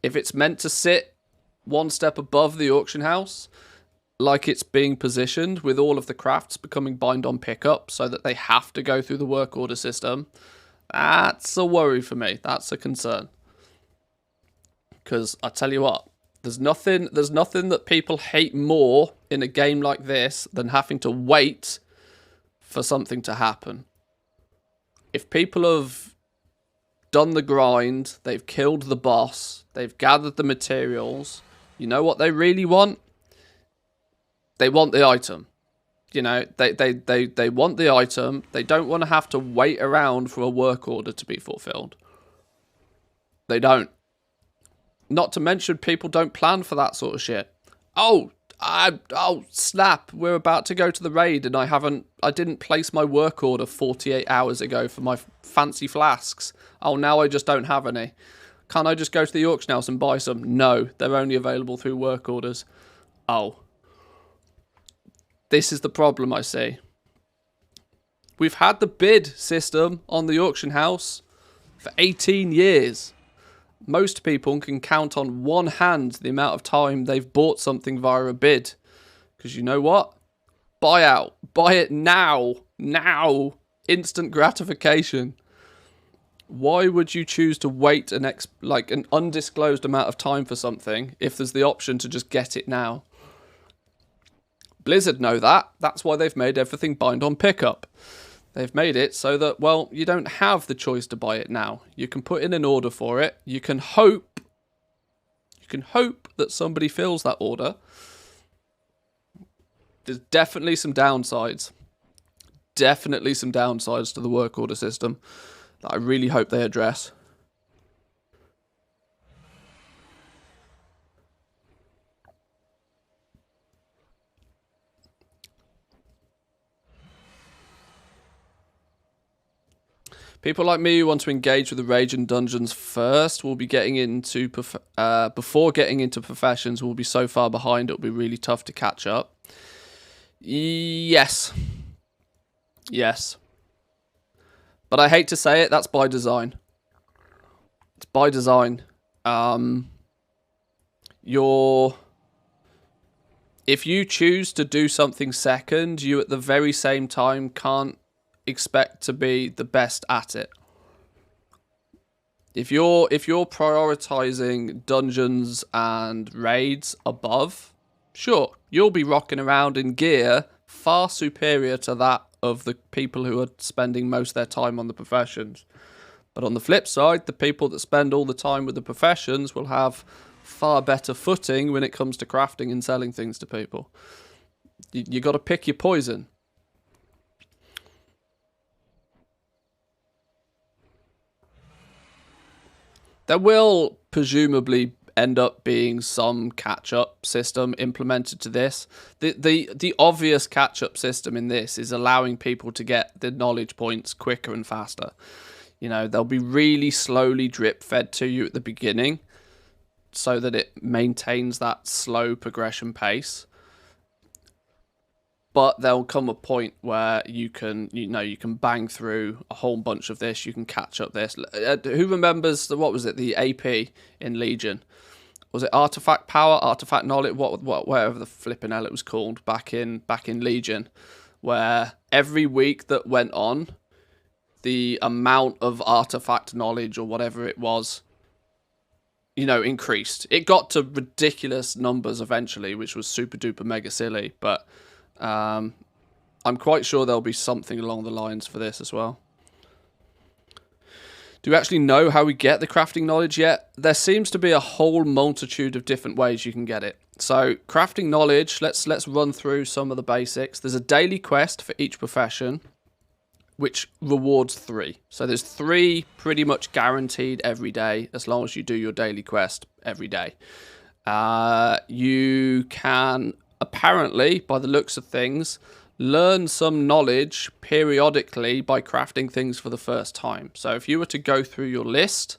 If it's meant to sit one step above the auction house, like it's being positioned with all of the crafts becoming bind on pickup so that they have to go through the work order system, that's a worry for me. That's a concern. Because I tell you what, there's nothing that people hate more in a game like this than having to wait for something to happen. If people have done the grind, they've killed the boss, they've gathered the materials, you know what they really want? They want the item. You know, they want the item. They don't want to have to wait around for a work order to be fulfilled. They don't. Not to mention, people don't plan for that sort of shit. Oh snap! We're about to go to the raid, and I didn't place my work order 48 hours ago for my fancy flasks. Oh, now I just don't have any. Can't I just go to the auction house and buy some? No, they're only available through work orders. Oh, this is the problem I see. We've had the bid system on the auction house for 18 years. Most people can count on one hand the amount of time they've bought something via a bid. Because you know what? Buy out. Buy it now. Now. Instant gratification. Why would you choose to wait an undisclosed amount of time for something if there's the option to just get it now? Blizzard know that. That's why they've made everything bind on pickup. They've made it so that, well, you don't have the choice to buy it now. You can put in an order for it. You can hope that somebody fills that order. There's definitely some downsides. Definitely some downsides to the work order system that I really hope they address. People like me who want to engage with the rage and dungeons first will be getting into before getting into professions will be so far behind it'll be really tough to catch up. Yes. But I hate to say it, that's by design. It's by design. If you choose to do something second, you at the very same time can't expect to be the best at it. If you're prioritizing dungeons and raids above, sure, you'll be rocking around in gear far superior to that of the people who are spending most of their time on the professions. But on the flip side, the people that spend all the time with the professions will have far better footing when it comes to crafting and selling things to people. You got to pick your poison. There will presumably end up being some catch-up system implemented to this. The obvious catch-up system in this is allowing people to get the knowledge points quicker and faster. You know, they'll be really slowly drip-fed to you at the beginning so that it maintains that slow progression pace. But there'll come a point where you can bang through a whole bunch of this. You can catch up this. Who remembers what was it? The AP in Legion. Was it Artifact Power, Artifact Knowledge, whatever the flipping hell it was called back in Legion, where every week that went on, the amount of artifact knowledge or whatever it was, increased. It got to ridiculous numbers eventually, which was super duper mega silly, but I'm quite sure there'll be something along the lines for this as well. Do we actually know how we get the crafting knowledge yet? There seems to be a whole multitude of different ways you can get it. So, crafting knowledge, let's run through some of the basics. There's a daily quest for each profession. which rewards 3. So there's 3 pretty much guaranteed every day, as long as you do your daily quest every day. You can, apparently, by the looks of things, learn some knowledge periodically by crafting things for the first time. So if you were to go through your list,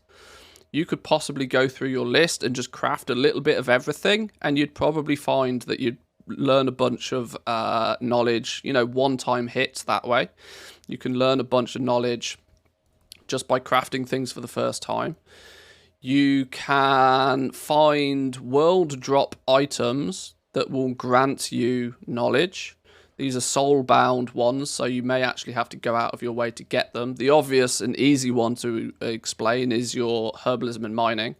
you could possibly go through your list and just craft a little bit of everything, and you'd probably find that you'd learn a bunch of knowledge, one-time hits that way. You can learn a bunch of knowledge just by crafting things for the first time. You can find world drop items that will grant you knowledge. These are soul-bound ones, so you may actually have to go out of your way to get them. The obvious and easy one to explain is your herbalism and mining.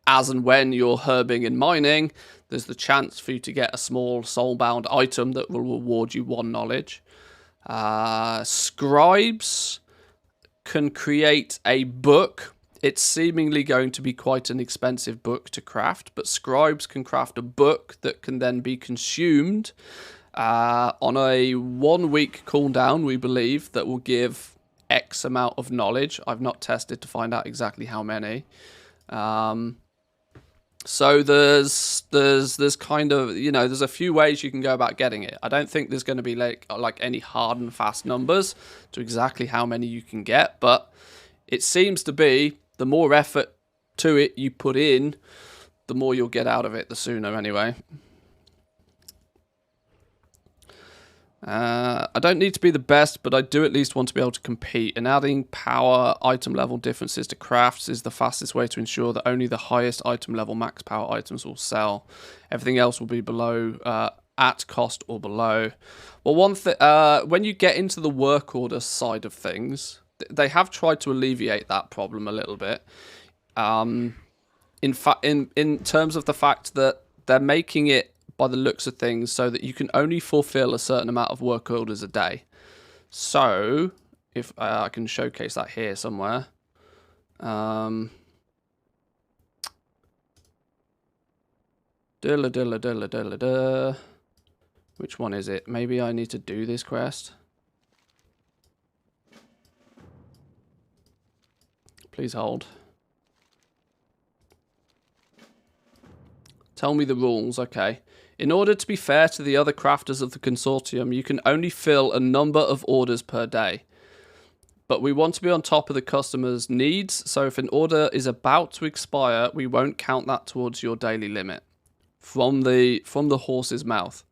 As and when you're herbing and mining, there's the chance for you to get a small soul-bound item that will reward you 1 knowledge. Scribes can create a book. It's seemingly going to be quite an expensive book to craft, but scribes can craft a book that can then be consumed on a 1-week cooldown, we believe, that will give X amount of knowledge. I've not tested to find out exactly how many. So there's kind of, there's a few ways you can go about getting it. I don't think there's going to be like any hard and fast numbers to exactly how many you can get, but it seems to be the more effort to it you put in, the more you'll get out of it, the sooner anyway. I don't need to be the best, but I do at least want to be able to compete, and adding power item level differences to crafts is the fastest way to ensure that only the highest item level max power items will sell. Everything else will be below, at cost or below. Well, one thing, when you get into the work order side of things, they have tried to alleviate that problem a little bit. In terms of the fact that they're making it, by the looks of things, so that you can only fulfill a certain amount of work orders a day. So, if I can showcase that here somewhere. Which one is it? Maybe I need to do this quest. Please hold. Tell me the rules, okay. In order to be fair to the other crafters of the consortium, you can only fill a number of orders per day. But we want to be on top of the customer's needs, so if an order is about to expire, we won't count that towards your daily limit. From the horse's mouth.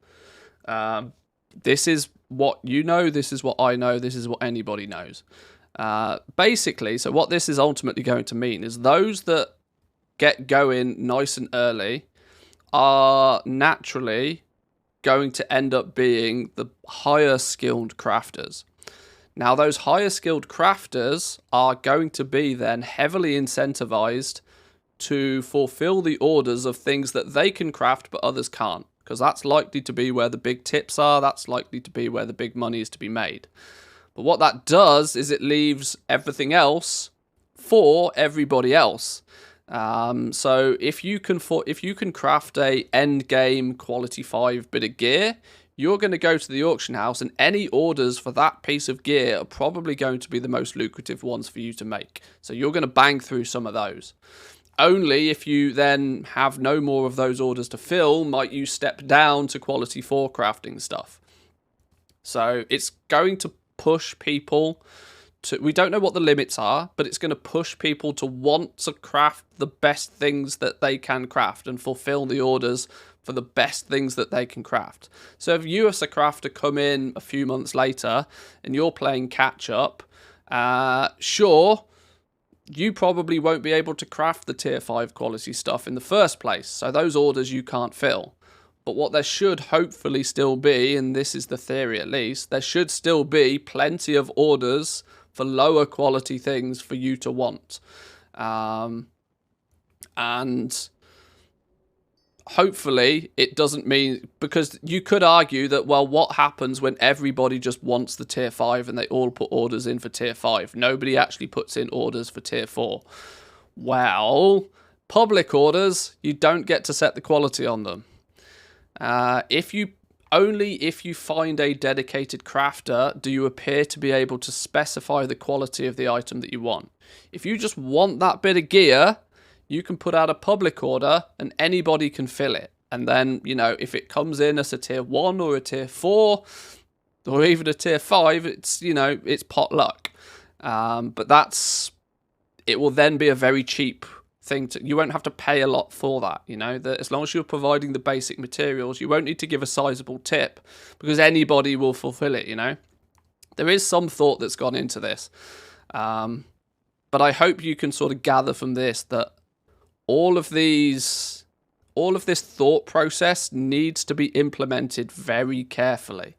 This is what you know, this is what I know, this is what anybody knows. Basically, so what this is ultimately going to mean is those that get going nice and early are naturally going to end up being the higher skilled crafters. Now, those higher skilled crafters are going to be then heavily incentivized to fulfill the orders of things that they can craft but others can't, because that's likely to be where the big tips are, that's likely to be where the big money is to be made. But what that does is it leaves everything else for everybody else. So if you can craft a end game quality 5 bit of gear, you're going to go to the auction house, and any orders for that piece of gear are probably going to be the most lucrative ones for you to make. So you're going to bang through some of those. Only if you then have no more of those orders to fill might you step down to quality 4 crafting stuff. So it's going to push people to, we don't know what the limits are, but it's going to push people to want to craft the best things that they can craft and fulfill the orders for the best things that they can craft. So if you as a crafter come in a few months later and you're playing catch up, sure, you probably won't be able to craft the tier 5 quality stuff in the first place. So those orders you can't fill. But what there should hopefully still be, and this is the theory at least, there should still be plenty of orders for lower quality things for you to want. And hopefully it doesn't mean, because you could argue that, well, what happens when everybody just wants the tier 5 and they all put orders in for tier 5? Nobody actually puts in orders for tier 4. Well, public orders, you don't get to set the quality on them. If you only if you find a dedicated crafter do you appear to be able to specify the quality of the item that you want. If you just want that bit of gear, you can put out a public order and anybody can fill it. And then, you know, if it comes in as a tier 1 or a tier 4 or even a tier 5, it's, you know, it's pot luck. But it will then be a very cheap thing. You won't have to pay a lot for that, you know. As long as you're providing the basic materials, you won't need to give a sizable tip because anybody will fulfill it, you know. There is some thought that's gone into this. But I hope you can sort of gather from this that all of this thought process needs to be implemented very carefully,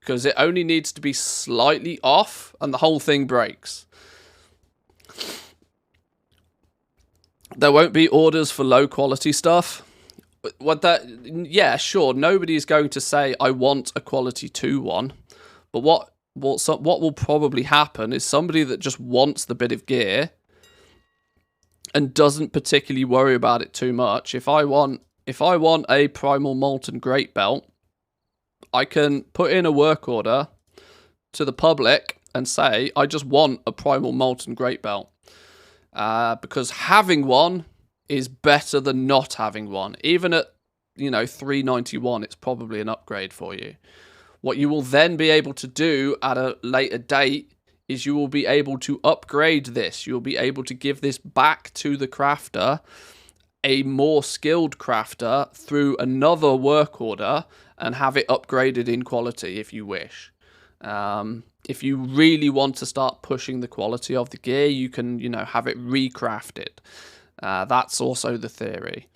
because it only needs to be slightly off and the whole thing breaks. There won't be orders for low quality stuff. Yeah, sure, nobody's going to say I want a quality 2 one, but what will probably happen is somebody that just wants the bit of gear and doesn't particularly worry about it too much. If I want a primal molten great belt, I can put in a work order to the public and say I just want a primal molten great belt, because having one is better than not having one. Even at, you know, 391, it's probably an upgrade for you. What you will then be able to do at a later date is you will be able to upgrade this. You'll be able to give this back to the crafter, a more skilled crafter, through another work order and have it upgraded in quality if you wish. If you really want to start pushing the quality of the gear, you can, you know, have it recrafted. That's also the theory.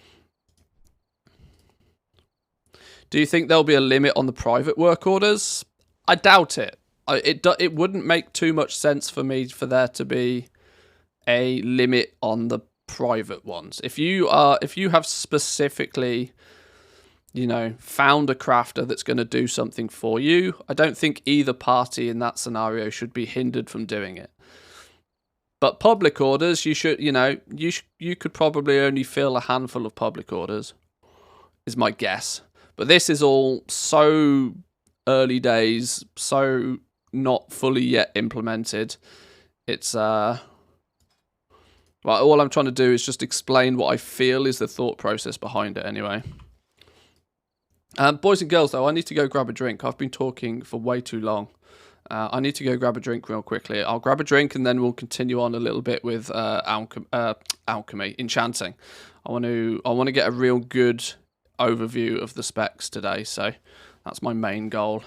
Do you think there'll be a limit on the private work orders? I doubt it. It wouldn't make too much sense for me for there to be a limit on the private ones. If you have specifically, you know, found a crafter that's going to do something for you, I don't think either party in that scenario should be hindered from doing it. But public orders, you should, you know, you could probably only fill a handful of public orders, is my guess. But this is all so early days, so not fully yet implemented. It's well, all I'm trying to do is just explain what I feel is the thought process behind it anyway. Boys and girls, though, I need to go grab a drink. I've been talking for way too long. I need to go grab a drink real quickly. I'll grab a drink and then we'll continue on a little bit with alchemy, enchanting. I want to get a real good overview of the specs today, so that's my main goal.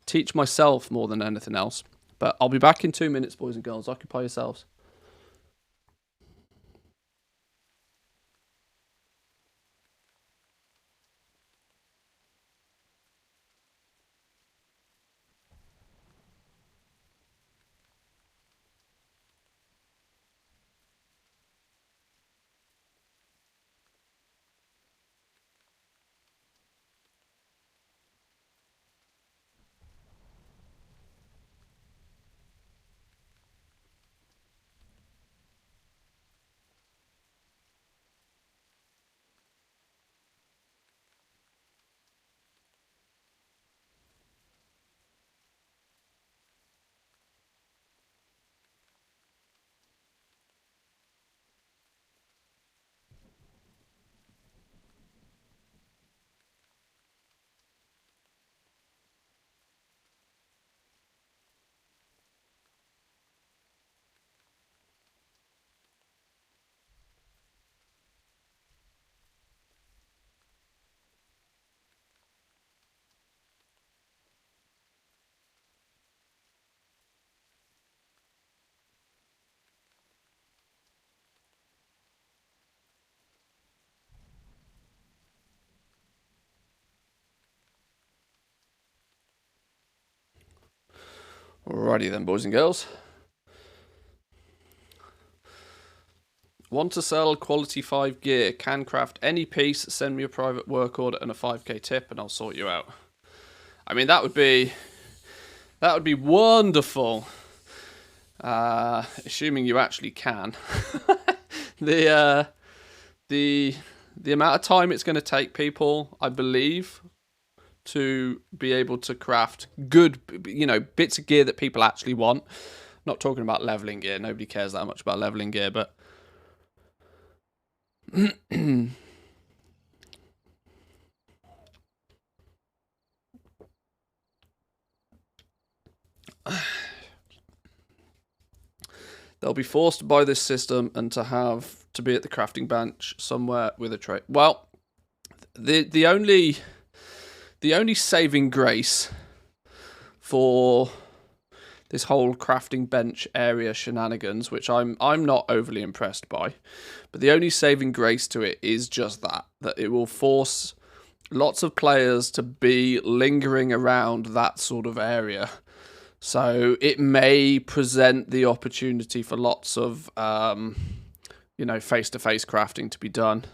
Teach myself more than anything else. But I'll be back in 2 minutes, boys and girls. Occupy yourselves. Alrighty then, boys and girls. Want to sell quality 5 gear, can craft any piece, send me a private work order and a 5k tip and I'll sort you out. I mean, that would be wonderful. Assuming you actually can. The amount of time it's going to take people, I believe, to be able to craft good, bits of gear that people actually want. I'm not talking about leveling gear. Nobody cares that much about leveling gear, but they'll be forced to buy this system and to be at the crafting bench somewhere with a tray. Well, the only saving grace for this whole crafting bench area shenanigans, which I'm not overly impressed by, but the only saving grace to it is just that it will force lots of players to be lingering around that sort of area. So it may present the opportunity for lots of face-to-face crafting to be done.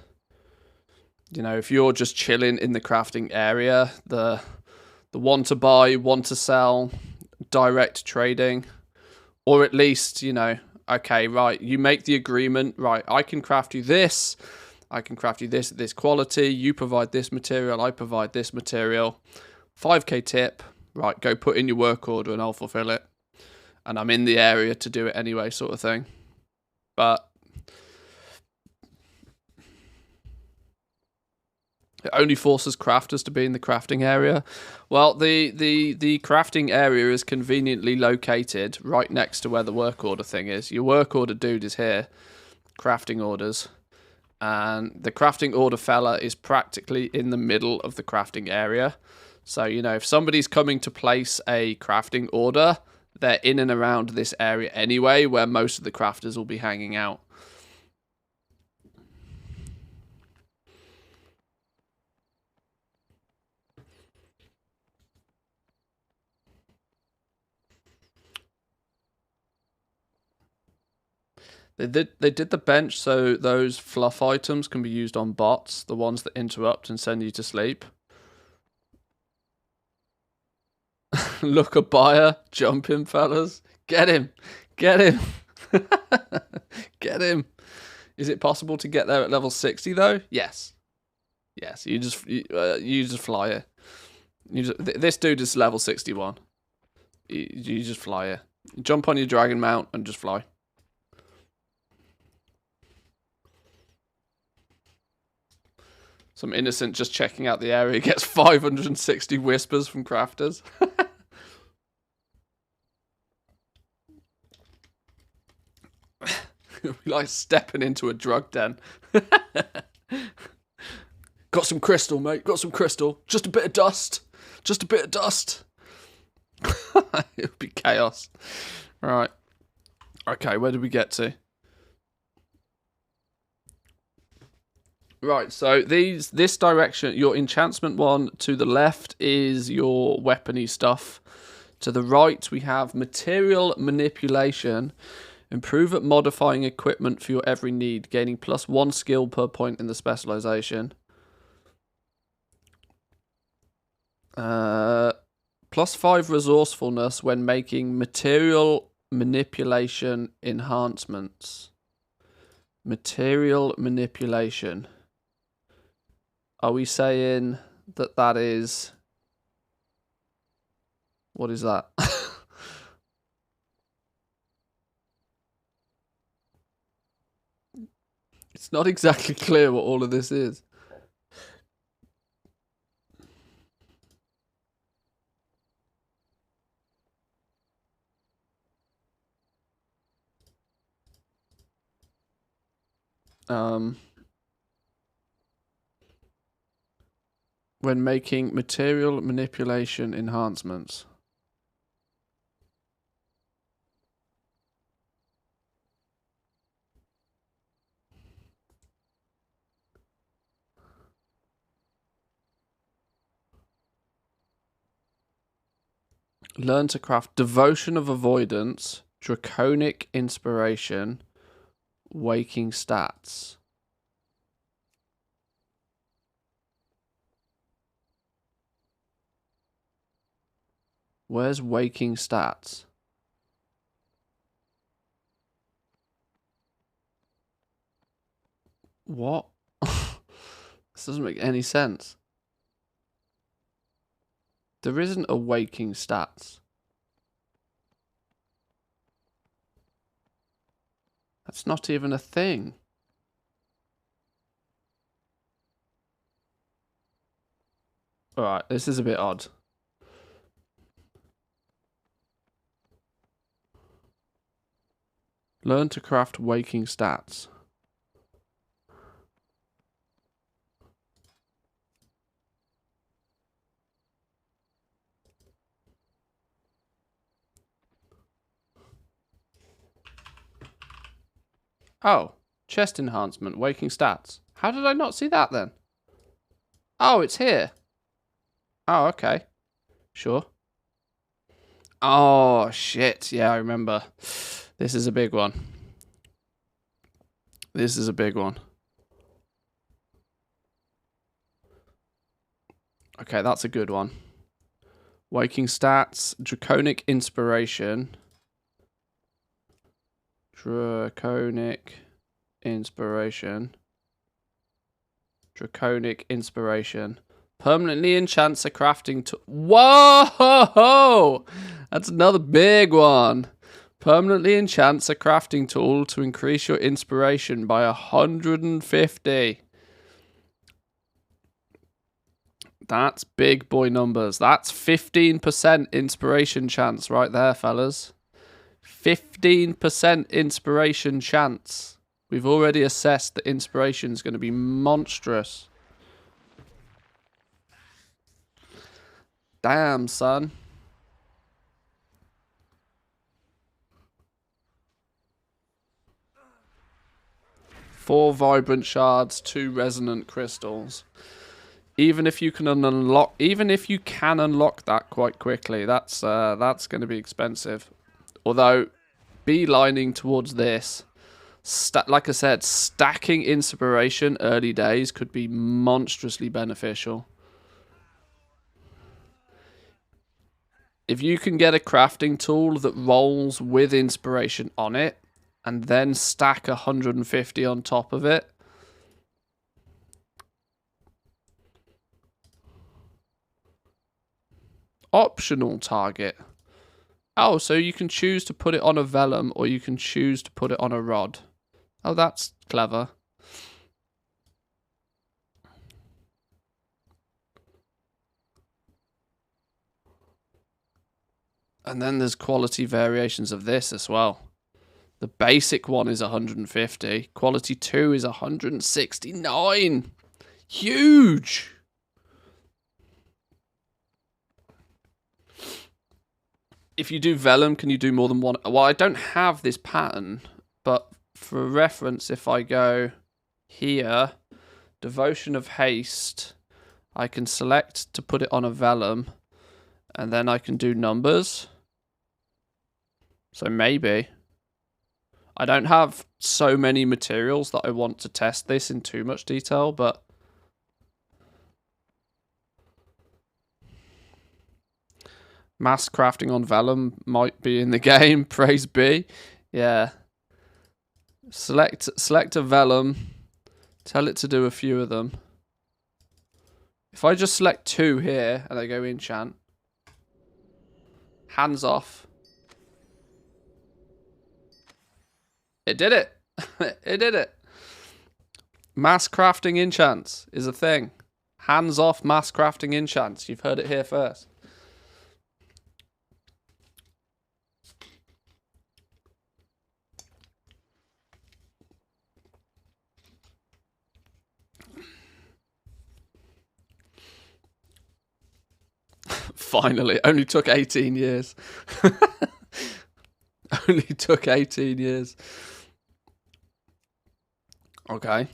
If you're just chilling in the crafting area, the want to buy, want to sell, direct trading, or at least, okay, right, you make the agreement, right, I can craft you this, I can craft you this at this quality, you provide this material, I provide this material, 5k tip, right, go put in your work order and I'll fulfill it. And I'm in the area to do it anyway, sort of thing. But it only forces crafters to be in the crafting area. Well, the crafting area is conveniently located right next to where the work order thing is. Your work order dude is here, crafting orders. And the crafting order fella is practically in the middle of the crafting area. So, if somebody's coming to place a crafting order, they're in and around this area anyway, where most of the crafters will be hanging out. They did the bench so those fluff items can be used on bots, the ones that interrupt and send you to sleep. Look a buyer, jump him, fellas. Get him. Get him. Get him. Is it possible to get there at level 60 though? Yes. Yes, you just fly it. This dude is level 61. You just fly it. Jump on your dragon mount and just fly. Some innocent just checking out the area gets 560 whispers from crafters. It'll be like stepping into a drug den. Got some crystal, mate. Got some crystal. Just a bit of dust. Just a bit of dust. It'll be chaos. Right. Okay, where did we get to? Right, so this direction, your enchantment one to the left is your weapony stuff. To the right, we have material manipulation. Improve at modifying equipment for your every need, gaining +1 skill per point in the specialization. +5 resourcefulness when making material manipulation enhancements. Material manipulation. Are we saying that is... What is that? It's not exactly clear what all of this is. When making material manipulation enhancements. Learn to craft Devotion of Avoidance, Draconic Inspiration, Waking Stats. Where's Waking Stats? What? This doesn't make any sense. There isn't a waking stats. That's not even a thing. Alright, this is a bit odd. Learn to craft waking stats. Oh, chest enhancement, waking stats. How did I not see that then? Oh, it's here. Oh, okay. Sure. Oh, shit. Yeah, I remember. This is a big one. This is a big one. Okay, that's a good one. Waking stats, Draconic Inspiration. Draconic Inspiration. Draconic Inspiration. Permanently enchants a crafting tool. Whoa! That's another big one. Permanently enchants a crafting tool to increase your inspiration by 150. That's big boy numbers. That's 15% inspiration chance right there, fellas. 15% inspiration chance. We've already assessed that inspiration is going to be monstrous. Damn, son. Four vibrant shards, 2 resonant crystals. Even if you can unlock that quite quickly, that's going to be expensive. Although, beelining towards this, like I said, stacking inspiration early days could be monstrously beneficial. If you can get a crafting tool that rolls with inspiration on it, and then stack 150 on top of it, optional target. Oh, so you can choose to put it on a vellum or you can choose to put it on a rod. Oh, that's clever. And then there's quality variations of this as well. The basic one is 150. Quality 2 is 169. Huge! If you do vellum, can you do more than one? Well, I don't have this pattern, but for reference, if I go here, Devotion of Haste, I can select to put it on a vellum, and then I can do numbers. So maybe. I don't have so many materials that I want to test this in too much detail, but mass crafting on vellum might be in the game. Praise be. Yeah. Select a vellum. Tell it to do a few of them. If I just select 2 here and I go enchant. Hands off. It did it. It did it. Mass crafting enchants is a thing. Hands off mass crafting enchants. You've heard it here first. Finally. Only took 18 years. Only took 18 years. Okay.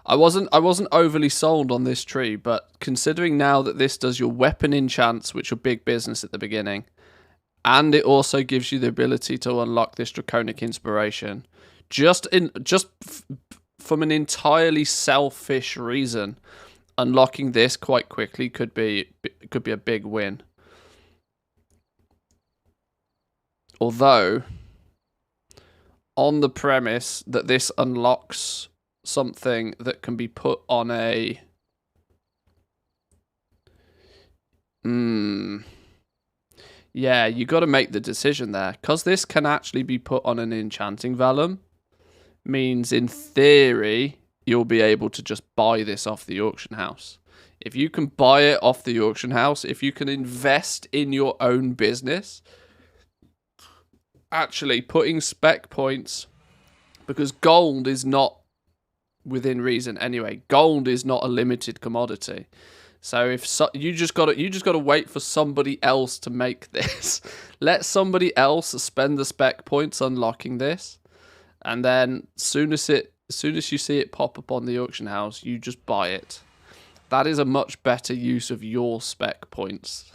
I wasn't overly sold on this tree, but considering now that this does your weapon enchants, which are big business at the beginning, and it also gives you the ability to unlock this Draconic Inspiration, from an entirely selfish reason, unlocking this quite quickly could be a big win. Although, on the premise that this unlocks something that can be put on a Yeah, you got to make the decision there. Because this can actually be put on an enchanting vellum, means in theory, you'll be able to just buy this off the auction house. If you can buy it off the auction house, if you can invest in your own business, actually putting spec points, because gold is not within reason anyway. Gold is not a limited commodity. So if you just got to wait for somebody else to make this. Let somebody else spend the spec points unlocking this, and then as soon as you see it pop up on the auction house, you just buy it. That is a much better use of your spec points.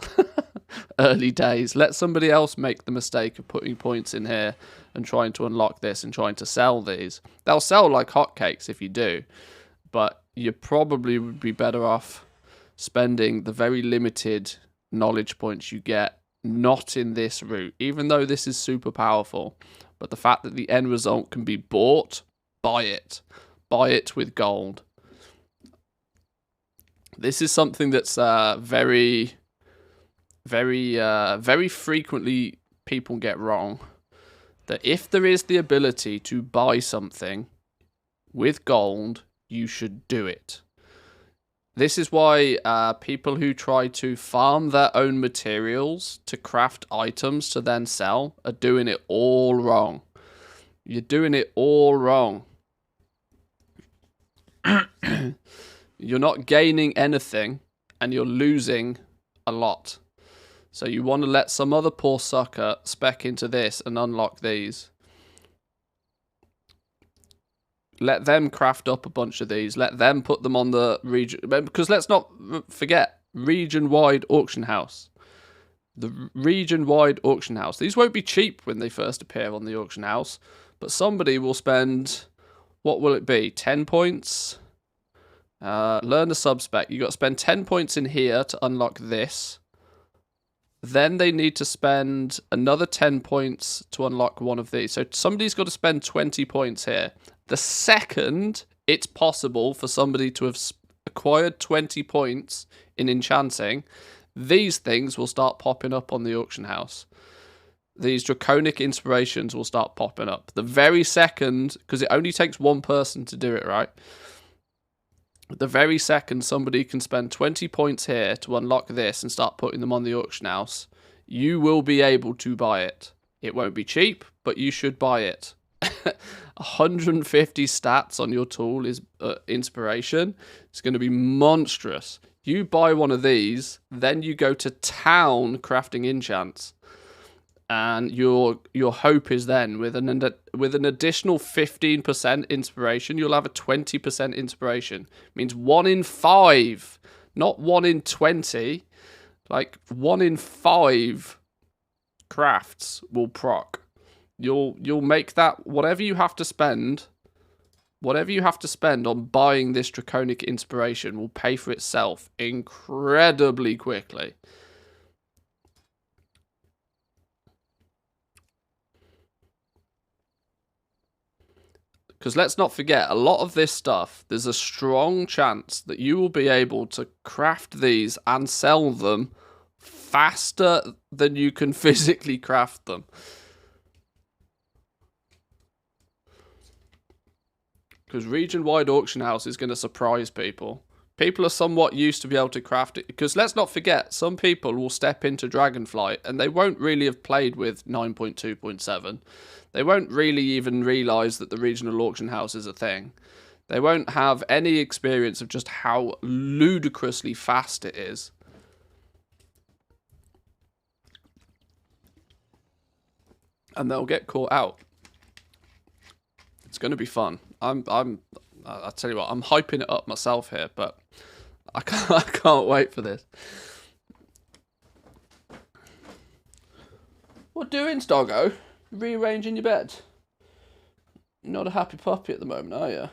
Early days. Let somebody else make the mistake of putting points in here and trying to unlock this and trying to sell these. They'll sell like hotcakes if you do, but you probably would be better off spending the very limited knowledge points you get not in this route, even though this is super powerful. But the fact that the end result can be bought, buy it. Buy it with gold. This is something that's very frequently people get wrong. That if there is the ability to buy something with gold, you should do it. This is why people who try to farm their own materials to craft items to then sell are doing it all wrong. You're doing it all wrong. You're not gaining anything and you're losing a lot. So you want to let some other poor sucker spec into this and unlock these. Let them craft up a bunch of these. Let them put them on the region. Because let's not forget, region-wide auction house. The region-wide auction house. These won't be cheap when they first appear on the auction house. But somebody will spend, what will it be? 10 points? Learn the sub-spec. You've got to spend 10 points in here to unlock this. Then they need to spend another 10 points to unlock one of these. So somebody's got to spend 20 points here. The second it's possible for somebody to have acquired 20 points in enchanting, these things will start popping up on the auction house. These draconic inspirations will start popping up. The very second, because it only takes one person to do it, right? The very second somebody can spend 20 points here to unlock this and start putting them on the auction house, you will be able to buy it. It won't be cheap, but you should buy it. 150 stats on your tool is inspiration. It's going to be monstrous. You buy one of these, then you go to town crafting enchants. And your hope is then with an additional 15% inspiration, you'll have a 20% inspiration. It means 1 in 5, not 1 in 20. Like 1 in 5 crafts will proc. You'll make that whatever you have to spend on buying this draconic inspiration will pay for itself incredibly quickly. Because let's not forget, a lot of this stuff, there's a strong chance that you will be able to craft these and sell them faster than you can physically craft them. Because region-wide auction house is going to surprise people. People are somewhat used to be able to craft it. Because let's not forget, some people will step into Dragondflight and they won't really have played with 9.2.7. They won't really even realise that the regional auction house is a thing. They won't have any experience of just how ludicrously fast it is. And they'll get caught out. It's going to be fun. I tell you what, I'm hyping it up myself here, but I can't wait for this. What doing, Stoggo? Rearranging your bed? You're not a happy puppy at the moment, are you?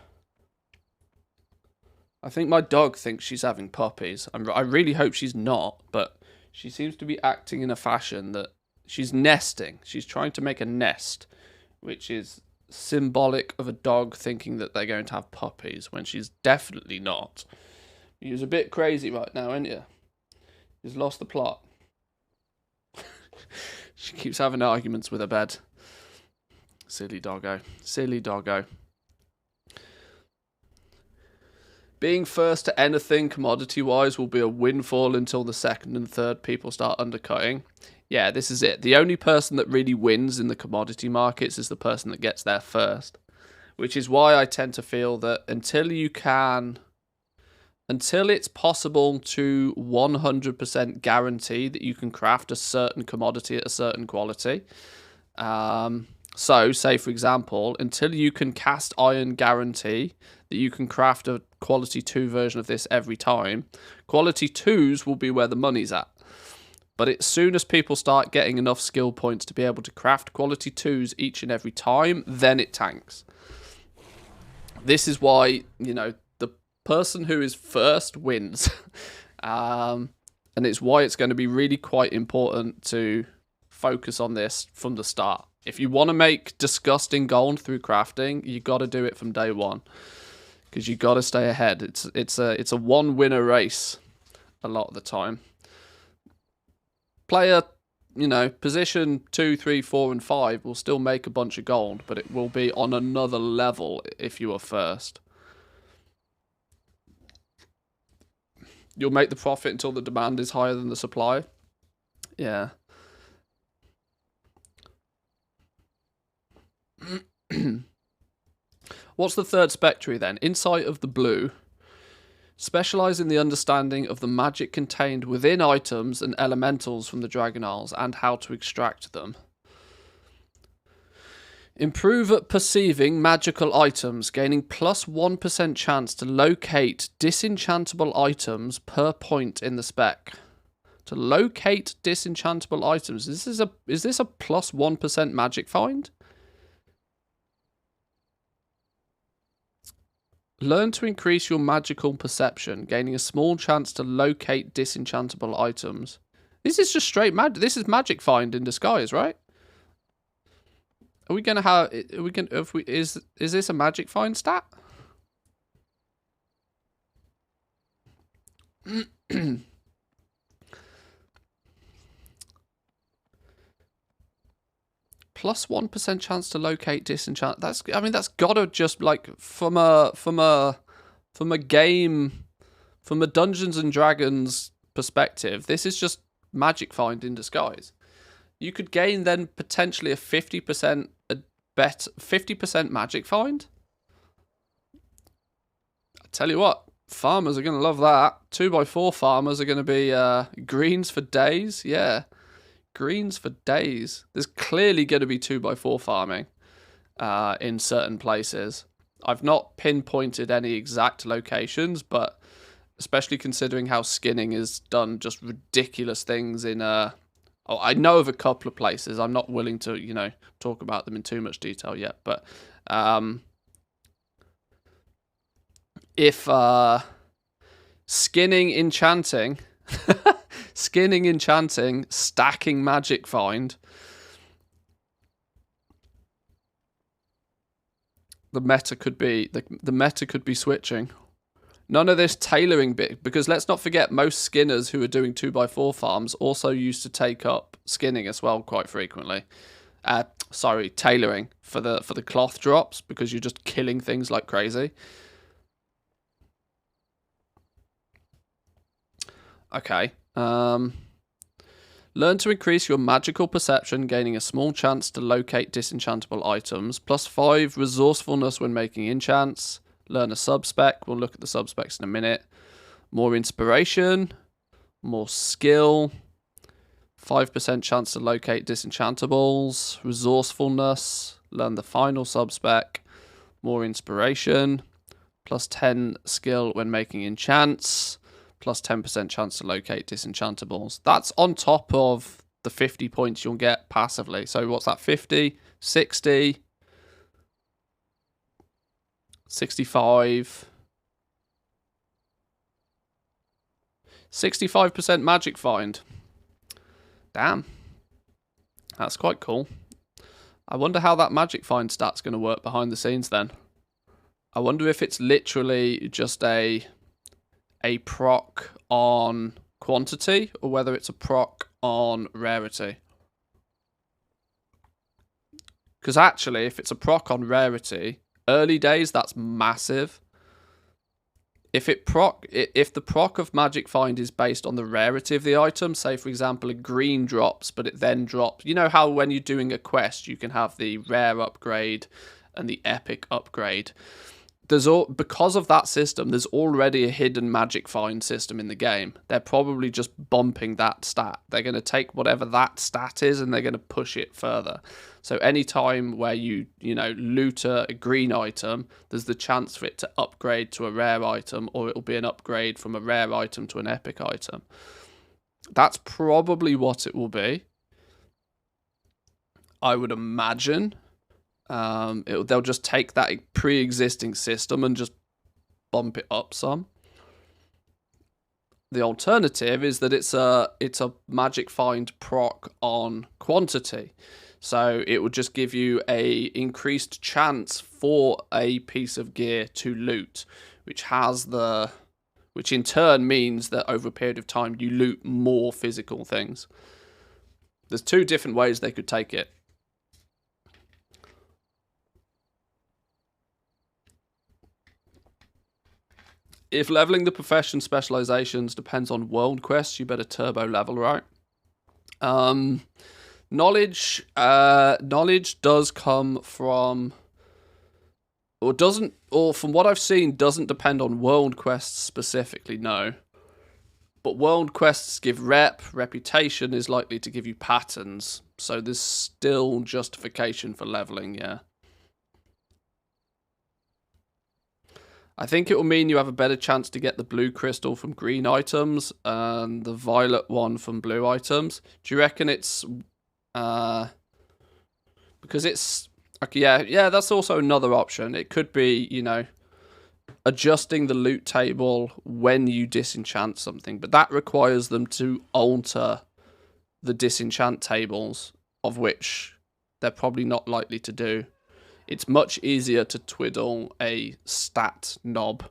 I think my dog thinks she's having puppies. I really hope she's not, but she seems to be acting in a fashion that she's nesting. She's trying to make a nest, which is symbolic of a dog thinking that they're going to have puppies when she's definitely not. You're a bit crazy right now, ain't you? You've lost the plot. She keeps having arguments with her bed. Silly doggo. Silly doggo. Being first to anything commodity-wise will be a windfall until the second and third people start undercutting. Yeah, this is it. The only person that really wins in the commodity markets is the person that gets there first. Which is why I tend to feel that until it's possible to 100% guarantee that you can craft a certain commodity at a certain quality. So, say for example, until you can cast iron guarantee that you can craft a quality 2 version of this every time, quality 2s will be where the money's at. But as soon as people start getting enough skill points to be able to craft quality 2s each and every time, then it tanks. This is why, the person who is first wins. And it's why it's going to be really quite important to focus on this from the start. If you want to make disgusting gold through crafting, you got to do it from day one. Because you got to stay ahead. It's a one-winner race a lot of the time. Player, position 2, 3, 4, and 5 will still make a bunch of gold, but it will be on another level if you are first. You'll make the profit until the demand is higher than the supply. Yeah. What's the third spectre then? Insight of the Blue. Specialise in the understanding of the magic contained within items and elementals from the Dragon Isles and how to extract them. Improve at perceiving magical items, gaining plus 1% chance to locate disenchantable items per point in the spec. To locate disenchantable items, is this a plus 1% magic find? Learn to increase your magical perception, gaining a small chance to locate disenchantable items. This is just straight magic. This is magic find in disguise, right? Are we gonna have? Are we gonna? Is this a magic find stat? Plus 1% chance to locate disenchant. That's gotta just from a game, from a Dungeons and Dragons perspective. This is just magic find in disguise. You could gain then potentially a 50% 50% magic find. I tell you what, farmers are gonna love that. 2x4 farmers are gonna be greens for days. Yeah. Greens for days. There's clearly going to be 2x4 farming in certain places. I've not pinpointed any exact locations, but especially considering how skinning is done just ridiculous things in... I know of a couple of places. I'm not willing to, talk about them in too much detail yet, but if skinning enchanting... Skinning, enchanting, stacking magic find. The meta could be switching. None of this tailoring bit, because let's not forget most skinners who are doing 2x4 farms also used to take up skinning as well quite frequently. Tailoring for the cloth drops, because you're just killing things like crazy. Okay. Learn to increase your magical perception, gaining a small chance to locate disenchantable items. Plus 5 resourcefulness when making enchants. Learn a sub-spec. We'll look at the sub-specs in a minute. More inspiration. More skill. 5% chance to locate disenchantables. Resourcefulness. Learn the final sub-spec. More inspiration. Plus 10 skill when making enchants. Plus 10% chance to locate disenchantables. That's on top of the 50 points you'll get passively. So what's that? 50, 60, 65, 65% magic find. Damn. That's quite cool. I wonder how that magic find stat's going to work behind the scenes then. I wonder if it's literally just a proc on quantity or whether it's a proc on rarity. Because actually, if it's a proc on rarity, early days, that's massive. If the proc of Magic Find is based on the rarity of the item, say for example a green drops, but it then drops. You know how when you're doing a quest, you can have the rare upgrade and the epic upgrade. Because of that system, there's already a hidden Magic Find system in the game. They're probably just bumping that stat. They're going to take whatever that stat is and they're going to push it further. So any time where you loot a green item, there's the chance for it to upgrade to a rare item, or it'll be an upgrade from a rare item to an epic item. That's probably what it will be, I would imagine. They'll just take that pre-existing system and just bump it up some. The alternative is that it's a Magic Find proc on quantity. So it would just give you a increased chance for a piece of gear to loot, which in turn means that over a period of time you loot more physical things. There's two different ways they could take it. If leveling the profession specializations depends on world quests, you better turbo level, right? Knowledge does come from, or from what I've seen, doesn't depend on world quests specifically, no. But world quests give reputation is likely to give you patterns, so there's still justification for leveling, yeah. I think it will mean you have a better chance to get the blue crystal from green items and the violet one from blue items. Do you reckon it's because it's okay? Yeah, that's also another option. It could be, adjusting the loot table when you disenchant something, but that requires them to alter the disenchant tables, of which they're probably not likely to do. It's much easier to twiddle a stat knob.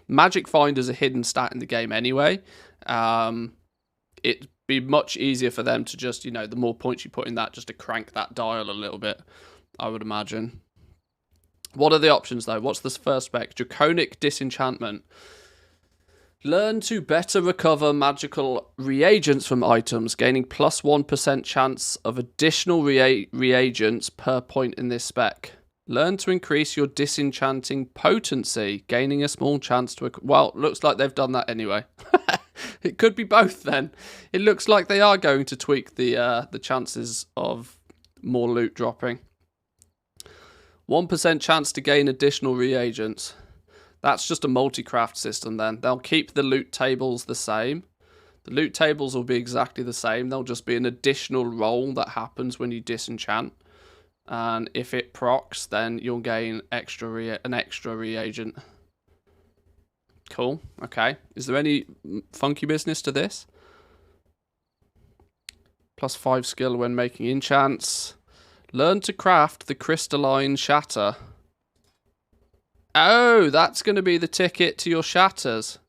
Magic Find is a hidden stat in the game anyway. It'd be much easier for them to just, the more points you put in that, just to crank that dial a little bit, I would imagine. What are the options, though? What's this first spec? Draconic Disenchantment. Learn to better recover magical reagents from items, gaining plus 1% chance of additional reagents per point in this spec. Learn to increase your disenchanting potency, gaining a small chance to... Well, looks like they've done that anyway. It could be both then. It looks like they are going to tweak the chances of more loot dropping. 1% chance to gain additional reagents. That's just a multi-craft system then. They'll keep the loot tables the same. The loot tables will be exactly the same. They'll just be an additional roll that happens when you disenchant. And if it procs, then you'll gain an extra reagent. Cool. Okay. Is there any funky business to this? Plus 5 skill when making enchants. Learn to craft the crystalline shatter. Oh, that's going to be the ticket to your shatters.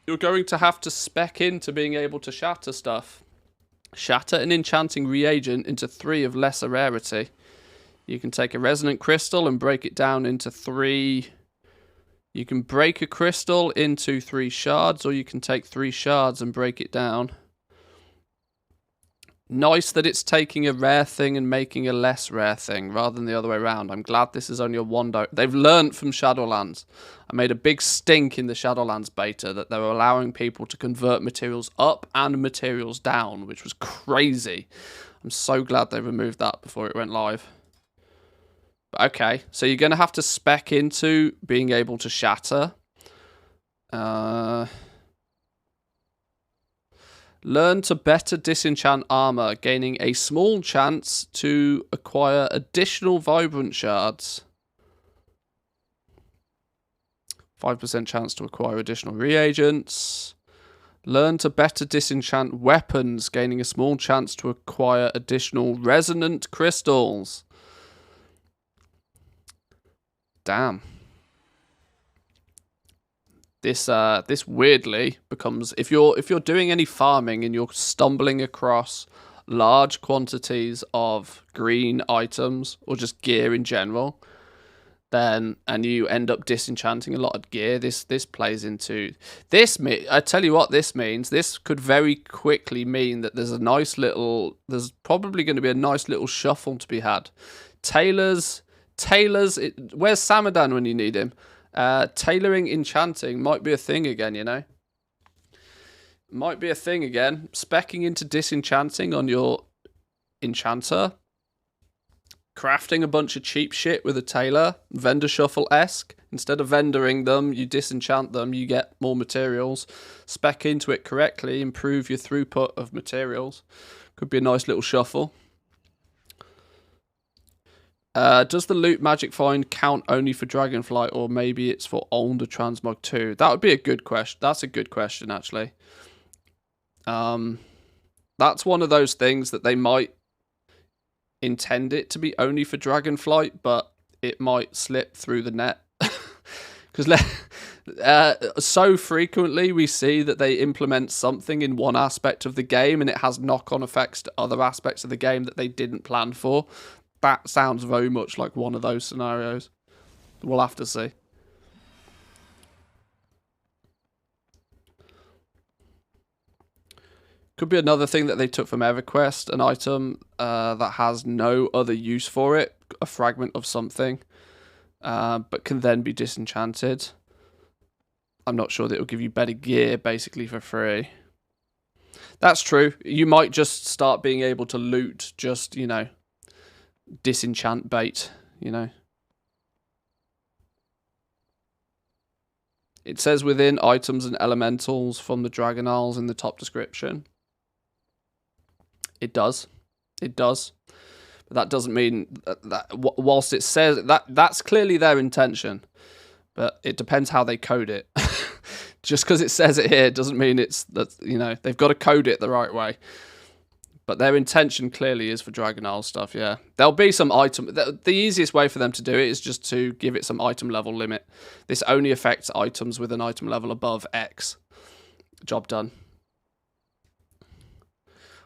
You're going to have to spec into being able to shatter stuff. Shatter an enchanting reagent into 3 of lesser rarity. You can take a resonant crystal and break it down into 3. You can break a crystal into 3 shards, or you can take 3 shards and break it down. Nice that it's taking a rare thing and making a less rare thing rather than the other way around. I'm glad this is only a one. They've learnt from Shadowlands. I made a big stink in the Shadowlands beta that they were allowing people to convert materials up and materials down, which was crazy. I'm so glad they removed that before it went live. But okay, so you're going to have to spec into being able to shatter. Learn to better disenchant armor, gaining a small chance to acquire additional vibrant shards. 5% chance to acquire additional reagents. Learn to better disenchant weapons, gaining a small chance to acquire additional resonant crystals. Damn. This weirdly becomes, if you're doing any farming and you're stumbling across large quantities of green items or just gear in general, then and you end up disenchanting a lot of gear, this plays into this. I tell you what this means. This could very quickly mean that there's probably going to be a nice little shuffle to be had. Where's Samadan when you need him? Tailoring enchanting might be a thing again, you know. Might be a thing again. Speccing into disenchanting on your enchanter. Crafting a bunch of cheap shit with a tailor, vendor shuffle-esque. Instead of vendoring them, you disenchant them, you get more materials. Spec into it correctly, improve your throughput of materials. Could be a nice little shuffle. Does the loot magic find count only for Dragonflight, or maybe it's for older transmog too? That would be a good question. That's a good question, actually. That's one of those things that they might intend it to be only for Dragonflight, but it might slip through the net. Because so frequently we see that they implement something in one aspect of the game and it has knock-on effects to other aspects of the game that they didn't plan for. That sounds very much like one of those scenarios. We'll have to see. Could be another thing that they took from EverQuest, an item that has no other use for it, a fragment of something, but can then be disenchanted. I'm not sure that it'll give you better gear, basically, for free. That's true. You might just start being able to loot just, you know, disenchant bait, you know. It says within items and elementals from the Dragon Isles in the top description. It does. It does. But that doesn't mean that whilst it says that's clearly their intention. But it depends how they code it. Just because it says it here doesn't mean it's that, you know, they've got to code it the right way. But their intention clearly is for Dragon Isle stuff, yeah. There'll be some item. The easiest way for them to do it is just to give it some item level limit. This only affects items with an item level above X. Job done.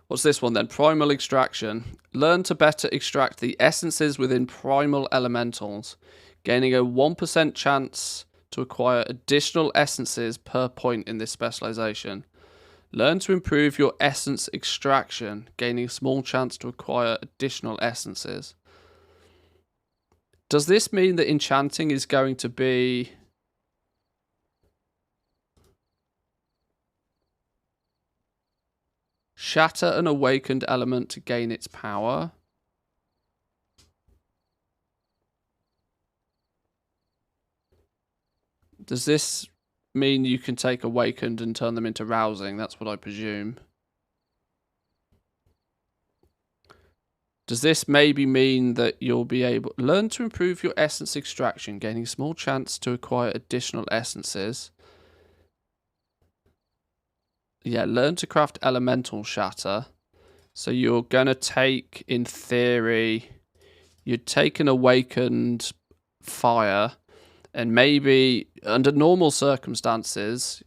What's this one then? Primal extraction. Learn to better extract the essences within primal elementals, gaining a 1% chance to acquire additional essences per point in this specialization. Learn to improve your essence extraction, gaining a small chance to acquire additional essences. Does this mean that enchanting is going to be... shatter an awakened element to gain its power? Does this mean you can take awakened and turn them into rousing? That's what I presume. Does this maybe mean that you'll be able... learn to improve your essence extraction, gaining a small chance to acquire additional essences. Yeah, learn to craft elemental shatter. So you're going to take, in theory, you'd take an awakened fire, and maybe under normal circumstances,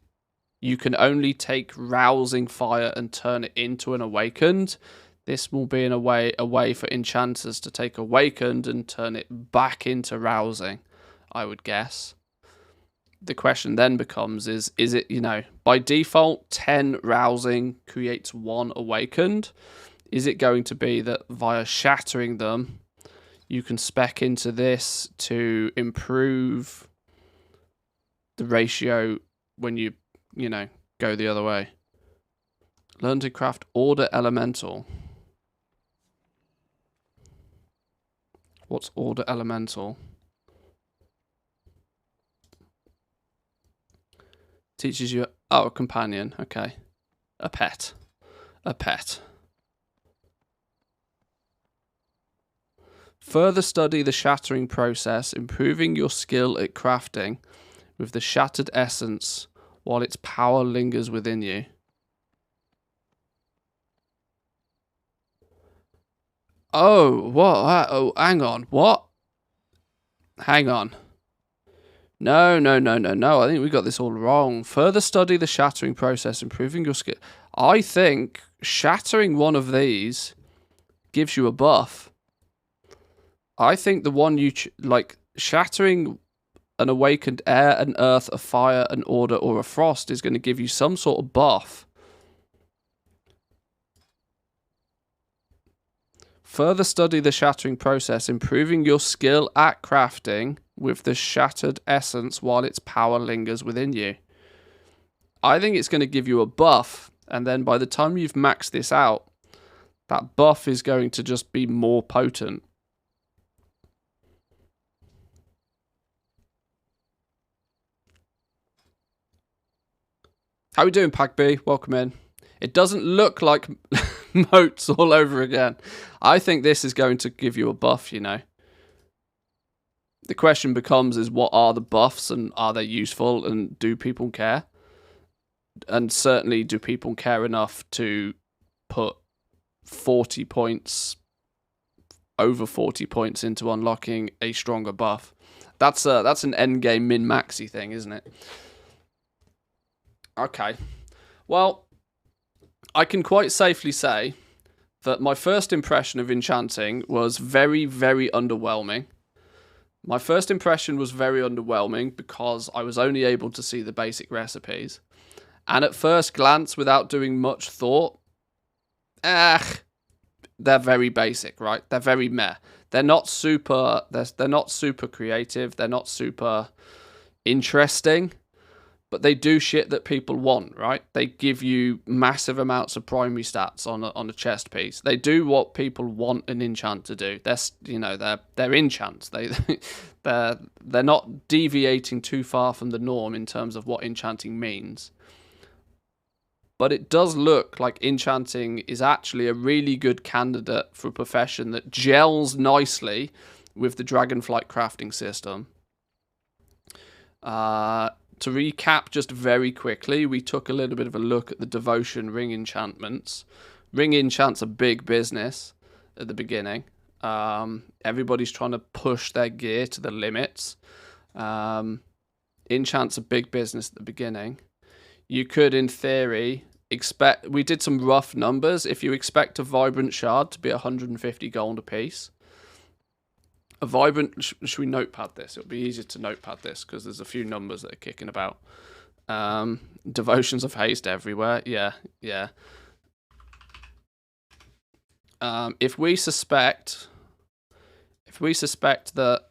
you can only take rousing fire and turn it into an awakened. This will be a way for enchanters to take awakened and turn it back into rousing, I would guess. The question then becomes, is it, you know, by default, 10 rousing creates 1 awakened? Is it going to be that via shattering them, you can spec into this to improve the ratio when you know, go the other way? Learn to craft order elemental. What's order elemental? Teaches you... oh, a companion. Okay. A pet. A pet. Further study the shattering process, improving your skill at crafting with the shattered essence while its power lingers within you. Oh, what? Oh, hang on. What? Hang on. No, no, no, no, no. I think we got this all wrong. Further study the shattering process, improving your skill. I think shattering one of these gives you a buff. I think the one you like shattering an awakened air, an earth, a fire, an order, or a frost is going to give you some sort of buff. Further study the shattering process, improving your skill at crafting with the shattered essence while its power lingers within you. I think it's going to give you a buff, and then by the time you've maxed this out, that buff is going to just be more potent. How we doing, Pack B? Welcome in. It doesn't look like moats all over again. I think this is going to give you a buff, you know. The question becomes is what are the buffs and are they useful and do people care? And certainly do people care enough to put 40 points, over 40 points into unlocking a stronger buff? That's an endgame min-maxy thing, isn't it? Okay. Well, I can quite safely say that my first impression of Enchanting was very, very underwhelming. My first impression was very underwhelming because I was only able to see the basic recipes. And at first glance, without doing much thought, they're very basic, right? They're very meh. They're not super creative. They're not super interesting. But they do shit that people want, right? They give you massive amounts of primary stats on a chest piece. They do what people want an enchant to do. They're enchants. They're not deviating too far from the norm in terms of what enchanting means. But it does look like enchanting is actually a really good candidate for a profession that gels nicely with the Dragonflight crafting system. To recap just very quickly, we took a little bit of a look at the Devotion ring enchantments. Ring enchants a big business at the beginning. Everybody's trying to push their gear to the limits. Enchants a big business at the beginning. You could, in theory, expect... We did some rough numbers. If you expect a Vibrant Shard to be 150 gold a piece... A Vibrant... Should we notepad this? It'll be easier to notepad this because there's a few numbers that are kicking about. Devotions of Haste everywhere. Yeah. If we suspect that...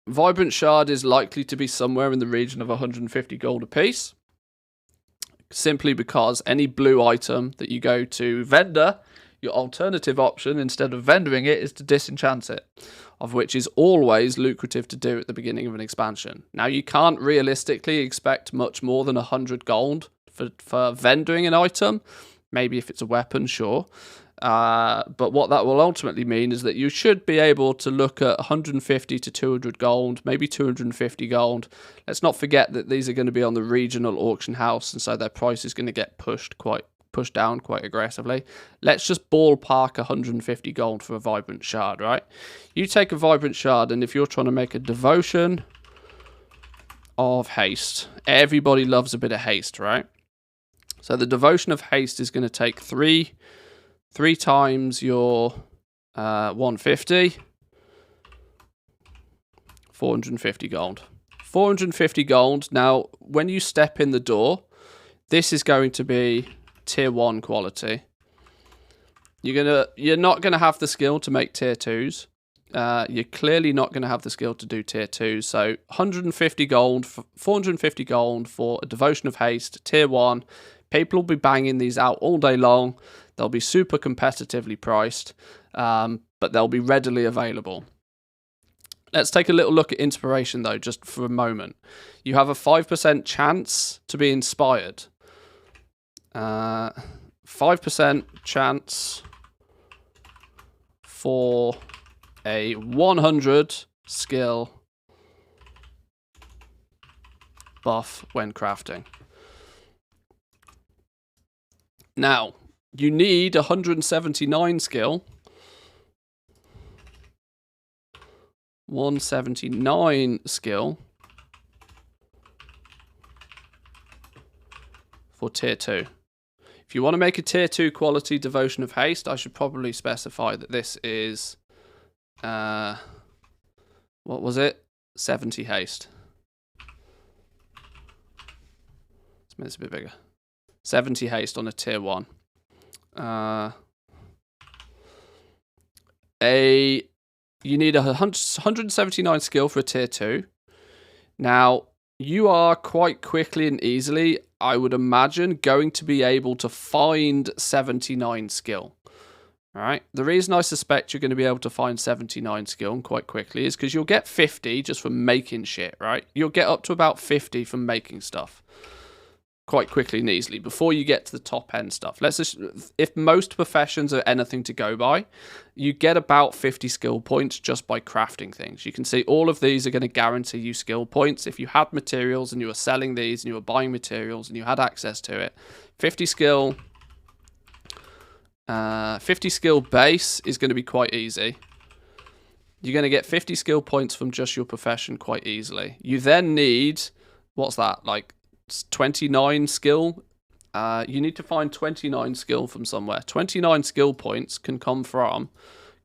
Vibrant Shard is likely to be somewhere in the region of 150 gold a piece. Simply because any blue item that you go to vendor, your alternative option instead of vendoring it is to disenchant it, of which is always lucrative to do at the beginning of an expansion. Now, you can't realistically expect much more than 100 gold for vendoring an item. Maybe if it's a weapon, sure. But what that will ultimately mean is that you should be able to look at 150 to 200 gold, maybe 250 gold. Let's not forget that these are going to be on the regional auction house, and so their price is going to get pushed down quite aggressively. Let's just ballpark 150 gold for a Vibrant Shard, right? You take a Vibrant Shard, and if you're trying to make a Devotion of Haste, everybody loves a bit of haste, right? So the Devotion of Haste is going to take three times your 150, 450 gold. 450 gold. Now, when you step in the door, this is going to be tier 1 quality. You're not gonna have the skill to make tier 2s. You're clearly not going to have the skill to do tier 2s. So 150 gold, 450 gold for a Devotion of Haste, tier 1. People will be banging these out all day long. They'll be super competitively priced, but they'll be readily available. Let's take a little look at inspiration, though, just for a moment. You have a 5% chance to be inspired. 5% chance for a 100 skill buff when crafting. Now, you need 179 skill. 179 skill for tier 2. If you want to make a tier 2 quality Devotion of Haste, I should probably specify that this is, what was it? 70 haste. Let's make this a bit bigger. 70 haste on a tier 1. You need 179 skill for a tier 2. Now, you are quite quickly and easily, I would imagine, going to be able to find 79 skill. Alright, the reason I suspect you're going to be able to find 79 skill quite quickly is because you'll get 50 just from making shit, right? You'll get up to about 50 from making stuff quite quickly and easily before you get to the top end stuff. Let's just, if most professions are anything to go by, you get about 50 skill points just by crafting things. You can see all of these are going to guarantee you skill points. If you had materials and you were selling these and you were buying materials and you had access to it, 50 skill base is going to be quite easy. You're going to get 50 skill points from just your profession quite easily. You then need, what's that, like 29 skill. You need to find 29 skill from somewhere. 29 skill points can come from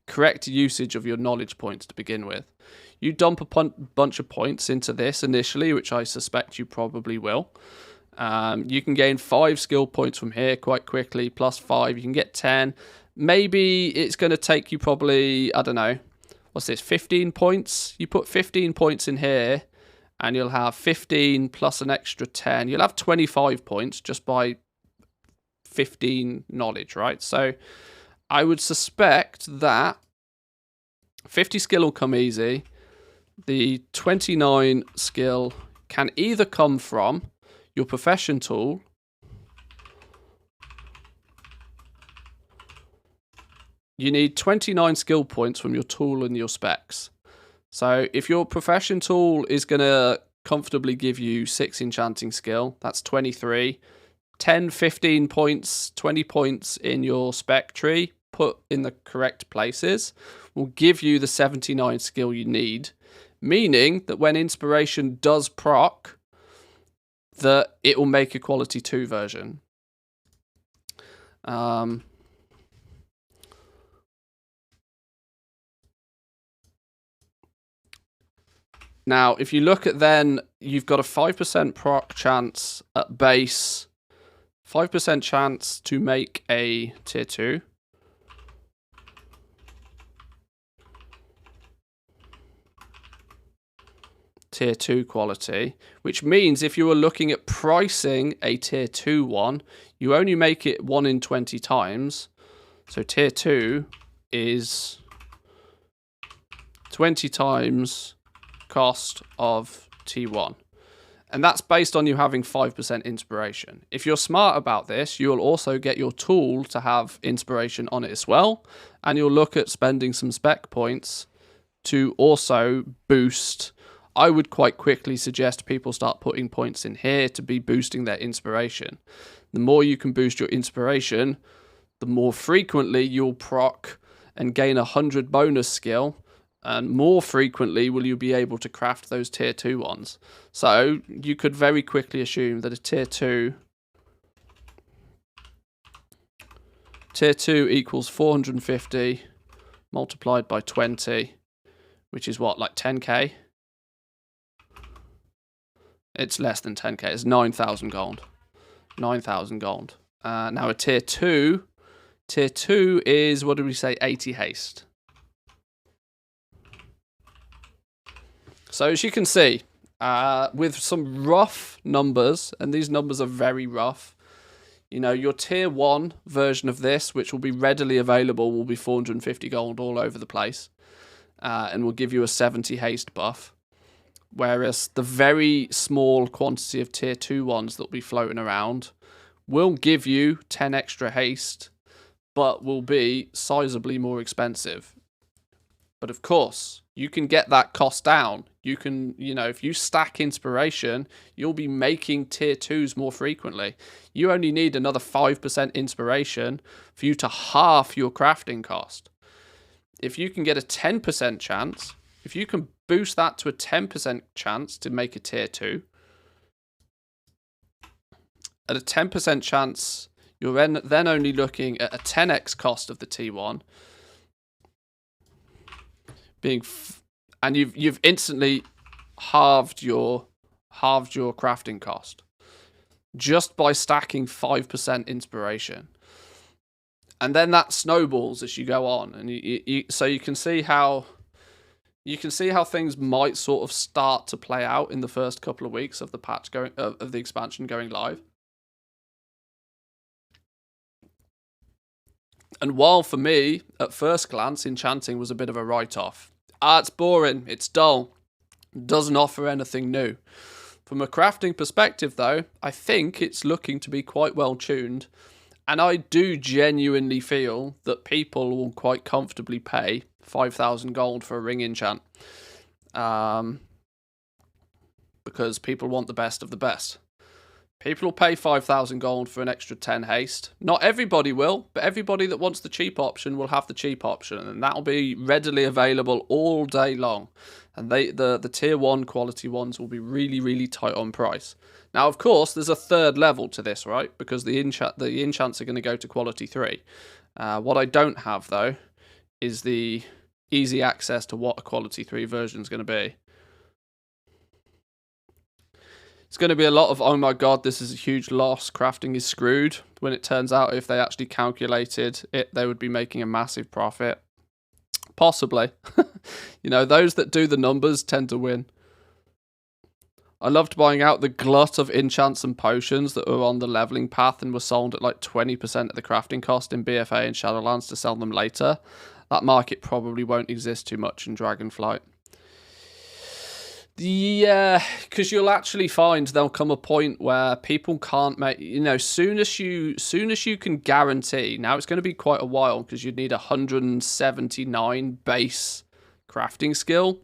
correct usage of your knowledge points to begin with. You dump a bunch of points into this initially, which I suspect you probably will. You can gain 5 skill points from here quite quickly, plus 5. You can get 10. Maybe it's going to take you probably, I don't know, what's this, 15 points? You put 15 points in here, and you'll have 15 plus an extra 10. You'll have 25 points just by 15 knowledge, right? So I would suspect that 50 skill will come easy. The 29 skill can either come from your profession tool, you need 29 skill points from your tool and your specs. So if your profession tool is going to comfortably give you 6 enchanting skill, that's 23. 10, 15 points, 20 points in your spec tree, put in the correct places, will give you the 79 skill you need. Meaning that when inspiration does proc, that it will make a quality 2 version. Now, if you look at then, you've got a 5% proc chance at base, 5% chance to make a tier 2. Tier 2 quality, which means if you were looking at pricing a tier 2 one, you only make it 1 in 20 times. So tier 2 is 20 times cost of T1. And that's based on you having 5% inspiration. If you're smart about this, you'll also get your tool to have inspiration on it as well. And you'll look at spending some spec points to also boost. I would quite quickly suggest people start putting points in here to be boosting their inspiration. The more you can boost your inspiration, the more frequently you'll proc and gain 100 bonus skill, and more frequently will you be able to craft those tier 2 ones. So you could very quickly assume that a tier 2 equals 450 multiplied by 20, which is what, like 10k? It's less than 10k. It's 9,000 gold. 9,000 gold. Now a tier 2 is, what did we say, 80 haste. So as you can see, with some rough numbers, and these numbers are very rough, you know, your tier 1 version of this, which will be readily available, will be 450 gold all over the place, and will give you a 70 haste buff. Whereas the very small quantity of tier 2 ones that will be floating around will give you 10 extra haste, but will be sizably more expensive. But of course, you can get that cost down You can, if you stack inspiration, you'll be making tier 2s more frequently. You only need another 5% inspiration for you to half your crafting cost. If you can get a 10% chance, if you can boost that to a 10% chance to make a tier 2, at a 10% chance, you're then only looking at a 10x cost of the T1 being, and you've instantly halved your crafting cost just by stacking 5% inspiration, and then that snowballs as you go on, and so you can see how things might sort of start to play out in the first couple of weeks of the patch of the expansion going live. And while for me, at first glance, Enchanting was a bit of a write-off. It's boring, it's dull, doesn't offer anything new. From a crafting perspective, though, I think it's looking to be quite well tuned, and I do genuinely feel that people will quite comfortably pay 5,000 gold for a ring enchant, because people want the best of the best. People will pay 5,000 gold for an extra 10 haste. Not everybody will, but everybody that wants the cheap option will have the cheap option, and that'll be readily available all day long. And the tier 1 quality ones will be really, really tight on price. Now, of course, there's a third level to this, right? Because the enchants are going to go to quality 3. What I don't have, though, is the easy access to what a quality 3 version is going to be. It's going to be a lot of, oh my god, this is a huge loss, crafting is screwed, when it turns out if they actually calculated it, they would be making a massive profit. Possibly. Those that do the numbers tend to win. I loved buying out the glut of enchants and potions that were on the leveling path and were sold at like 20% of the crafting cost in BFA and Shadowlands to sell them later. That market probably won't exist too much in Dragonflight. Yeah, because you'll actually find there'll come a point where people can't make, soon as you can guarantee, now it's going to be quite a while because you'd need 179 base crafting skill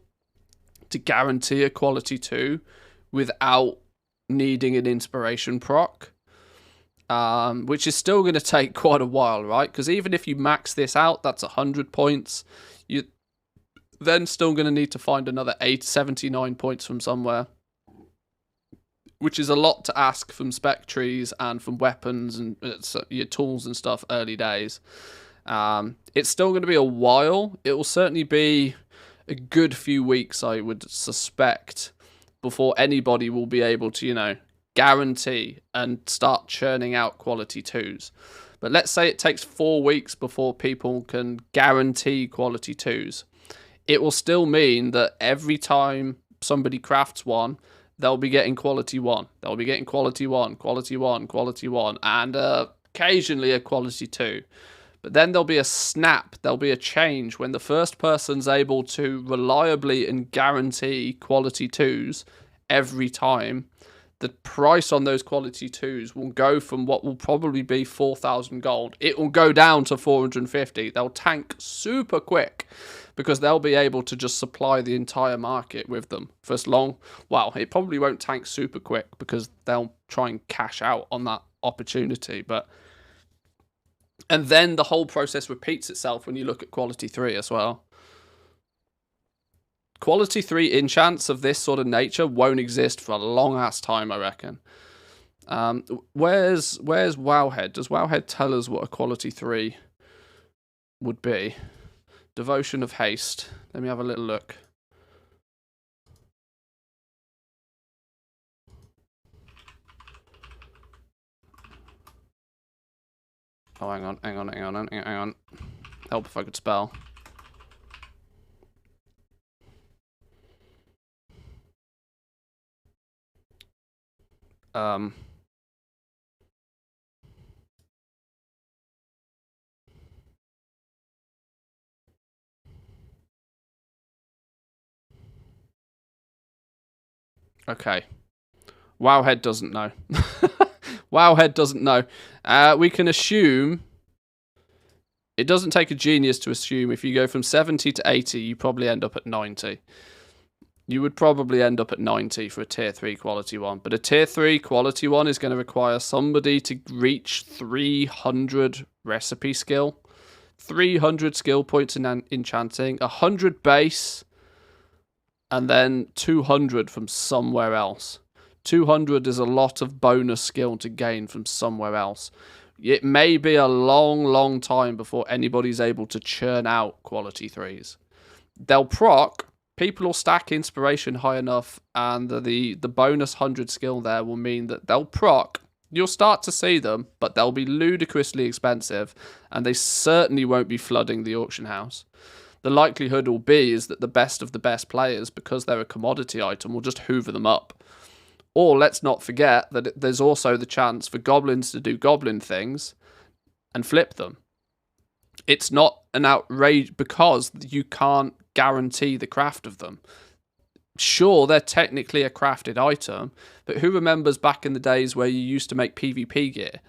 to guarantee a quality 2 without needing an inspiration proc, which is still going to take quite a while, right? Because even if you max this out, that's 100 points. You then still going to need to find another 79 points from somewhere, which is a lot to ask from spec trees and from weapons and your tools and stuff early days. It's still going to be a while. It will certainly be a good few weeks, I would suspect, before anybody will be able to, guarantee and start churning out quality 2s. But let's say it takes 4 weeks before people can guarantee quality 2s. It will still mean that every time somebody crafts one, they'll be getting quality 1. They'll be getting quality 1, quality 1, quality 1, and occasionally a quality 2. But then there'll be a snap, there'll be a change when the first person's able to reliably and guarantee quality 2s every time. The price on those quality 2s will go from what will probably be 4,000 gold. It will go down to 450. They'll tank super quick because they'll be able to just supply the entire market with them for as long. Well, it probably won't tank super quick because they'll try and cash out on that opportunity. And then the whole process repeats itself when you look at quality 3 as well. Quality 3 enchants of this sort of nature won't exist for a long ass time, I reckon. Where's Wowhead? Does Wowhead tell us what a quality 3 would be? Devotion of Haste. Let me have a little look. Oh, hang on. Help if I could spell. Okay. Wowhead doesn't know. Wowhead doesn't know. We can assume... It doesn't take a genius to assume if you go from 70 to 80, you probably end up at 90. you would probably end up at 90 for a tier 3 quality one. But a tier 3 quality one is going to require somebody to reach 300 recipe skill, 300 skill points in enchanting, 100 base, and then 200 from somewhere else. 200 is a lot of bonus skill to gain from somewhere else. It may be a long, long time before anybody's able to churn out quality 3s. They'll proc. People will stack inspiration high enough, and the bonus 100 skill there will mean that they'll proc. You'll start to see them, but they'll be ludicrously expensive, and they certainly won't be flooding the auction house. The likelihood will be is that the best of the best players, because they're a commodity item, will just hoover them up. Or let's not forget that there's also the chance for goblins to do goblin things and flip them. It's not an outrage because you can't guarantee the craft of them. Sure, they're technically a crafted item, but who remembers back in the days where you used to make PvP gear?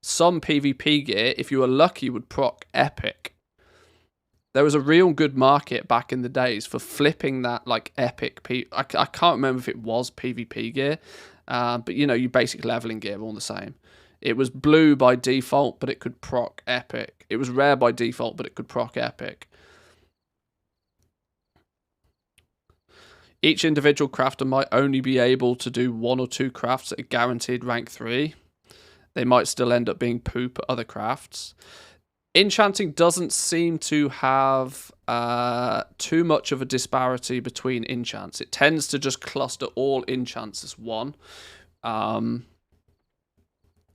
Some PvP gear, if you were lucky, would proc epic. There was a real good market back in the days for flipping that like epic. I can't remember if it was PvP gear, but you know, you basic leveling gear all the same. It was blue by default, but it could proc epic. It was rare by default, but it could proc epic. Each individual crafter might only be able to do 1 or 2 crafts at a guaranteed rank 3. They might still end up being poop at other crafts. Enchanting doesn't seem to have too much of a disparity between enchants. It tends to just cluster all enchants as one.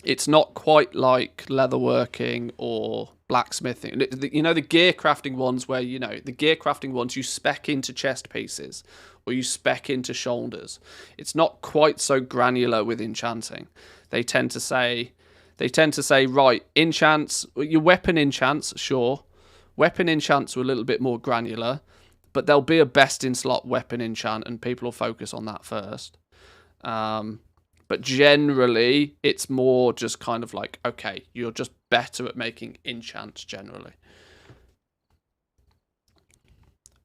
It's not quite like leatherworking or blacksmithing. You know, the gear crafting ones where, you know, the gear crafting ones you spec into chest pieces or you spec into shoulders. It's not quite so granular with enchanting. They tend to say, right, enchants, your weapon enchants, sure. Weapon enchants are a little bit more granular, but there'll be a best in slot weapon enchant and people will focus on that first. But generally, it's more just kind of like, okay, you're just better at making enchants generally.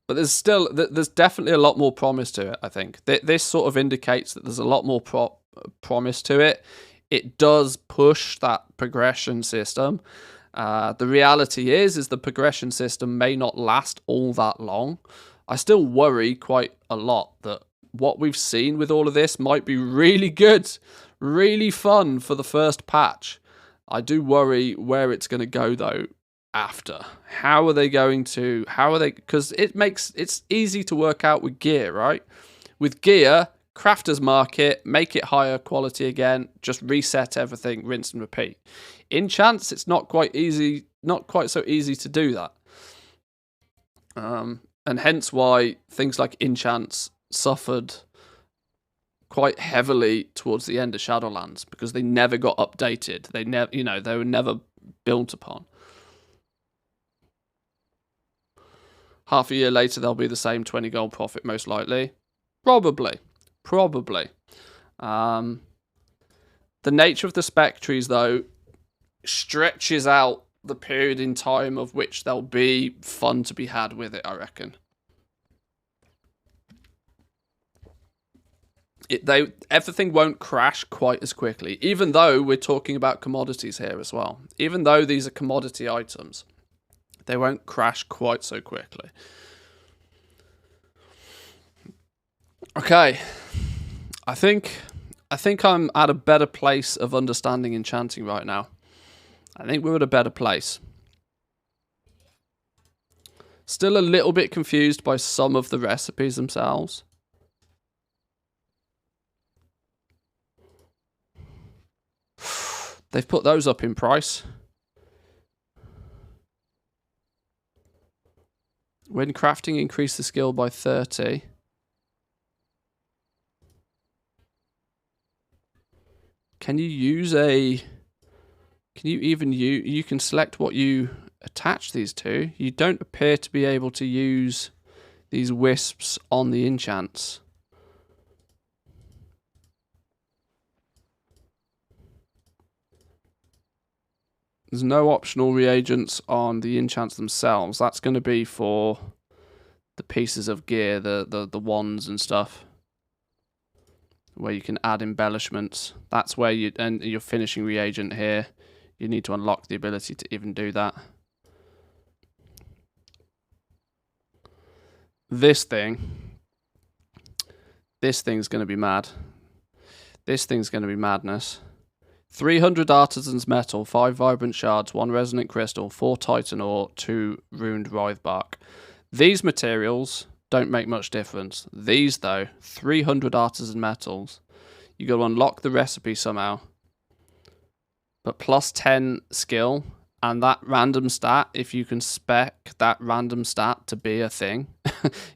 But there's definitely a lot more promise to it, I think. This sort of indicates that there's a lot more promise to it. It does push that progression system. The reality is the progression system may not last all that long. I still worry quite a lot that what we've seen with all of this might be really good, really fun for the first patch. I do worry where it's going to go though after. Because it's easy to work out with gear, right? With gear, crafters market, make it higher quality again, just reset everything, rinse and repeat. Enchants, it's not quite so easy to do that. And hence why things like enchants suffered quite heavily towards the end of Shadowlands because they never got updated. They were never built upon. Half a year later, they'll be the same 20 gold profit, most likely. Probably. The nature of the spec trees, though, stretches out the period in time of which there'll be fun to be had with it, I reckon. Everything won't crash quite as quickly, even though we're talking about commodities here as well. Even though these are commodity items, they won't crash quite so quickly. Okay, I think I'm at a better place of understanding enchanting right now. I think we're at a better place. Still a little bit confused by some of the recipes themselves. They've put those up in price. When crafting, increase the skill by 30. Can you use you can select what you attach these to. You don't appear to be able to use these wisps on the enchants. There's no optional reagents on the enchants themselves. That's going to be for pieces of gear, the wands and stuff, where you can add embellishments. That's where and your finishing reagent here, you need to unlock the ability to even do that. This thing's going to be mad. This thing's going to be madness. 300 Artisan's Metal, 5 Vibrant Shards, 1 Resonant Crystal, 4 Titan Ore, 2 Ruined Writhe Bark. These materials don't make much difference. These, though, 300 Artisan Metals. You got to unlock the recipe somehow. But plus 10 skill, and that random stat, if you can spec that random stat to be a thing,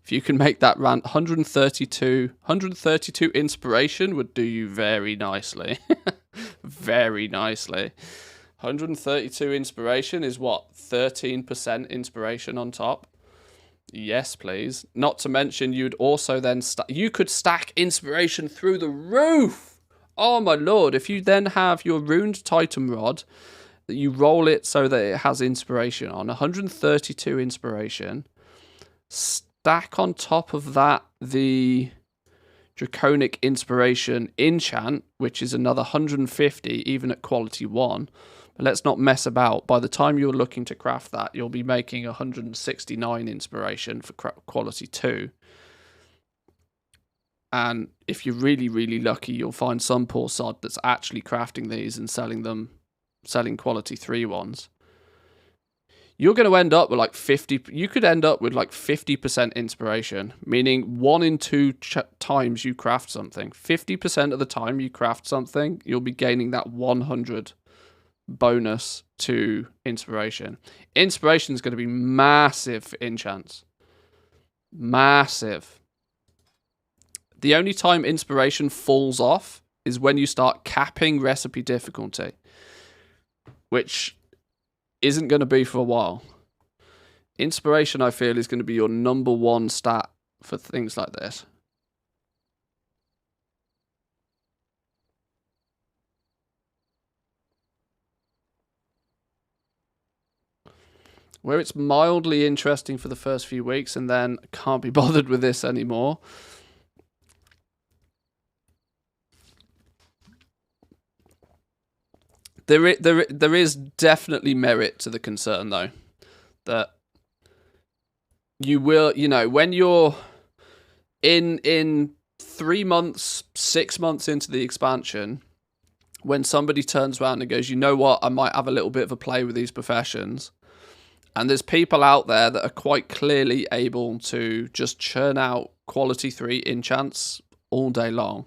if you can make that 132 inspiration would do you very nicely. Very nicely. 132 inspiration is what? 13% inspiration on top? Yes, please. Not to mention, you'd also then you could stack inspiration through the roof. Oh my lord! If you then have your runed Titan Rod, that you roll it so that it has inspiration on 132 inspiration. Stack on top of that the Draconic Inspiration enchant, which is another 150, even at quality 1. But let's not mess about. By the time you're looking to craft that, you'll be making 169 inspiration for quality 2. And if you're really, really lucky, you'll find some poor sod that's actually crafting these and selling quality 3 ones. You're going to end up with like 50. You could end up with like 50% inspiration, meaning 1 in 2 times you craft something. 50% of the time you craft something, you'll be gaining that 100 bonus to inspiration. Inspiration is going to be massive for enchants. Massive. The only time inspiration falls off is when you start capping recipe difficulty, which isn't going to be for a while. Inspiration, I feel, is going to be your number 1 stat for things like this. Where it's mildly interesting for the first few weeks and then can't be bothered with this anymore. There is definitely merit to the concern, though, that you will, when you're in 3 months, 6 months into the expansion, when somebody turns around and goes, you know what, I might have a little bit of a play with these professions, and there's people out there that are quite clearly able to just churn out quality 3 enchants all day long.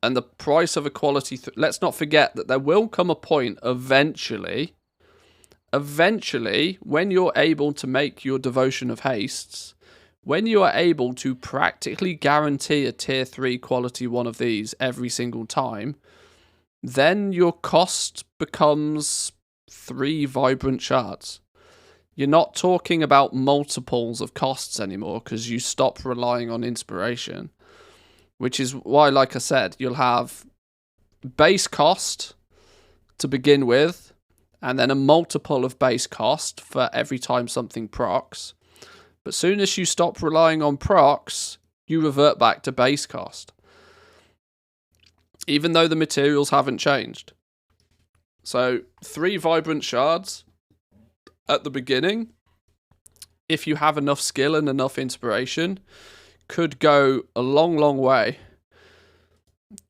And the price of a quality... let's not forget that there will come a point eventually, when you're able to make your Devotion of Hastes, when you are able to practically guarantee a tier 3 quality one of these every single time, then your cost becomes 3 vibrant shards. You're not talking about multiples of costs anymore because you stop relying on inspiration. Which is why, like I said, you'll have base cost to begin with, and then a multiple of base cost for every time something procs. But soon as you stop relying on procs, you revert back to base cost. Even though the materials haven't changed. So 3 vibrant shards at the beginning, if you have enough skill and enough inspiration, could go a long, long way.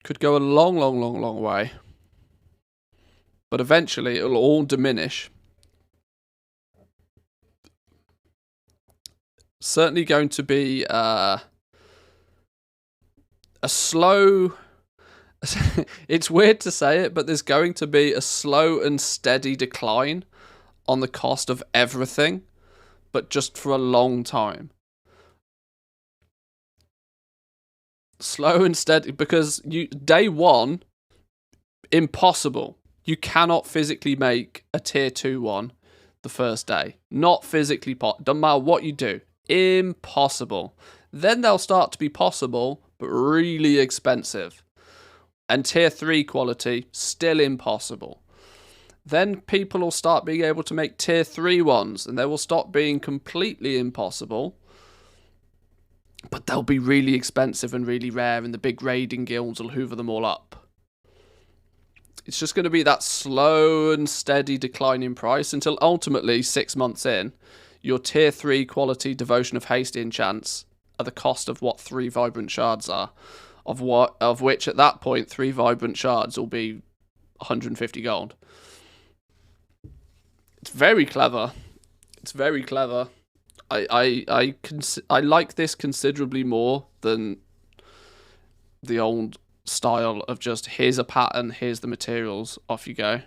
Could go a long, long, long, long way. But eventually it'll all diminish. Certainly going to be a slow... it's weird to say it, but there's going to be a slow and steady decline on the cost of everything, but just for a long time. Slow and steady, because day 1, impossible. You cannot physically make a tier 2 one the first day. Not physically possible. Doesn't matter what you do. Impossible. Then they'll start to be possible, but really expensive. And tier 3 quality, still impossible. Then people will start being able to make tier 3 ones, and they will stop being completely impossible. But they'll be really expensive and really rare, and the big raiding guilds will hoover them all up. It's just going to be that slow and steady decline in price until ultimately, 6 months in, your tier 3 quality Devotion of Haste enchants are the cost of what 3 Vibrant Shards are. Of which at that point 3 Vibrant Shards will be 150 gold. It's very clever. It's very clever. I like this considerably more than the old style of just here's a pattern, here's the materials, off you go.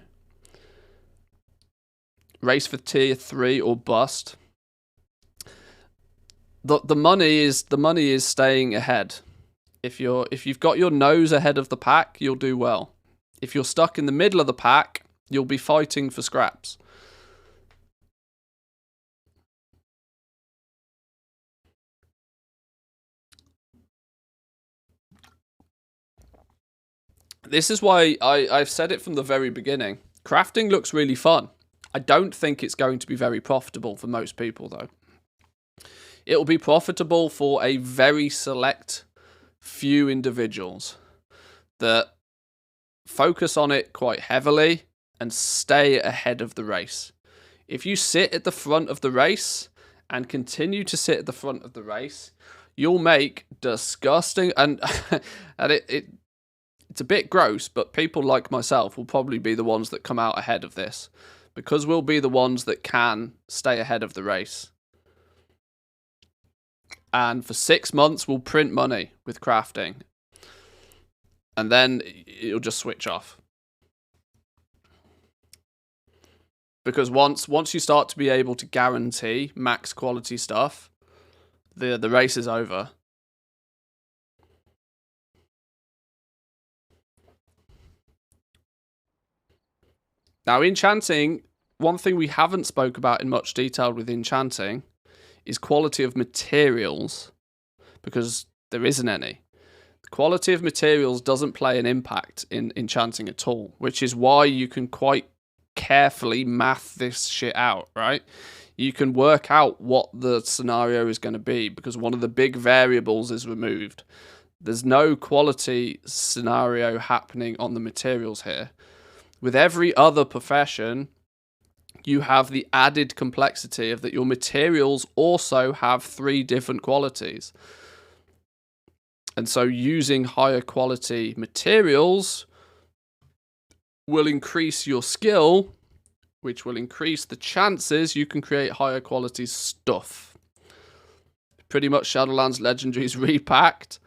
Race for tier 3 or bust. The money is staying ahead. If you've got your nose ahead of the pack, you'll do well. If you're stuck in the middle of the pack, you'll be fighting for scraps. This is why I've said it from the very beginning. Crafting looks really fun. I don't think it's going to be very profitable for most people, though. It will be profitable for a very select few individuals that focus on it quite heavily and stay ahead of the race. If you sit at the front of the race and continue to sit at the front of the race, you'll make disgusting and it's a bit gross, but people like myself will probably be the ones that come out ahead of this because we'll be the ones that can stay ahead of the race. And for 6 months, we'll print money with crafting. And then it'll just switch off. Because once you start to be able to guarantee max quality stuff, the race is over. Now, Enchanting, one thing we haven't spoke about in much detail with Enchanting is quality of materials, because there isn't any. The quality of materials doesn't play an impact in Enchanting at all, which is why you can quite carefully math this shit out, right? You can work out what the scenario is going to be, because one of the big variables is removed. There's no quality scenario happening on the materials here. With every other profession, you have the added complexity of that your materials also have 3 different qualities. And so using higher quality materials will increase your skill, which will increase the chances you can create higher quality stuff. Pretty much Shadowlands Legendaries repacked.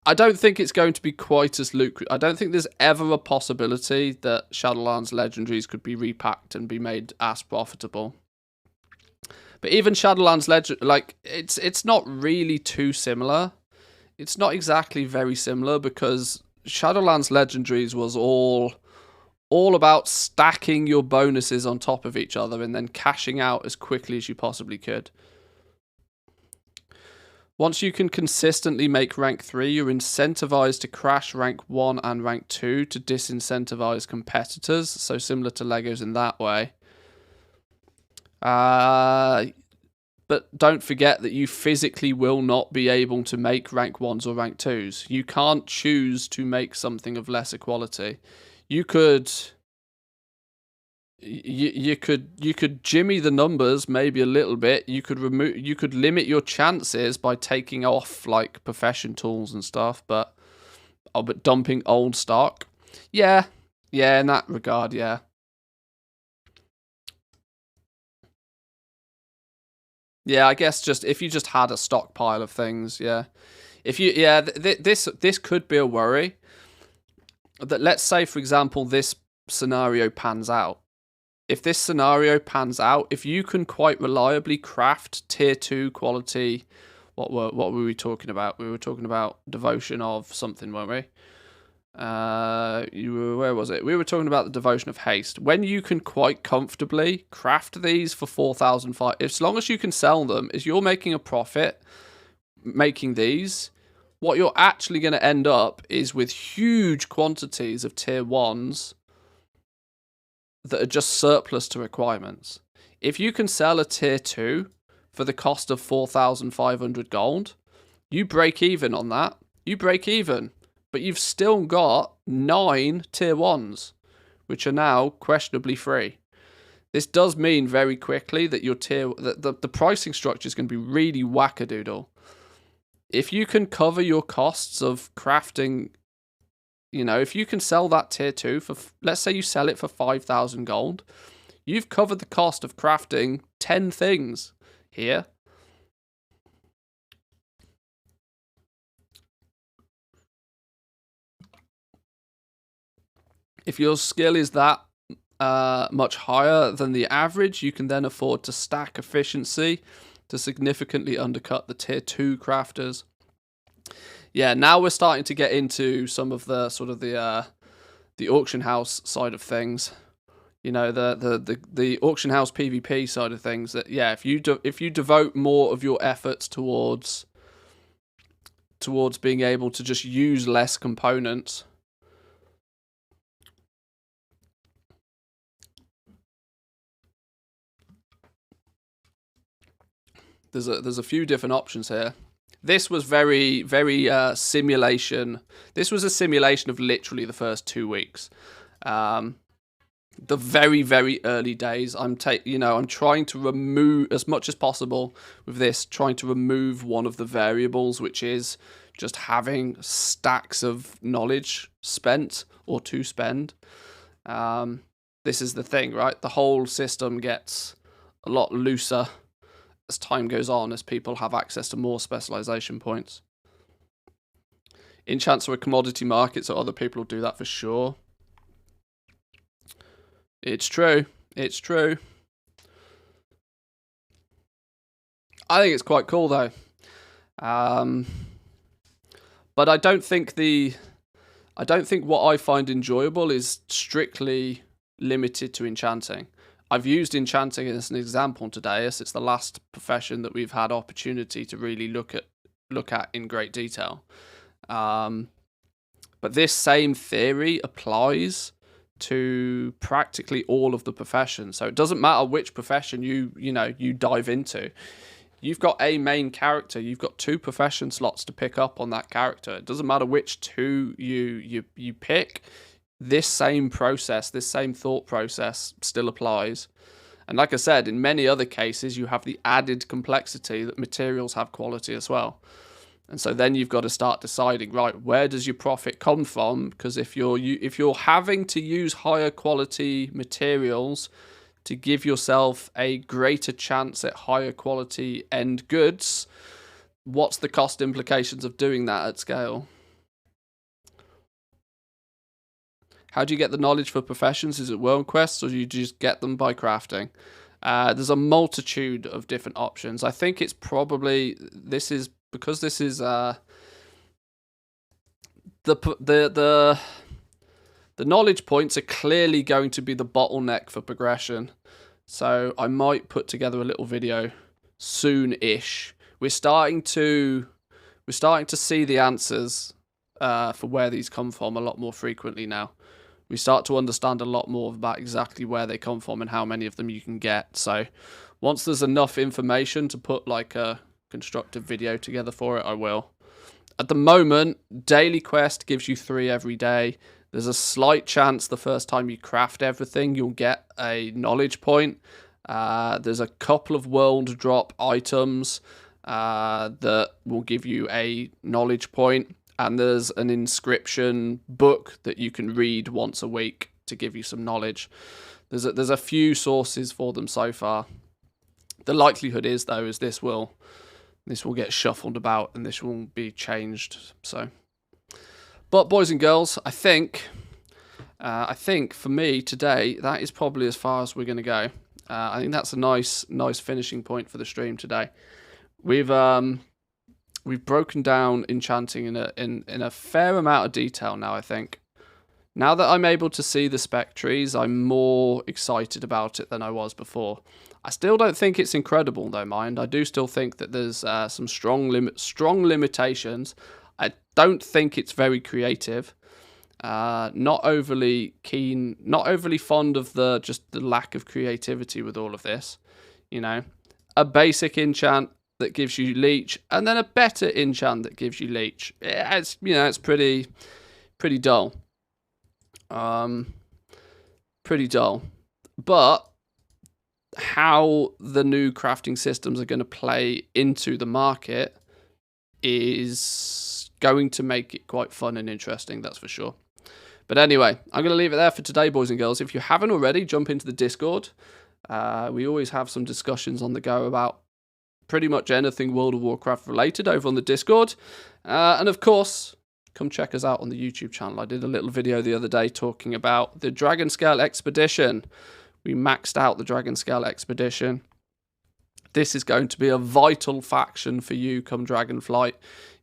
I don't think it's going to be quite as lucrative. I don't think there's ever a possibility that Shadowlands Legendaries could be repacked and be made as profitable. But even Shadowlands Legend, like it's not really too similar. It's not exactly very similar because Shadowlands Legendaries was all about stacking your bonuses on top of each other and then cashing out as quickly as you possibly could. Once you can consistently make rank 3, you're incentivized to crash rank 1 and rank 2 to disincentivize competitors. So similar to Legos in that way. But don't forget that you physically will not be able to make rank 1s or rank 2s. You can't choose to make something of lesser quality. You could jimmy the numbers maybe a little bit. You could limit your chances by taking off like profession tools and stuff, but dumping old stock. Yeah, in that regard, yeah. Yeah, I guess just if you just had a stockpile of things, yeah. If you this could be a worry. That let's say for example this scenario pans out. If this scenario pans out, if you can quite reliably craft tier 2 quality, what were we talking about? We were talking about Devotion of something, weren't we? Where was it? We were talking about the Devotion of Haste. When you can quite comfortably craft these for 4,005, as long as you can sell them, as you're making a profit making these, what you're actually going to end up is with huge quantities of tier 1s that are just surplus to requirements. If you can sell a tier 2 for the cost of 4,500 gold, You break even on that. You break even. But you've still got 9 tier 1s, which are now questionably free. This does mean very quickly that your the pricing structure is going to be really wackadoodle. If you can cover your costs of crafting, you know, if you can sell that tier 2 for, let's say you sell it for 5,000 gold, you've covered the cost of crafting 10 things here. If your skill is that much higher than the average, you can then afford to stack efficiency to significantly undercut the tier 2 crafters. Yeah, now we're starting to get into some of the sort of the auction house side of things. You know, the auction house PvP side of things. That, yeah, if you devote more of your efforts towards being able to just use less components. There's a few different options here. This was very simulation. This was a simulation of literally the first 2 weeks. The very early days. I'm trying to remove as much as possible with this, trying to remove one of the variables, which is just having stacks of knowledge spent or to spend. This is the thing, right? The whole system gets a lot looser as time goes on, as people have access to more specialization points. Enchants are a commodity market, so other people will do that for sure. It's true. It's true. I think it's quite cool though. But I don't think what I find enjoyable is strictly limited to enchanting. I've used enchanting as an example today, as it's the last profession that we've had opportunity to really look at in great detail. But this same theory applies to practically all of the professions. So it doesn't matter which profession you dive into. You've got a main character. You've got 2 profession slots to pick up on that character. It doesn't matter which 2 you pick. This same process, this same thought process still applies. And like I said, in many other cases, you have the added complexity that materials have quality as well. And so then you've got to start deciding, right, where does your profit come from? Because if you're having to use higher quality materials to give yourself a greater chance at higher quality end goods, what's the cost implications of doing that at scale? How do you get the knowledge for professions? Is it world quests, or do you just get them by crafting? There's a multitude of different options. I think it's probably the knowledge points are clearly going to be the bottleneck for progression. So I might put together a little video soon-ish. We're starting to see the answers for where these come from a lot more frequently now. We start to understand a lot more about exactly where they come from and how many of them you can get. So once there's enough information to put like a constructive video together for it, I will. At the moment, daily quest gives you 3 every day. There's a slight chance the first time you craft everything, you'll get a knowledge point. There's a couple of world drop items that will give you a knowledge point. And there's an inscription book that you can read once a week to give you some knowledge. There's a few sources for them so far. The likelihood is, though, is this will get shuffled about and this will be changed. So, but boys and girls, I think for me today that is probably as far as we're going to go. I think that's a nice finishing point for the stream today. We've broken down enchanting in a fair amount of detail now, I think. Now that I'm able to see the spec trees, I'm more excited about it than I was before. I still don't think it's incredible, though, mind. I do still think that there's some strong limitations. I don't think it's very creative. Not overly keen, not overly fond of the lack of creativity with all of this. You know, a basic enchant that gives you leech, and then a better enchant that gives you leech. It's, you know, it's pretty dull. Pretty dull. But how the new crafting systems are going to play into the market is going to make it quite fun and interesting, that's for sure. But anyway, I'm going to leave it there for today, boys and girls. If you haven't already, jump into the Discord. We always have some discussions on the go about pretty much anything World of Warcraft related over on the Discord. And of course, come check us out on the YouTube channel. I did a little video the other day talking about the Dragon Scale Expedition. We maxed out the Dragon Scale Expedition. This is going to be a vital faction for you come Dragonflight.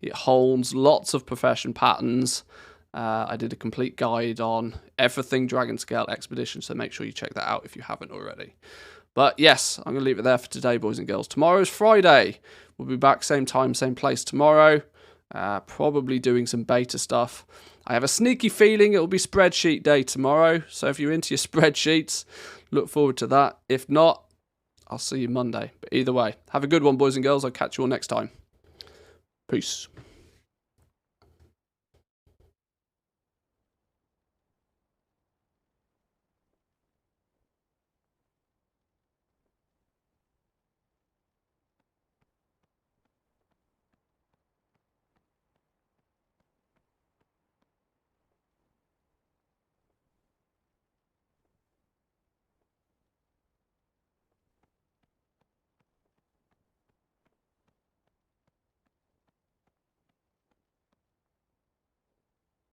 It holds lots of profession patterns. I did a complete guide on everything Dragon Scale Expedition, so make sure you check that out if you haven't already. But yes, I'm going to leave it there for today, boys and girls. Tomorrow's Friday. We'll be back same time, same place tomorrow. Probably doing some beta stuff. I have a sneaky feeling it will be spreadsheet day tomorrow. So if you're into your spreadsheets, look forward to that. If not, I'll see you Monday. But either way, have a good one, boys and girls. I'll catch you all next time. Peace.